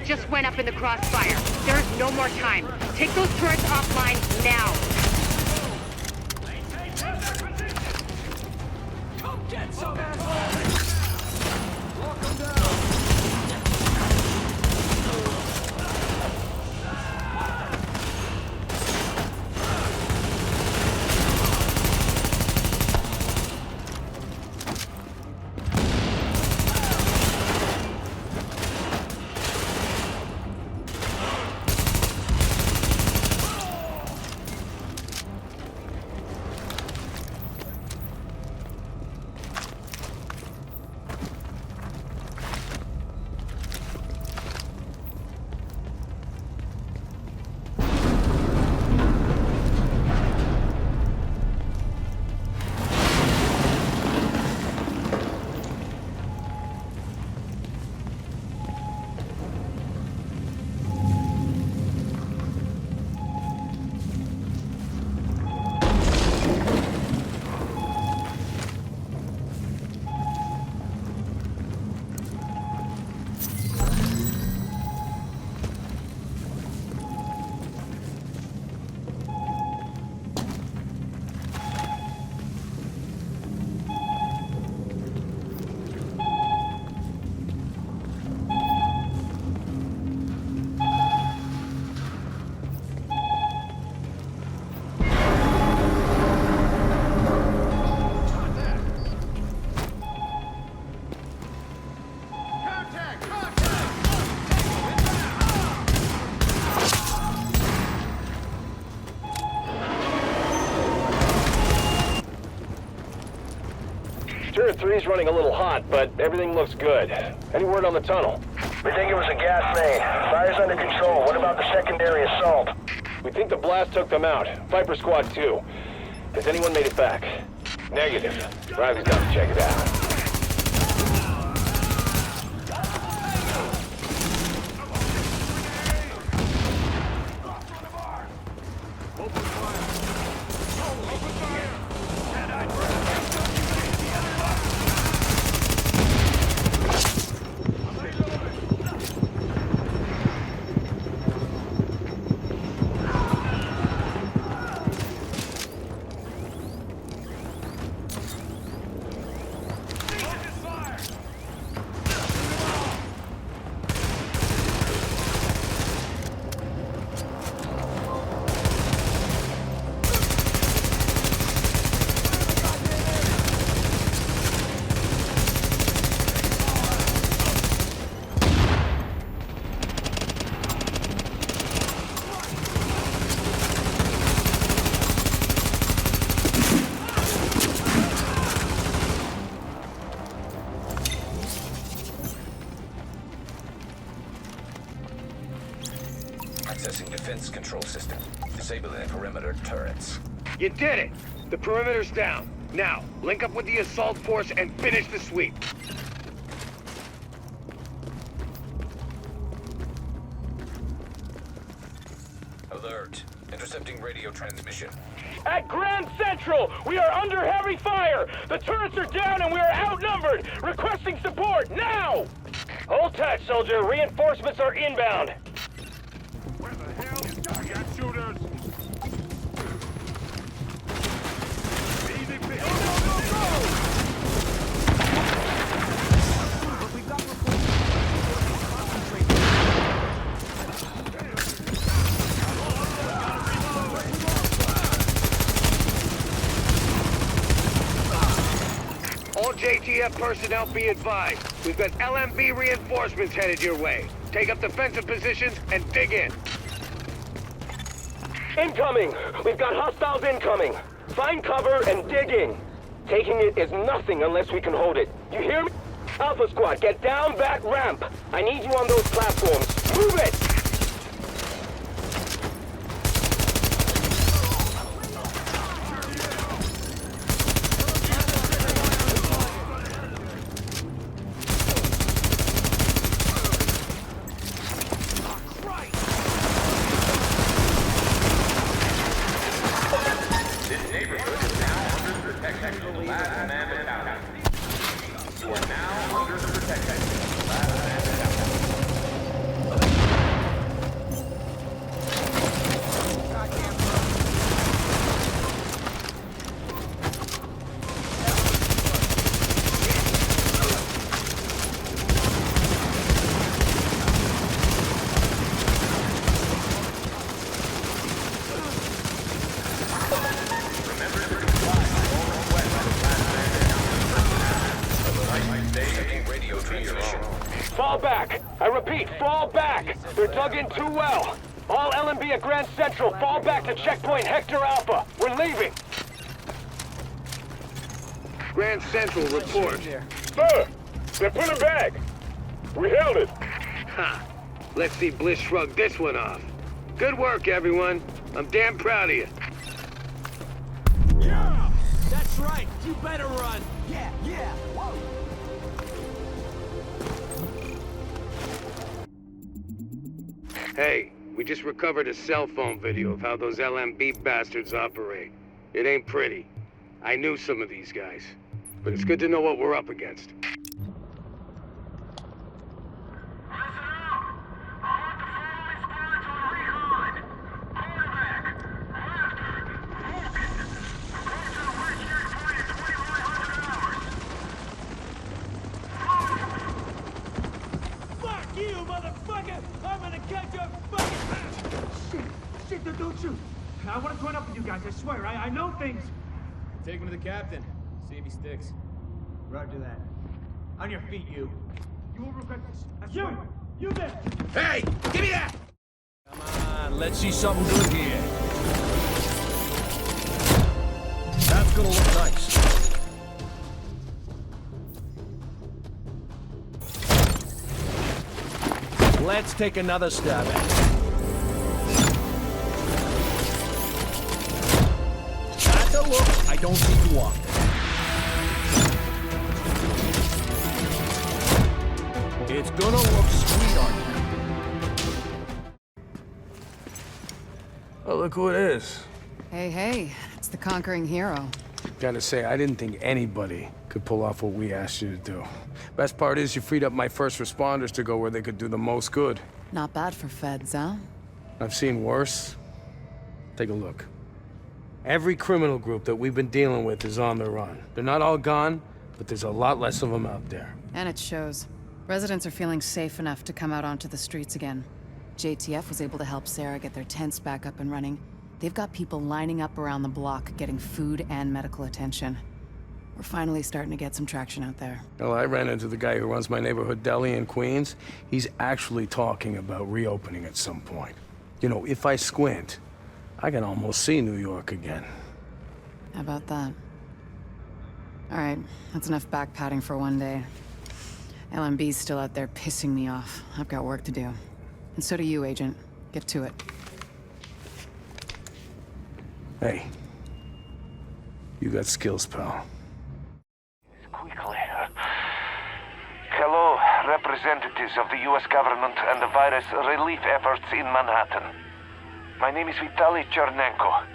Just went up in the crossfire. There's no more time. Take those turrets offline now. Come get some Lock them down. Turret 3's running a little hot, but everything looks good. Any word on the tunnel? We think it was a gas main. Fire's under control. What about the secondary assault? We think the blast took them out. Viper Squad 2. Has anyone made it back? Negative. Riley's down to check it out. Open Accessing defense control system. Disabling perimeter turrets. You did it! The perimeter's down. Now, link up with the assault force and finish the sweep. Alert. Intercepting radio transmission. At Grand Central, we are under heavy fire! The turrets are down and we are outnumbered! Requesting support, now! Hold tight, soldier. Reinforcements are inbound. Where the hell? Target shooters! Easy pick. Go! We got All JTF personnel be advised. We've got LMB reinforcements headed your way. Take up defensive positions and dig in. Incoming! We've got hostiles incoming. Find cover and dig in. Taking it is nothing unless we can hold it. You hear me? Alpha Squad, get down that ramp. I need you on those platforms. Move it! Fall back! I repeat, fall back! They're dug in too well! All LMB at Grand Central, fall back to checkpoint Hector Alpha! We're leaving! Grand Central, report. Sir! They put it back! We held it! Ha! Let's see Bliss shrug this one off. Good work, everyone. I'm damn proud of you. Yeah! That's right! You better run! Yeah, yeah! Whoa! Hey, we just recovered a cell phone video of how those LMB bastards operate. It ain't pretty. I knew some of these guys. But it's good to know what we're up against. Fuck you, motherfucker! I'm gonna catch your fucking... Shit, don't shoot! I want to join up with you guys, I swear. I know things. Take him to the captain. See if he sticks. Roger that. On your feet, you. You will regret this. I swear. You there! Hey! Give me that! Come on, let's see something good here. That's gonna look nice. Let's take another stab at it. That's a look I don't see too often. It's gonna look sweet on you. Oh, look who it is. Hey, it's the conquering hero. Gotta say, I didn't think anybody could pull off what we asked you to do. Best part is you freed up my first responders to go where they could do the most good. Not bad for feds, huh? I've seen worse. Take a look. Every criminal group that we've been dealing with is on the run. They're not all gone, but there's a lot less of them out there. And it shows. Residents are feeling safe enough to come out onto the streets again. JTF was able to help Sarah get their tents back up and running. They've got people lining up around the block, getting food and medical attention. We're finally starting to get some traction out there. Well, I ran into the guy who runs my neighborhood deli in Queens. He's actually talking about reopening at some point. You know, if I squint, I can almost see New York again. How about that? All right, that's enough back-patting for one day. LMB's still out there pissing me off. I've got work to do. And so do you, Agent. Get to it. Hey. You got skills, pal. Quickly. Hello, representatives of the U.S. government and the virus relief efforts in Manhattan. My name is Vitaly Chernenko.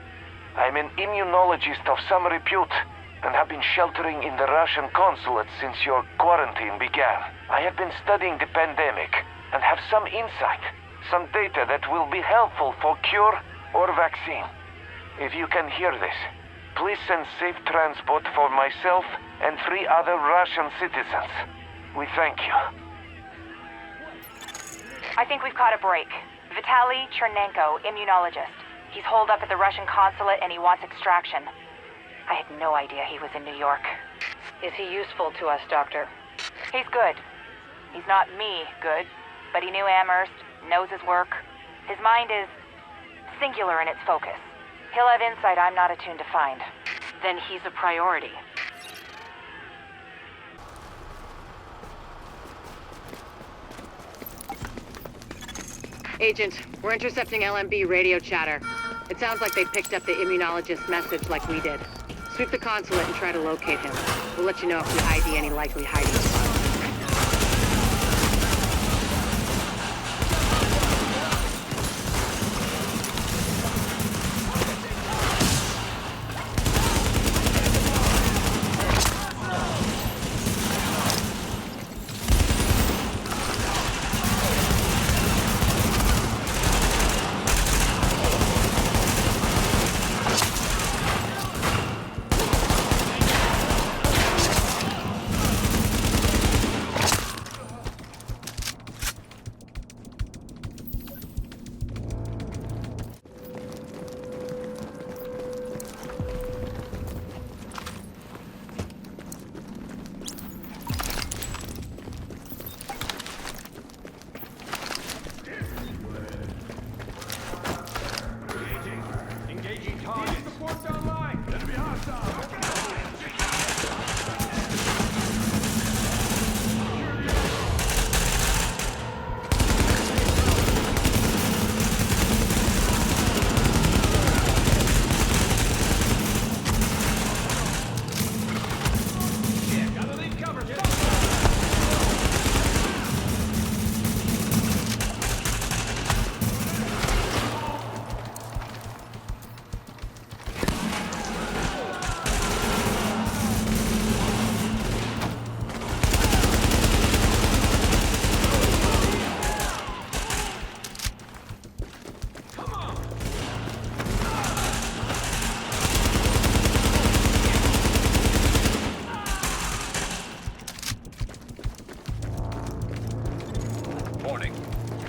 I'm an immunologist of some repute and have been sheltering in the Russian consulate since your quarantine began. I have been studying the pandemic and have some insight, some data that will be helpful for cure or vaccine. If you can hear this, please send safe transport for myself and 3 other Russian citizens. We thank you. I think we've caught a break. Vitaly Chernenko, immunologist. He's holed up at the Russian consulate and he wants extraction. I had no idea he was in New York. Is he useful to us, Doctor? He's good. He's not me good, but he knew Amherst, knows his work. His mind is singular in its focus. He'll have insight I'm not attuned to find. Then he's a priority. Agent, we're intercepting LMB radio chatter. It sounds like they picked up the immunologist's message like we did. Sweep the consulate and try to locate him. We'll let you know if we ID any likely hiding spots.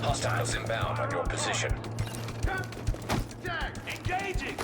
Hostiles inbound on your position. Engaging!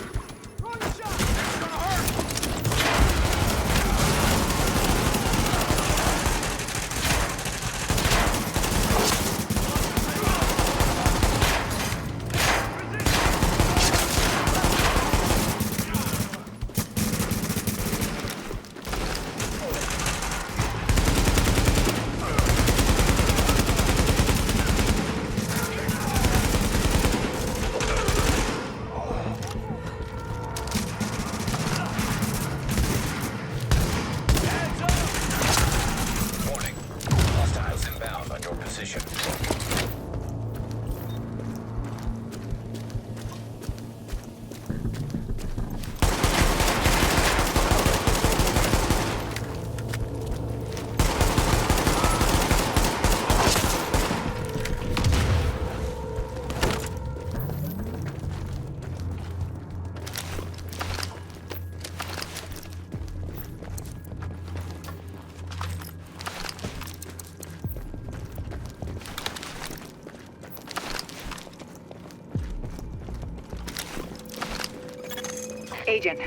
Agent,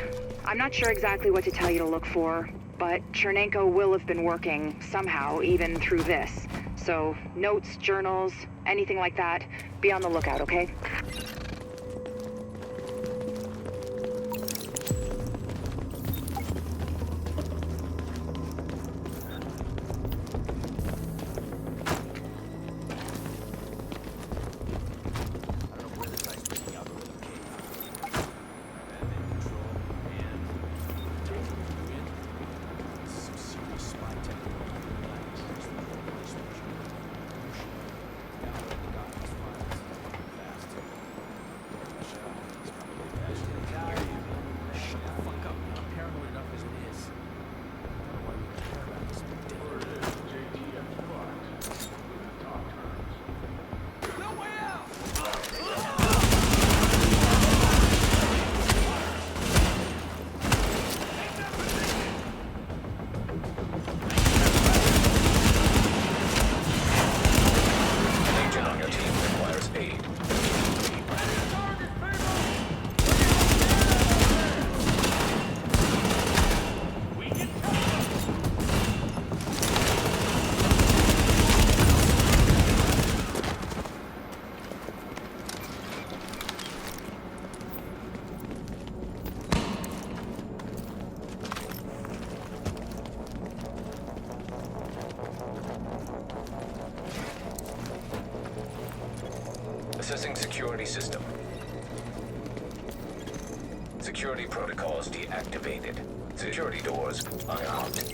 I'm not sure exactly what to tell you to look for, but Chernenko will have been working somehow, even through this. So, notes, journals, anything like that, be on the lookout, okay? Accessing security system. Security protocols deactivated. Security doors unlocked.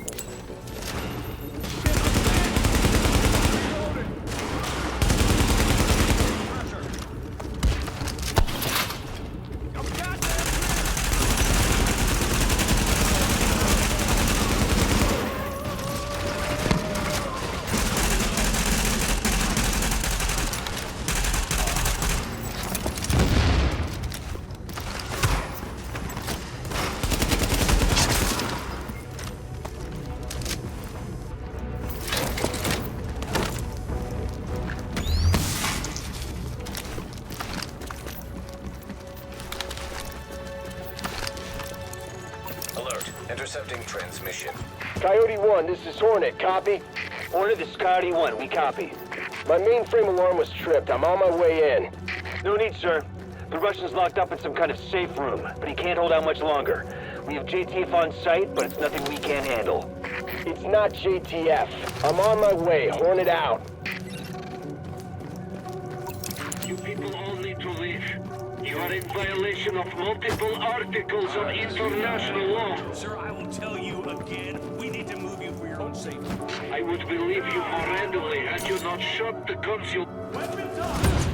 Intercepting transmission. Coyote 1, this is Hornet. Copy? Hornet, this is Coyote 1. We copy. My mainframe alarm was tripped. I'm on my way in. No need, sir. The Russian's locked up in some kind of safe room, but he can't hold out much longer. We have JTF on site, but it's nothing we can't handle. It's not JTF. I'm on my way. Hornet out. You people all need to leave. You are in violation of multiple articles of international law. Sir, I will tell you again, we need to move you for your own safety. I would believe you more readily had you not shot the consul. Weapons on!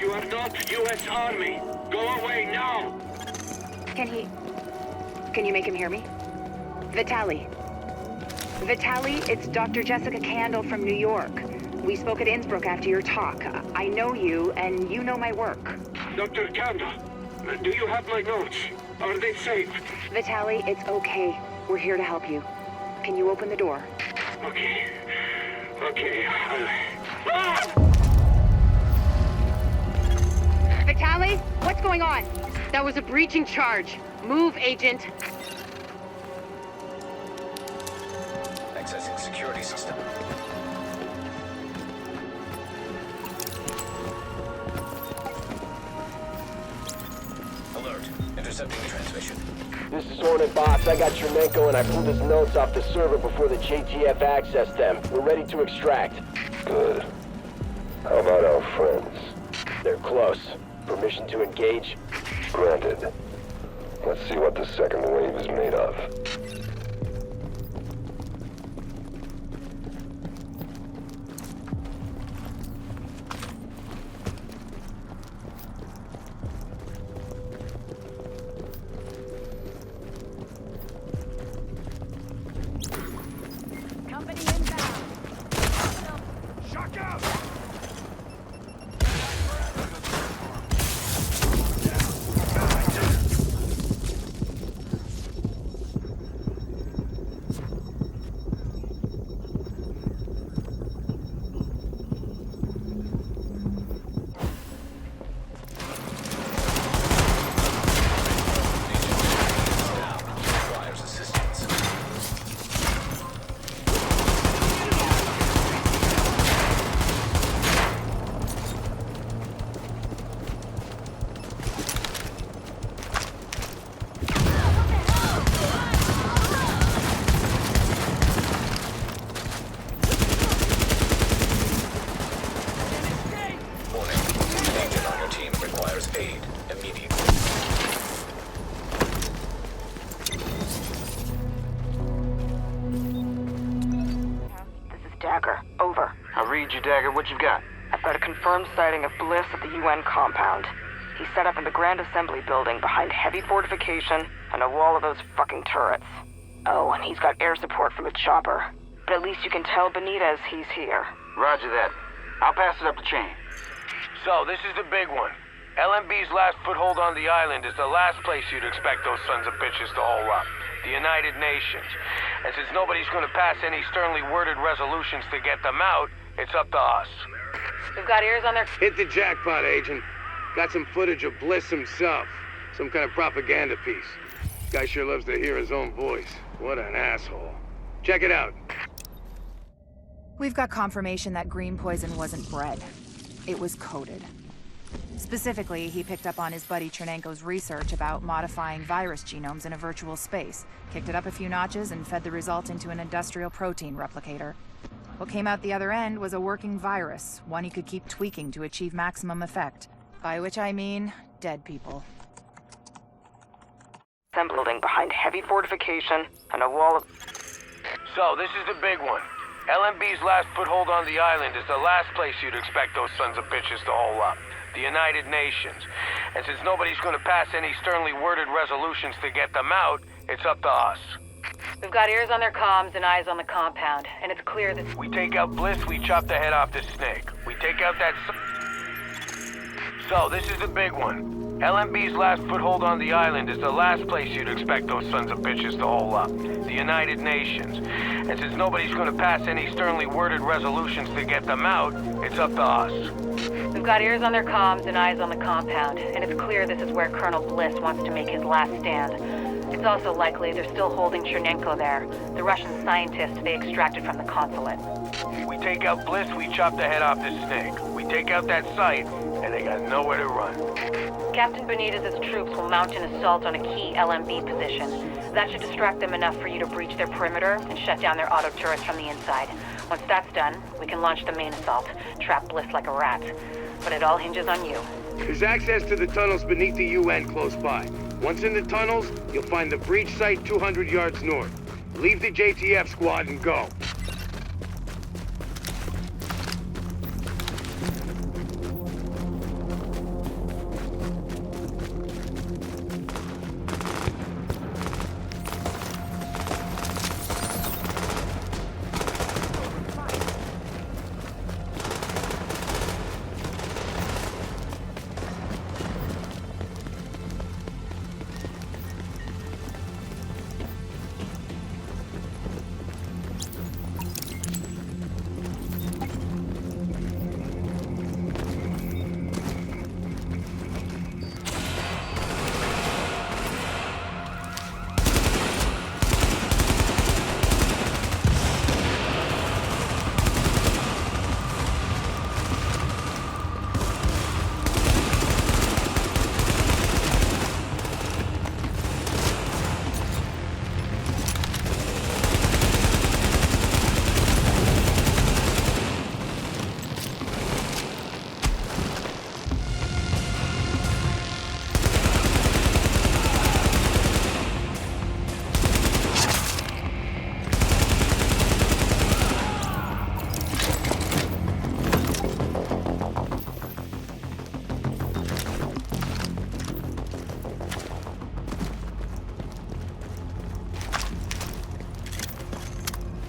You are not U.S. Army. Go away now. Can you make him hear me? Vitaly, it's Dr. Jessica Candle from New York. We spoke at Innsbruck after your talk. I know you, and you know my work. Dr. Candle, do you have my notes? Are they safe? Vitaly, it's okay. We're here to help you. Can you open the door? Okay. Vitaly, what's going on? That was a breaching charge. Move, Agent. Accessing security system. Alert. Intercepting transmission. This is Hornet Box. I got Chernenko and I pulled his notes off the server before the JTF accessed them. We're ready to extract. Good. How about our friends? They're close. Permission to engage? Granted. Let's see what the second wave is made of. Company inbound. Shock out! Dagger, over. I read you, Dagger. What you got? I've got a confirmed sighting of Bliss at the UN compound. He's set up in the Grand Assembly building behind heavy fortification and a wall of those fucking turrets. Oh, and he's got air support from a chopper. But at least you can tell Benitez he's here. Roger that. I'll pass it up the chain. So, this is the big one. LMB's last foothold on the island is the last place you'd expect those sons of bitches to hole up. The United Nations. And since nobody's gonna pass any sternly worded resolutions to get them out, it's up to us. We've got ears on their... Hit the jackpot, Agent. Got some footage of Bliss himself. Some kind of propaganda piece. Guy sure loves to hear his own voice. What an asshole. Check it out. We've got confirmation that green poison wasn't bred. It was coded. Specifically, he picked up on his buddy Chernenko's research about modifying virus genomes in a virtual space, kicked it up a few notches, and fed the result into an industrial protein replicator. What came out the other end was a working virus, one he could keep tweaking to achieve maximum effect. By which I mean, dead people. Some building behind heavy fortification and a wall of... So, this is the big one. LMB's last foothold on the island is the last place you'd expect those sons of bitches to hole up. The United Nations. And since nobody's gonna pass any sternly worded resolutions to get them out, it's up to us. We've got ears on their comms and eyes on the compound, and it's clear that... We take out Bliss, we chop the head off this snake. We take out that... So, this is the big one. LMB's last foothold on the island is the last place you'd expect those sons of bitches to hole up. The United Nations. And since nobody's gonna pass any sternly worded resolutions to get them out, it's up to us. We've got ears on their comms and eyes on the compound, and it's clear this is where Colonel Bliss wants to make his last stand. It's also likely they're still holding Chernenko there, the Russian scientist they extracted from the consulate. We take out Bliss, we chop the head off this snake. We take out that site, and they got nowhere to run. Captain Benitez's troops will mount an assault on a key LMB position. That should distract them enough for you to breach their perimeter and shut down their auto turrets from the inside. Once that's done, we can launch the main assault, trap Bliss like a rat. But it all hinges on you. There's access to the tunnels beneath the UN close by. Once in the tunnels, you'll find the breach site 200 yards north. Leave the JTF squad and go.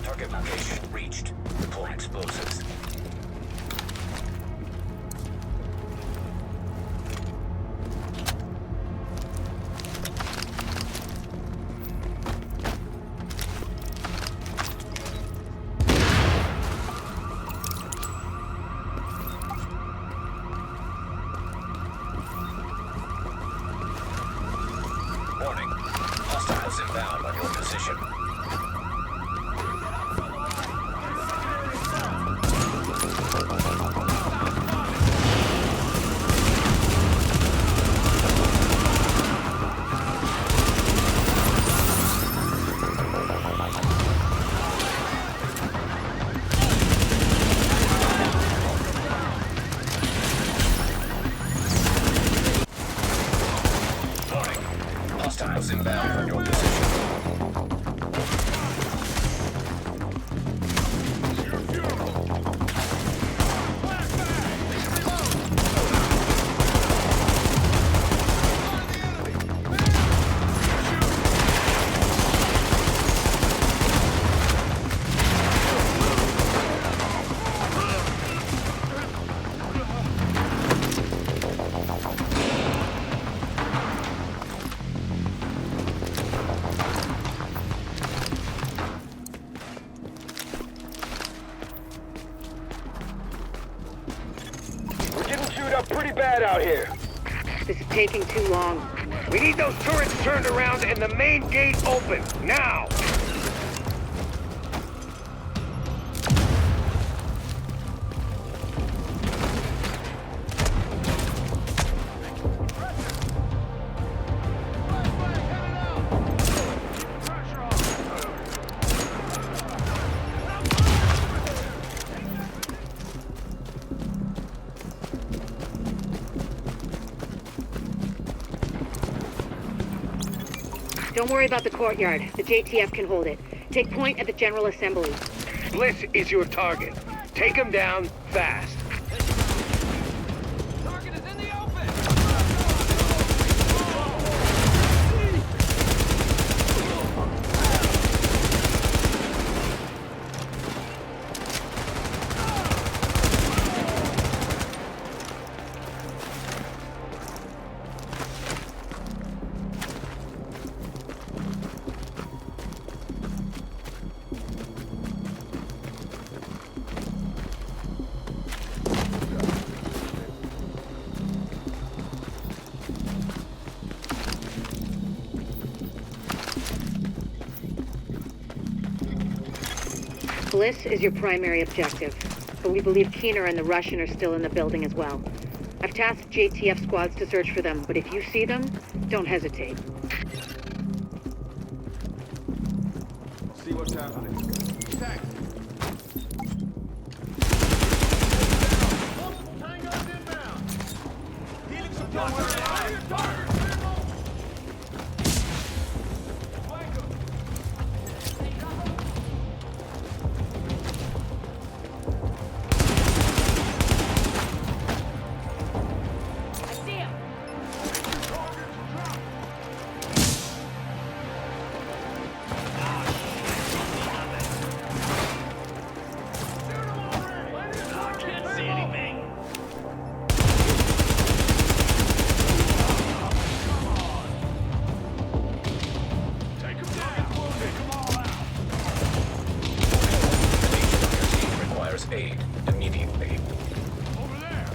Target location reached. Deploy explosives. Warning. Hostiles inbound on your position. Hostiles inbound on your position. Pretty bad out here. This is taking too long. We need those turrets turned around and the main gate open, now! Don't worry about the courtyard. The JTF can hold it. Take point at the General Assembly. Bliss is your target. Take him down fast. Bliss is your primary objective, but we believe Keener and the Russian are still in the building as well. I've tasked JTF squads to search for them, but if you see them, don't hesitate. See what's happening. Tag. Tango's inbound. Healing supply. Aid immediately. Over there.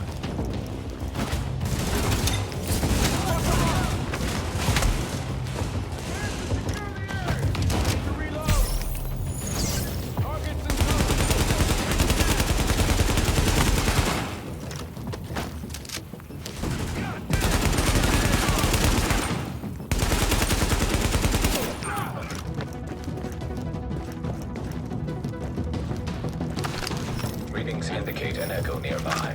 Readings indicate an echo nearby.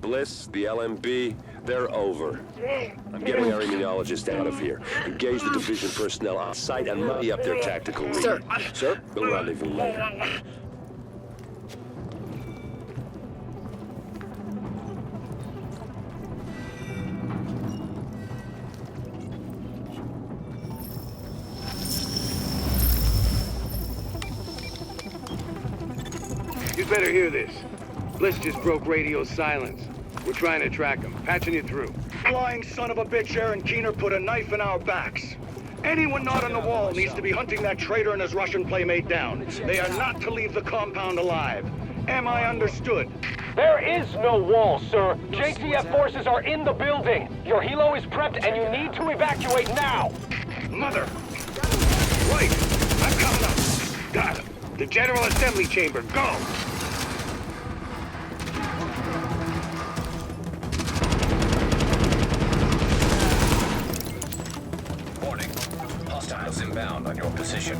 Bliss, the LMB, they're over. I'm getting our immunologist out of here. Engage the division personnel on site and muddy up their tactical reading. Sir, we'll rendezvous later. You'd better hear this. Bliss just broke radio silence. We're trying to track him. Patching you through. Flying son of a bitch, Aaron Keener put a knife in our backs. Anyone not on the wall needs to be hunting that traitor and his Russian playmate down. They are not to leave the compound alive. Am I understood? There is no wall, sir. JTF forces are in the building. Your helo is prepped and you need to evacuate now. Mother! Wait! I'm coming up! Got him! The General Assembly Chamber, go! Warning. Hostiles inbound on your position.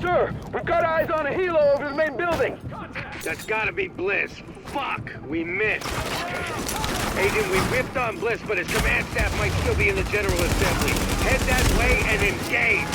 Sir, we've got eyes on a helo over the main building. That's gotta be Bliss. Fuck, we missed. Agent, we whipped on Bliss, but his command staff might still be in the General Assembly. Head that way and engage.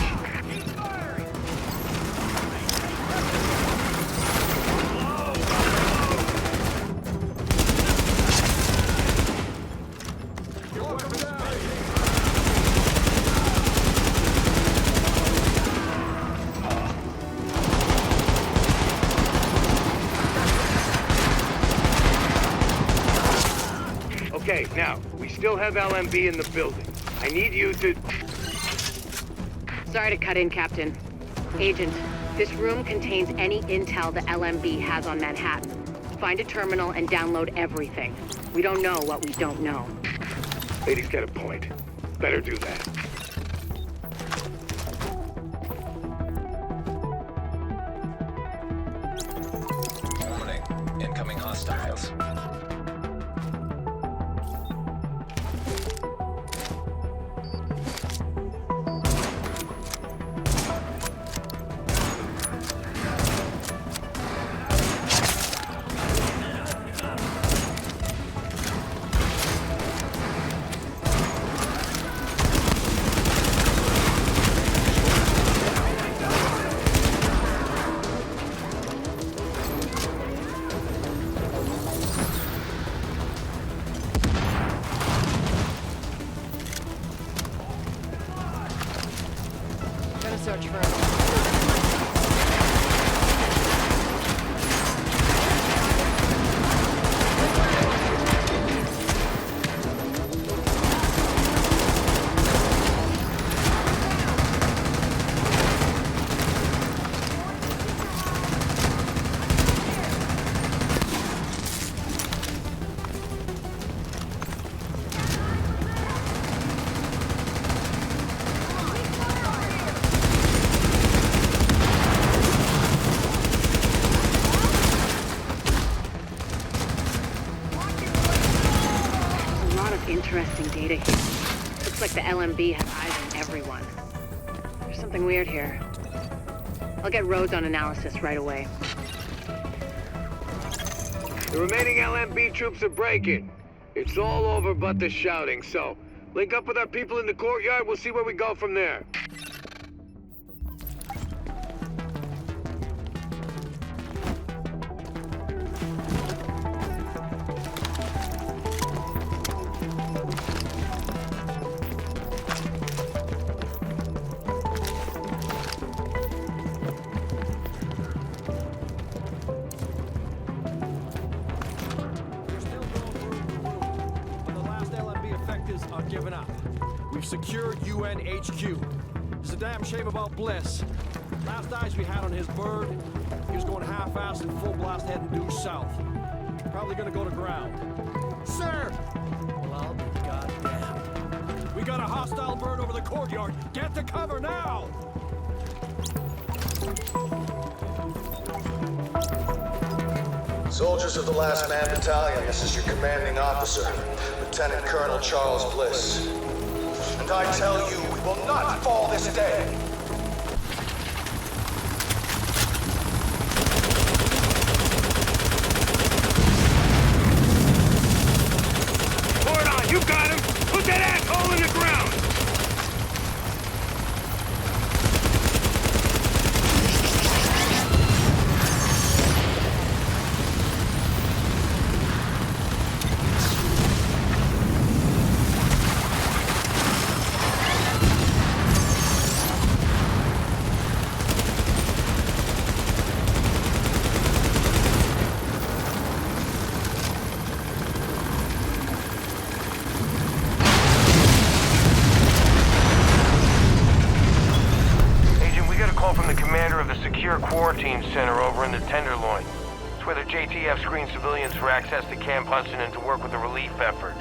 Now, we still have LMB in the building. I need you to... Sorry to cut in, Captain. Agent, this room contains any intel the LMB has on Manhattan. Find a terminal and download everything. We don't know what we don't know. Lady's got a point. Better do that. Warning. Incoming hostiles. Search for interesting data here. Looks like the LMB has eyes on everyone. There's something weird here. I'll get Rhodes on analysis right away. The remaining LMB troops are breaking. It's all over but the shouting, so link up with our people in the courtyard. We'll see where we go from there. Giving up. We've secured UN HQ. It's a damn shame about Bliss. Last eyes we had on his bird, he was going half-assed and full blast heading due south. Probably gonna go to ground. Sir! Well, I'll be goddamn. We got a hostile bird over the courtyard. Get to cover now! Soldiers of the Last Man Battalion, this is your commanding officer, Lieutenant Colonel Charles Bliss. And I tell you, we will not fall this day! Pour it on, you got him! Put that asshole in the ground! Quarantine center over in the Tenderloin. It's where the JTF screens civilians for access to Camp Hudson and to work with the relief effort.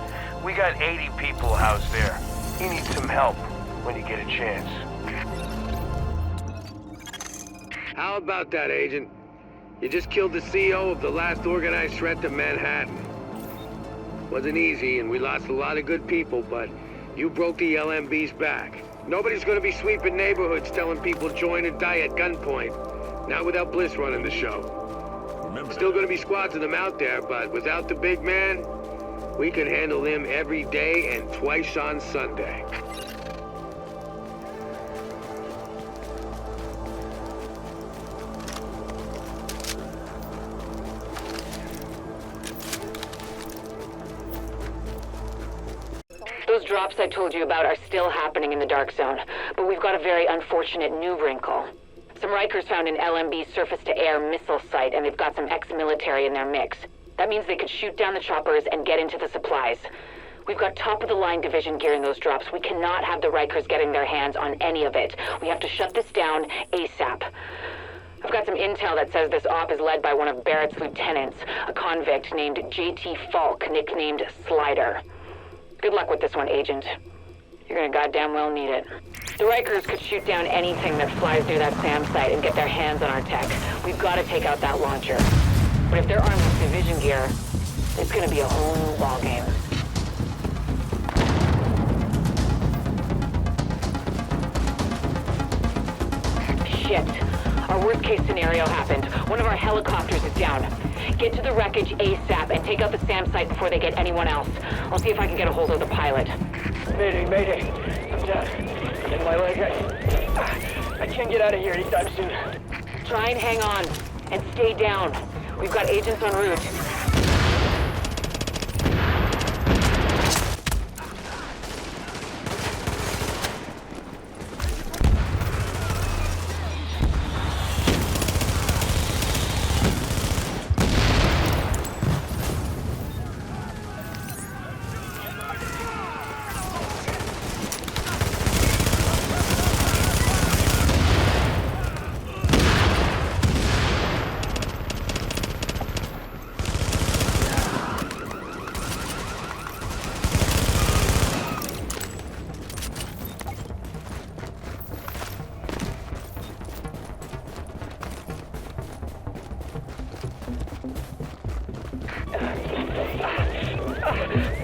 We got 80 people housed there. You need some help when you get a chance. How about that, Agent? You just killed the CEO of the last organized threat to Manhattan. Wasn't easy, and we lost a lot of good people, but you broke the LMB's back. Nobody's gonna be sweeping neighborhoods telling people join or die at gunpoint. Not without Bliss running the show. Still gonna be squads of them out there, but without the big man, we can handle them every day and twice on Sunday. Those drops I told you about are still happening in the Dark Zone, but we've got a very unfortunate new wrinkle. Some Rikers found an LMB surface-to-air missile site, and they've got some ex-military in their mix. That means they could shoot down the choppers and get into the supplies. We've got top-of-the-line division gear in those drops. We cannot have the Rikers getting their hands on any of it. We have to shut this down ASAP. I've got some intel that says this op is led by one of Barrett's lieutenants, a convict named J.T. Falk, nicknamed Slider. Good luck with this one, Agent. You're gonna goddamn well need it. The Rikers could shoot down anything that flies near that SAM site and get their hands on our tech. We've got to take out that launcher. But if they're armed with division gear, it's gonna be a whole new ballgame. Shit. Our worst-case scenario happened. One of our helicopters is down. Get to the wreckage ASAP and take out the SAM site before they get anyone else. I'll see if I can get a hold of the pilot. Mayday, mayday. I'm down. In my leg. I can't get out of here anytime soon. Try and hang on. And stay down. We've got agents en route.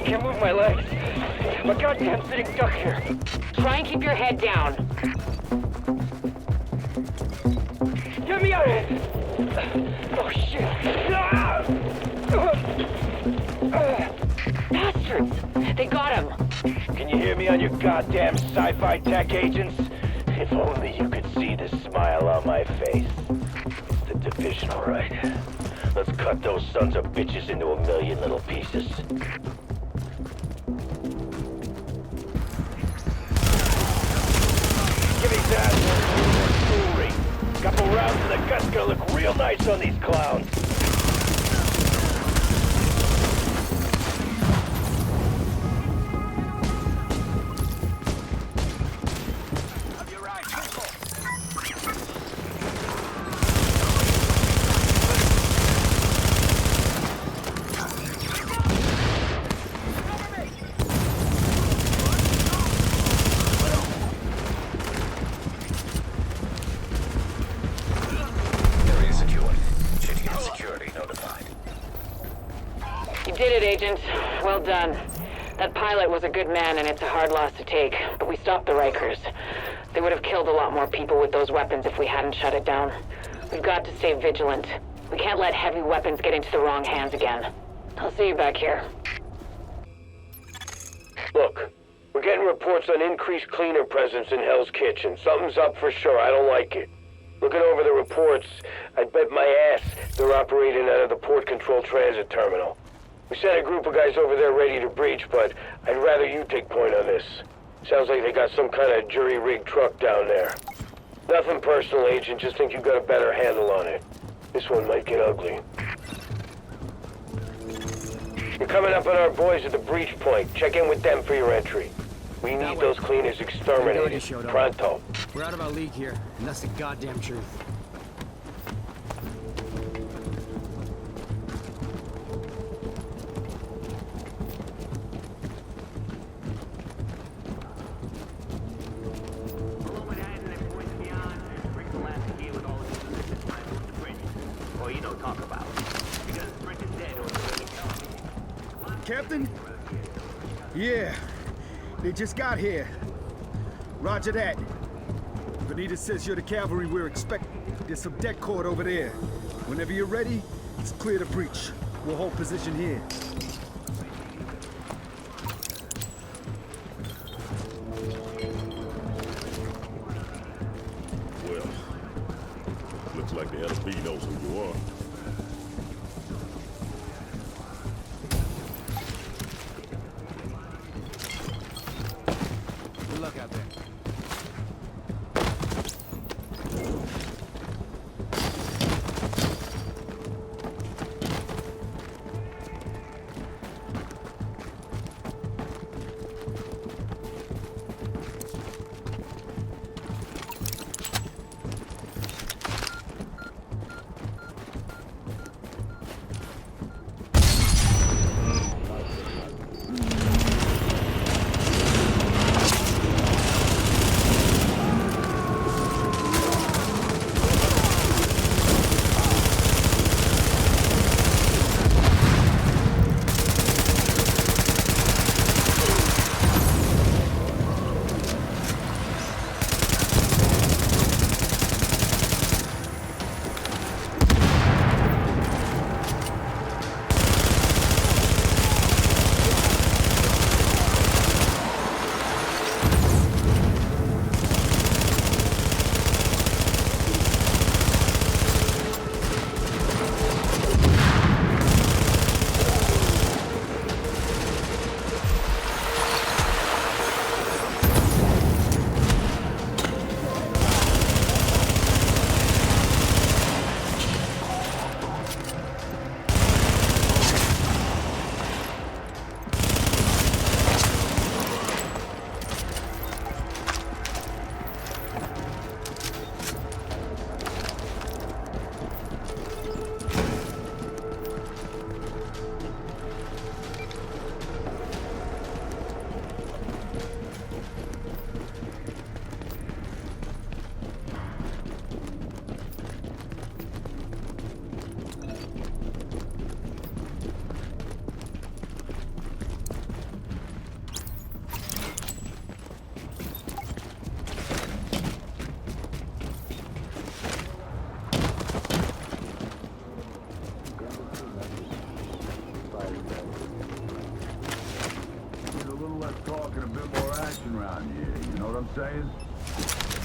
Can't move my legs. I'm a goddamn sitting duck here. Try and keep your head down. Get me out of here! Oh, shit! Bastards! They got him! Can you hear me on your goddamn sci-fi tech agents? If only you could see the smile on my face. It's the division, all right. Let's cut those sons of bitches into a million little pieces. Give these assholes more jewelry. Couple rounds to the gut's gonna look real nice on these clowns. You did it, Agent. Well done. That pilot was a good man, and it's a hard loss to take. But we stopped the Rikers. They would have killed a lot more people with those weapons if we hadn't shut it down. We've got to stay vigilant. We can't let heavy weapons get into the wrong hands again. I'll see you back here. Look, we're getting reports on increased cleaner presence in Hell's Kitchen. Something's up for sure. I don't like it. Looking over the reports, I'd bet my ass they're operating out of the Port Control Transit Terminal. We sent a group of guys over there ready to breach, but I'd rather you take point on this. Sounds like they got some kind of jury-rigged truck down there. Nothing personal, Agent. Just think you've got a better handle on it. This one might get ugly. You're coming up on our boys at the breach point. Check in with them for your entry. We need those cleaners exterminated. Pronto. We're out of our league here, and that's the goddamn truth. Captain? Yeah, they just got here. Roger that. Benita says you're the cavalry we're expecting. There's some deck cord over there. Whenever you're ready, it's clear to breach. We'll hold position here. Well, looks like the LB knows who you are. Good luck out there. talk and a bit more action around here, you know what I'm saying?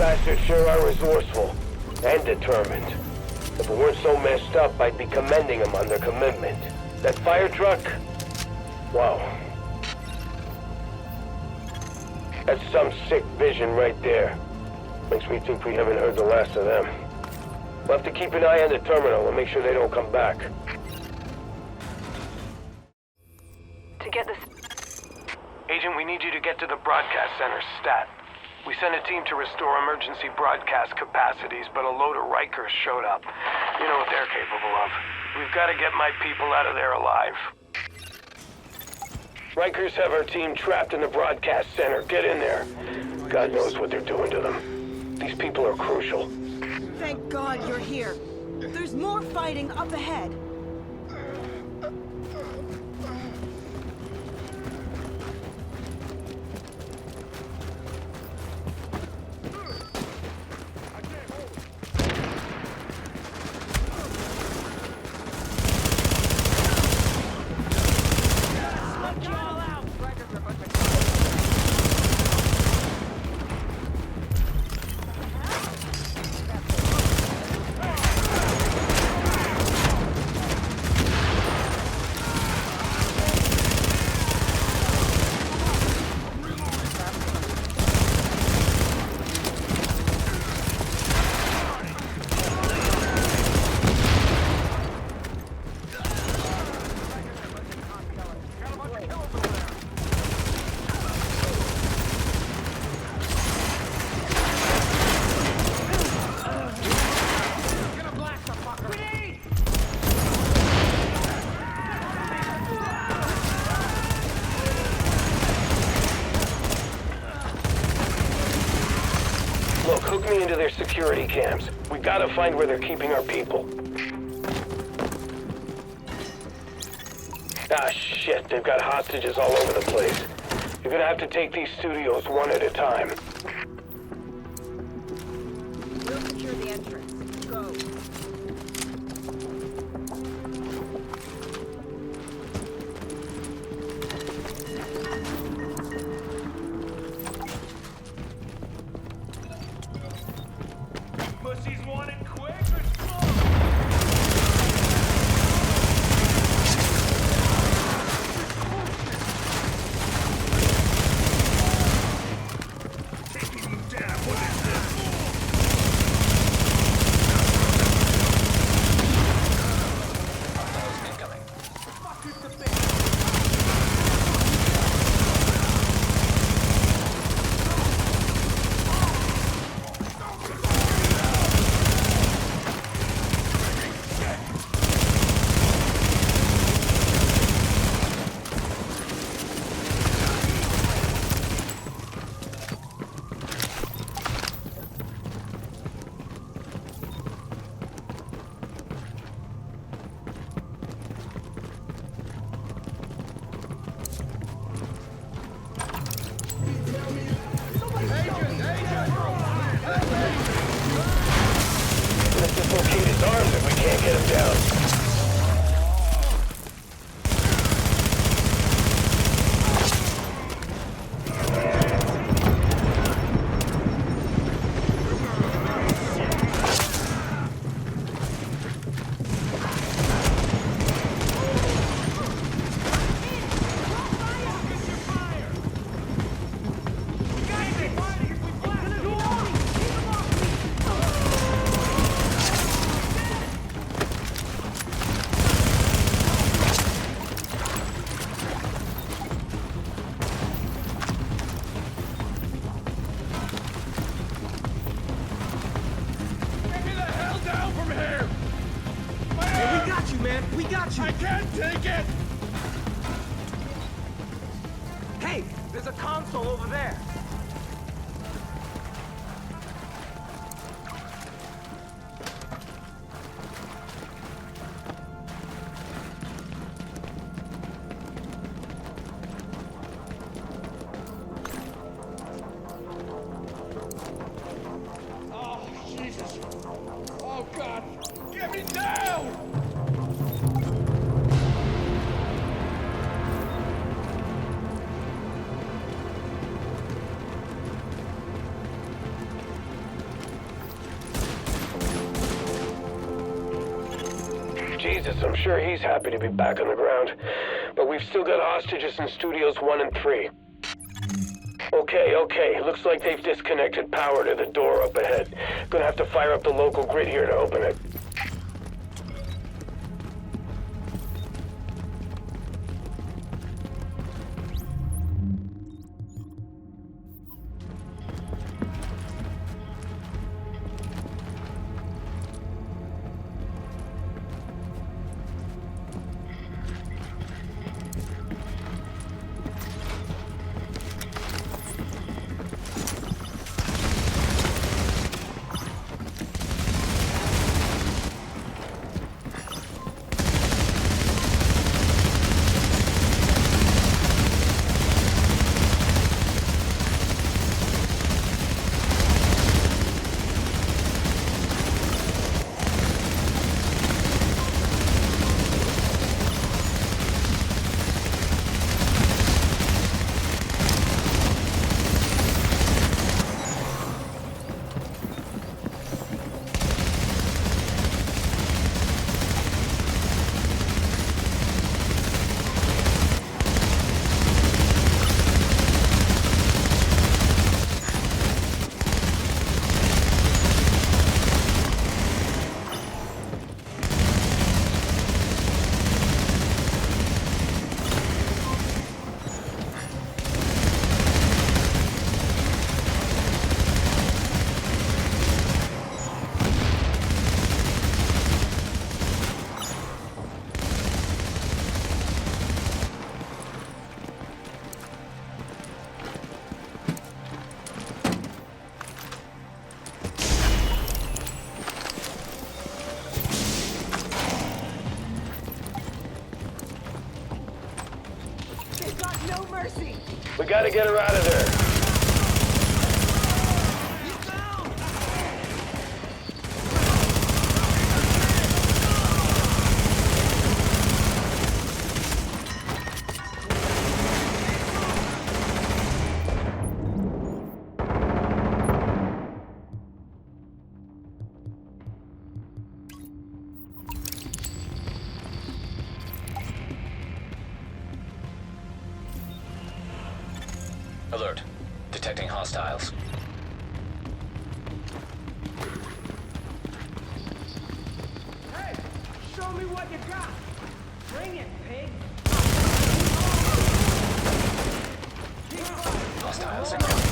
bastards sure are resourceful and determined. If we weren't so messed up, I'd be commending them on their commitment. That fire truck? Wow. That's some sick vision right there. Makes me think we haven't heard the last of them. We'll have to keep an eye on the terminal and make sure they don't come back. To get this... Agent, we need you to get to the broadcast center, stat. We sent a team to restore emergency broadcast capacities, but a load of Rikers showed up. You know what they're capable of. We've got to get my people out of there alive. Rikers have our team trapped in the broadcast center. Get in there. God knows what they're doing to them. These people are crucial. Thank God you're here. There's more fighting up ahead. Look, hook me into their security cams. We gotta find where they're keeping our people. Ah, shit, they've got hostages all over the place. You're gonna have to take these studios one at a time. We'll secure the entrance. Go. Pussies want it quick or slow? Taking you down, what is this? Incoming. Fuck is the big... Let's dislocate his arms if we can't get him down. We got you! I can't take it! Hey, there's a console over there. Oh, Jesus! Oh, God! Get me down! Jesus, I'm sure he's happy to be back on the ground. But we've still got hostages in Studios 1 and 3. Okay. Looks like they've disconnected power to the door up ahead. Gonna have to fire up the local grid here to open it. We gotta get her out of there. Alert. Detecting hostiles. Hey! Show me what you got! Bring it, pig! Hostiles incoming.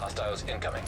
Hostiles incoming.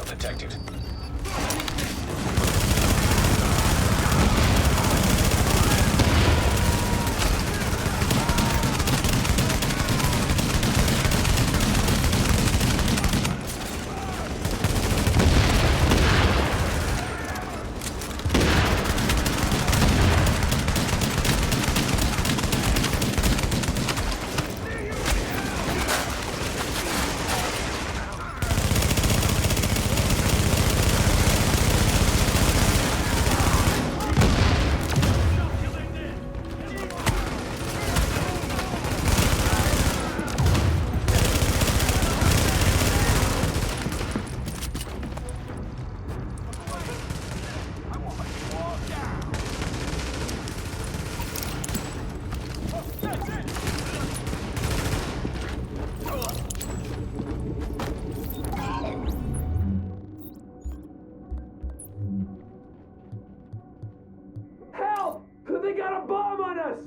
Hostile detected. They got a bomb on us!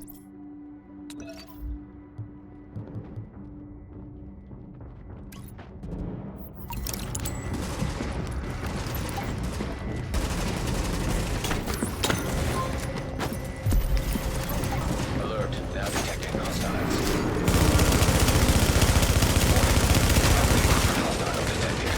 Alert, now detecting hostiles. Hostile detected.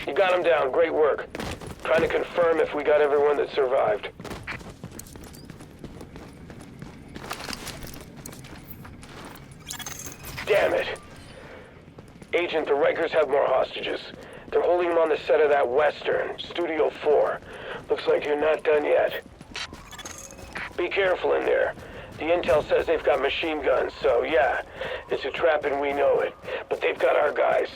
You got him down. Great work. Trying to confirm if we got everyone that survived. Damn it. Agent, the Rikers have more hostages. They're holding them on the set of that Western, Studio 4. Looks like you're not done yet. Be careful in there. The intel says they've got machine guns, so yeah, it's a trap and we know it. But they've got our guys.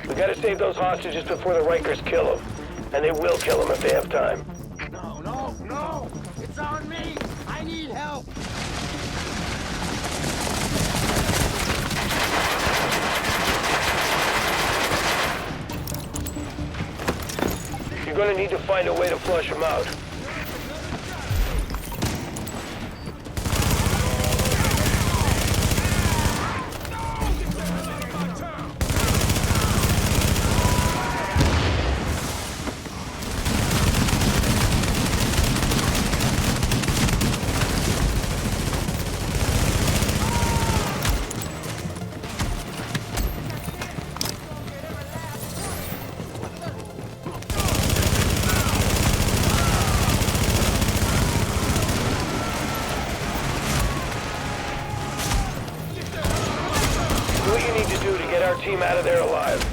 We gotta save those hostages before the Rikers kill them. And they will kill them if they have time. No! It's on me! I need help! You're gonna need to find a way to flush them out. Do what you need to do to get our team out of there alive.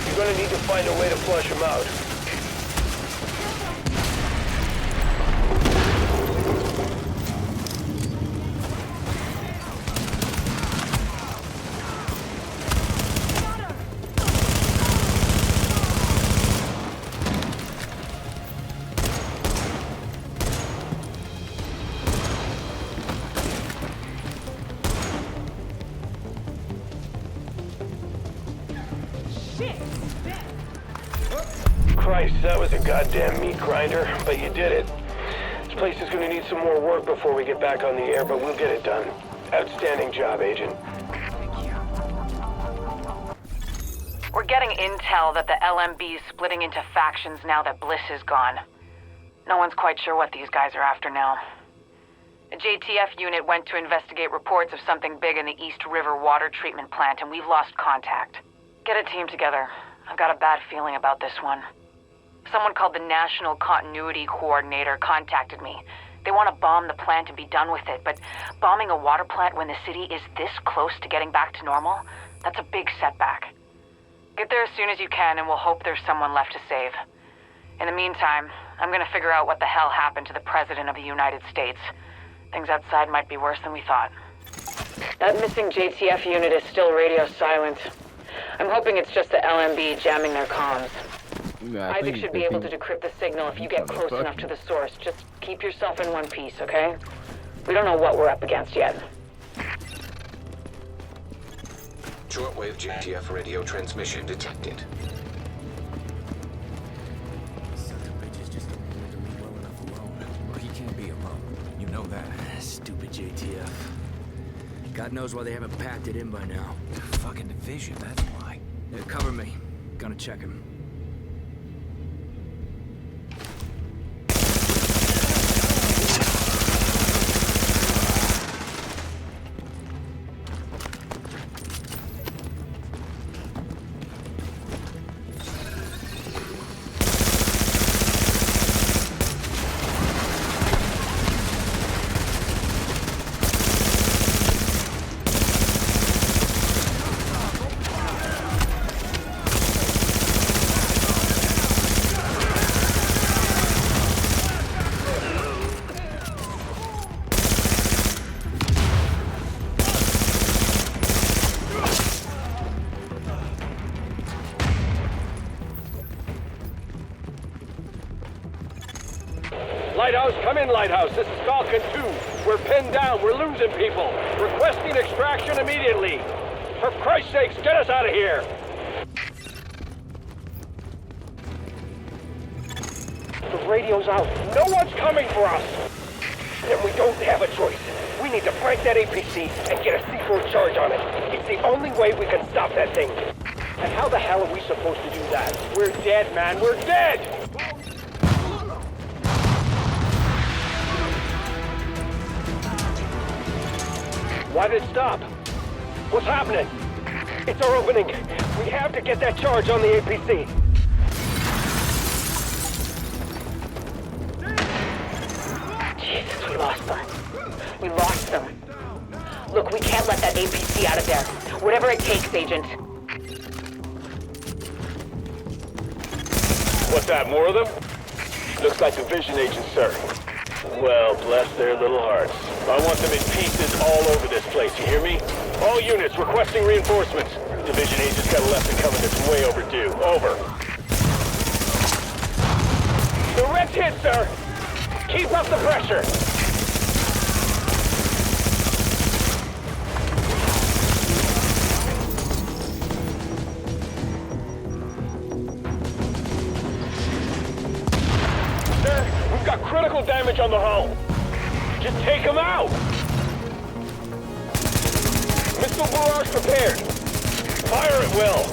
You're gonna need to find a way to flush them out. Christ, that was a goddamn meat grinder, but you did it. This place is gonna need some more work before we get back on the air, but we'll get it done. Outstanding job, Agent. We're getting intel that the LMB is splitting into factions now that Bliss is gone. No one's quite sure what these guys are after now. A JTF unit went to investigate reports of something big in the East River water treatment plant, and we've lost contact. Get a team together. I've got a bad feeling about this one. Someone called the National Continuity Coordinator contacted me. They want to bomb the plant and be done with it, but bombing a water plant when the city is this close to getting back to normal, that's a big setback. Get there as soon as you can, and we'll hope there's someone left to save. In the meantime, I'm gonna figure out what the hell happened to the President of the United States. Things outside might be worse than we thought. That missing JTF unit is still radio silent. I'm hoping it's just the LMB jamming their comms. Yeah, Isaac should be able to decrypt the signal if you get close enough to the source. Just keep yourself in one piece, okay? We don't know what we're up against yet. Shortwave JTF radio transmission detected. Son of a bitch is just don't want to leave well enough alone. Well, he can't be alone. You know that. Stupid JTF. God knows why they haven't packed it in by now. Fucking division, that's why. Yeah, cover me. Gonna check him. Lighthouse, come in, Lighthouse. This is Falcon 2. We're pinned down. We're losing people. Requesting extraction immediately. For Christ's sakes, get us out of here. The radio's out. No one's coming for us. Then we don't have a choice. We need to break that APC and get a C4 charge on it. It's the only way we can stop that thing. And how the hell are we supposed to do that? We're dead, man. We're dead! Why did it stop? What's happening? It's our opening. We have to get that charge on the APC. Jesus, we lost them. We lost them. Look, we can't let that APC out of there. Whatever it takes, Agent. What's that, more of them? Looks like division agents, sir. Well, bless their little hearts. I want them in pieces all over this place, you hear me? All units requesting reinforcements. Division agents got a lesson coming that's way overdue. Over. Direct hit, sir! Keep up the pressure! Sir, we've got critical damage on the hull. Just take them out! Missile barrage prepared. Fire at will.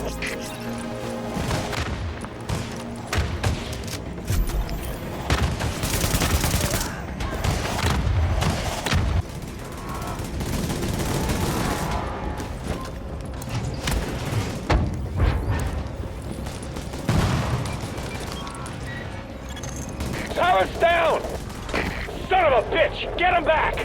Turret's down! Son of a bitch! Get him back!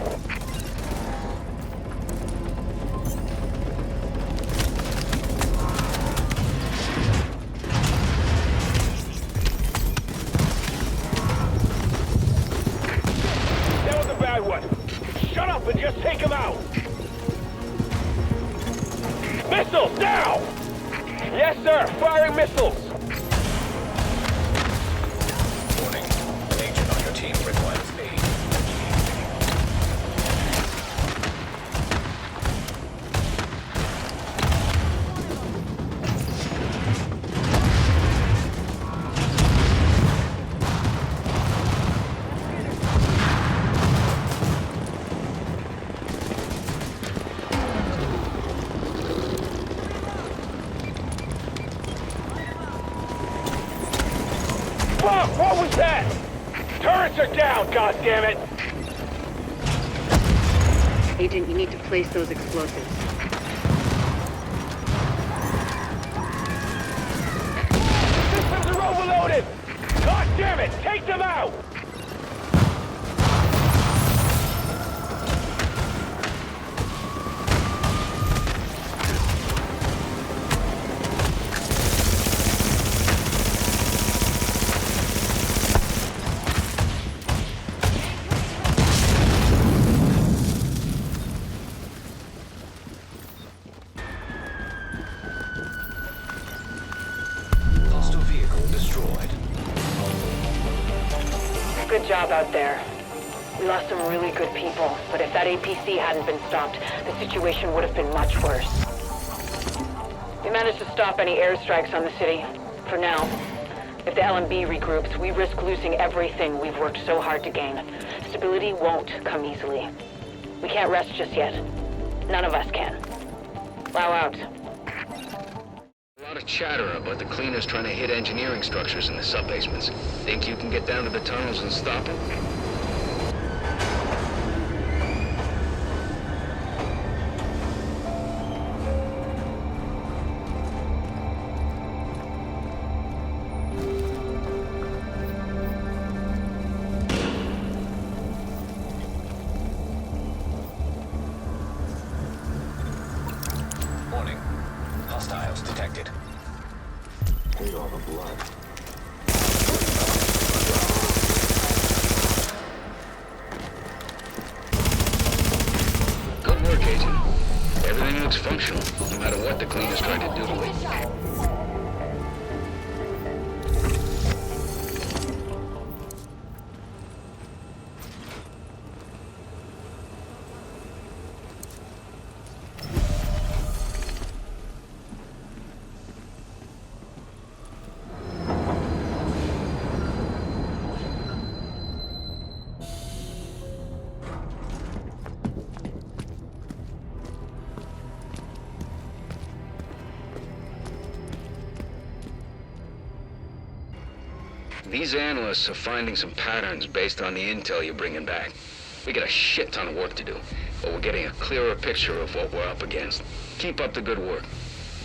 That was a bad one. Shut up and just take him out! Missiles down! Yes, sir! Firing missiles! Team requires aid. Fuck! What was that? Turrets are down, goddammit! Agent, you need to place those explosives. Systems are overloaded! God damn it! Take them out! Hostile vehicle destroyed. Good job out there. We lost some really good people, but if that APC hadn't been stopped, the situation would have been much worse. We managed to stop any airstrikes on the city, for now. If the LMB regroups, we risk losing everything we've worked so hard to gain. Stability won't come easily. We can't rest just yet. None of us can. Plow out. A lot of chatter about the cleaners trying to hit engineering structures in the sub-basements. Think you can get down to the tunnels and stop it? Warning. Hostiles detected. Hate all the blood. Good work, Agent. Everything looks functional, no matter what the cleaners try to do to it. These analysts are finding some patterns based on the intel you're bringing back. We got a shit ton of work to do, but we're getting a clearer picture of what we're up against. Keep up the good work.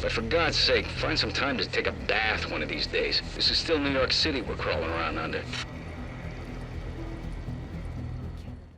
But for God's sake, find some time to take a bath one of these days. This is still New York City we're crawling around under.